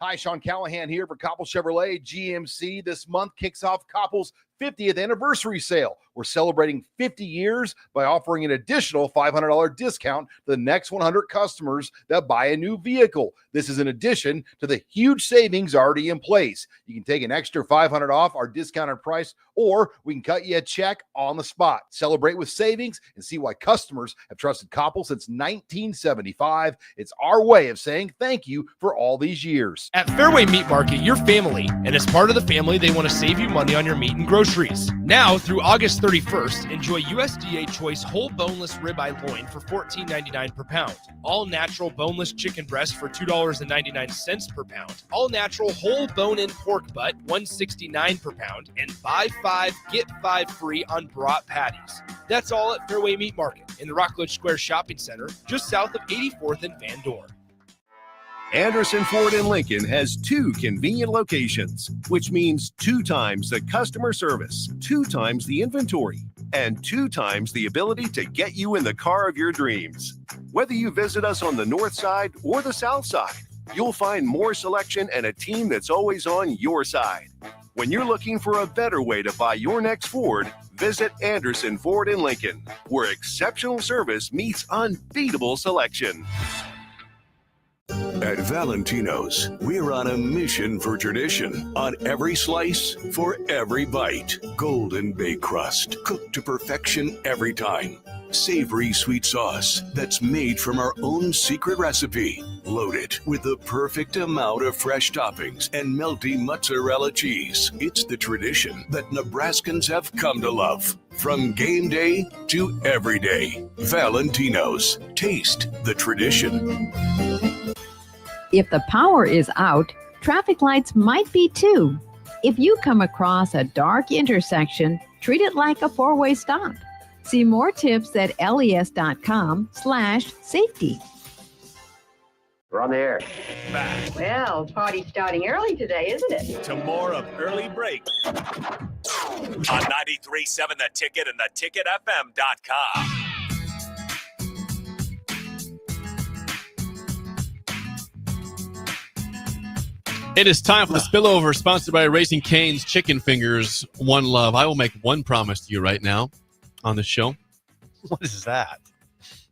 Speaker 14: Hi, Sean Callahan here for Koppel Chevrolet GMC. This month kicks off Koppel's 50th anniversary sale. We're celebrating 50 years by offering an additional $500 discount to the next 100 customers that buy a new vehicle. This is in addition to the huge savings already in place. You can take an extra $500 off our discounted price, or we can cut you a check on the spot. Celebrate with savings and see why customers have trusted Koppel since 1975. It's our way of saying thank you for all these years.
Speaker 18: At Fairway Meat Market, you're family, and as part of the family, they want to save you money on your meat and groceries. Now through August 31st, enjoy USDA Choice whole boneless ribeye loin for $14.99 per pound. All natural boneless chicken breast for $2.99 per pound. All natural whole bone-in pork butt, $1.69 per pound. And buy 5, get 5 free on brat patties. That's all at Fairway Meat Market in the Rockledge Square Shopping Center, just south of 84th and Van Dorn.
Speaker 17: Anderson Ford in Lincoln has 2 convenient locations, which means 2 times the customer service, 2 times the inventory, and 2 times the ability to get you in the car of your dreams. Whether you visit us on the north side or the south side, you'll find more selection and a team that's always on your side. When you're looking for a better way to buy your next Ford, visit Anderson Ford in Lincoln, where exceptional service meets unbeatable selection.
Speaker 20: At Valentino's, we're on a mission for tradition. On every slice, for every bite. Golden baked crust, cooked to perfection every time. Savory sweet sauce that's made from our own secret recipe. Loaded with the perfect amount of fresh toppings and melty mozzarella cheese. It's the tradition that Nebraskans have come to love. From game day to every day. Valentino's. Taste the tradition.
Speaker 22: If the power is out, traffic lights might be too. If you come across a dark intersection, treat it like a 4-way stop. See more tips at les.com/safety.
Speaker 16: We're on the air.
Speaker 1: Back
Speaker 19: Well, party's starting early today, isn't it?
Speaker 1: to more of Early Break on 93.7 The Ticket and theticketfm.com.
Speaker 3: It is time for the spillover, sponsored by Raising Cane's Chicken Fingers. One love. I will make one promise to you right now on the show.
Speaker 4: What is that?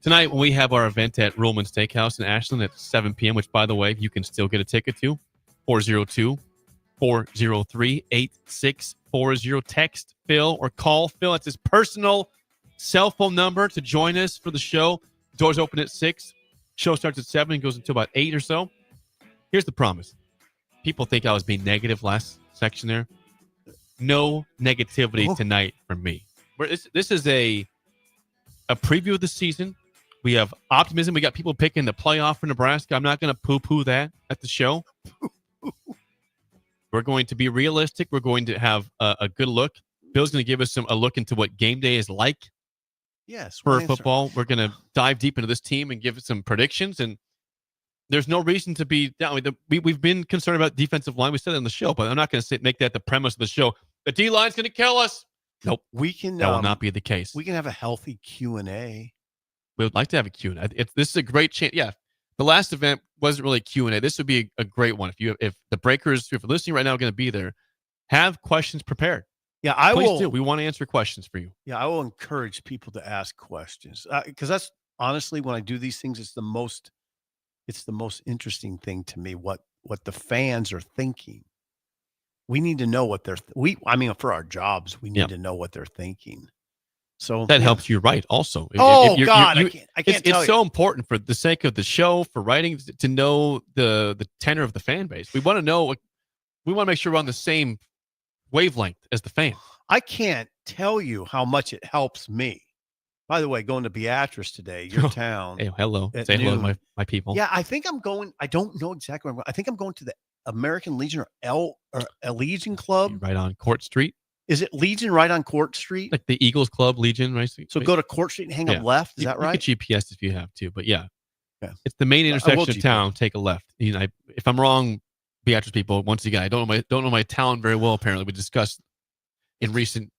Speaker 3: Tonight, when we have our event at Ruhlman Steakhouse in Ashland at 7 p.m., which, by the way, you can still get a ticket to, 402-403-8640. Text Phil or call Phil. That's his personal cell phone number to join us for the show. Doors open at 6. Show starts at 7 and goes until about 8 or so. Here's the promise. People think I was being negative last section there. No negativity tonight from me. This is a preview of the season. We have optimism. We got people picking the playoff for Nebraska. I'm not going to poo-poo that at the show. We're going to be realistic. We're going to have a good look. Bill's going to give us a look into what game day is like.
Speaker 4: Yes,
Speaker 3: for football. We're going to dive deep into this team and give it some predictions. And there's no reason to be down. We've been concerned about defensive line. We said it on the show, but I'm not going to make that the premise of the show. The D-line's going to kill us. Nope. That will not be the case.
Speaker 4: We can have a healthy Q&A.
Speaker 3: We would like to have a Q&A. This is a great chance. Yeah, the last event wasn't really a Q&A. This would be a great one. If the Breakers, if you're listening right now, are going to be there, have questions prepared.
Speaker 4: Yeah,
Speaker 3: Please do. We want to answer questions for you.
Speaker 4: Yeah, I will encourage people to ask questions because that's honestly, when I do these things, it's the most interesting thing to me. What the fans are thinking. We need to know what they're. For our jobs, we need to know what they're thinking. So
Speaker 3: that helps you write also.
Speaker 4: I can't
Speaker 3: it's
Speaker 4: tell you.
Speaker 3: So important for the sake of the show, for writing, to know the tenor of the fan base. We want to know. We want to make sure we're on the same wavelength as the fan.
Speaker 4: I can't tell you how much it helps me. By the way, going to Beatrice today, your town.
Speaker 3: Hey, hello. Say hello to my people.
Speaker 4: Yeah, I think I'm going. I don't know exactly where I'm going. I think I'm going to the American Legion or Legion Club.
Speaker 3: Right on Court Street.
Speaker 4: Is it Legion right on Court Street?
Speaker 3: Like the Eagles Club, Legion, right?
Speaker 4: So go to Court Street and hang a left. Is that right?
Speaker 3: You can GPS if you have to, but yeah. It's the main intersection of town. Take a left. If I'm wrong, Beatrice people, once again, I don't know my town very well. Apparently, we discussed in recent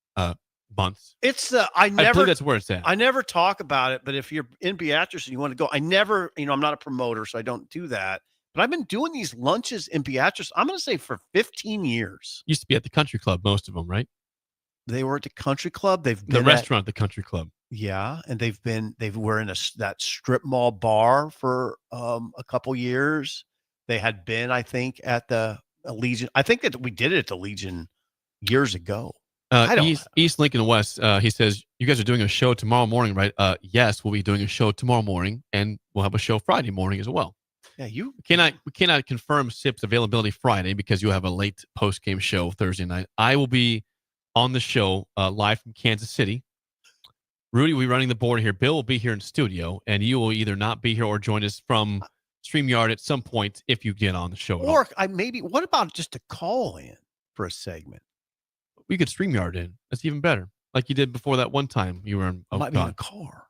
Speaker 3: months.
Speaker 4: It's
Speaker 3: I believe that's where it's at.
Speaker 4: I never talk about it, but if you're in Beatrice and you want to go, I never, I'm not a promoter, so I don't do that. But I've been doing these lunches in Beatrice, I'm going to say for 15 years.
Speaker 3: Used to be at the country club, most of them, right?
Speaker 4: They were at the country club. They've been
Speaker 3: the restaurant at the country club.
Speaker 4: Yeah, and they were in that strip mall bar for a couple years. They had been, I think, at the Legion. I think that we did it at the Legion years ago.
Speaker 3: East Lincoln West. He says you guys are doing a show tomorrow morning, right? Yes, we'll be doing a show tomorrow morning, and we'll have a show Friday morning as well.
Speaker 4: Yeah,
Speaker 3: we cannot confirm SIP's availability Friday because you have a late post game show Thursday night. I will be on the show live from Kansas City. Rudy will be running the board here. Bill will be here in studio, and you will either not be here or join us from StreamYard at some point if you get on the show.
Speaker 4: Or what about just a call in for a segment?
Speaker 3: We could StreamYard in. That's even better. Like you did before that one time you were in.
Speaker 4: Might be in a car.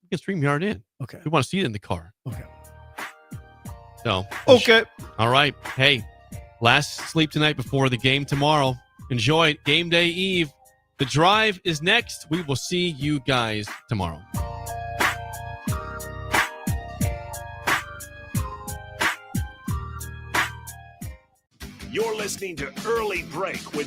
Speaker 3: You can StreamYard in.
Speaker 4: Okay.
Speaker 3: We want to see it in the car.
Speaker 4: Okay.
Speaker 3: So.
Speaker 4: Okay.
Speaker 3: All right. Hey, last sleep tonight before the game tomorrow. Enjoy it. Game day eve. The drive is next. We will see you guys tomorrow.
Speaker 1: You're listening to Early Break with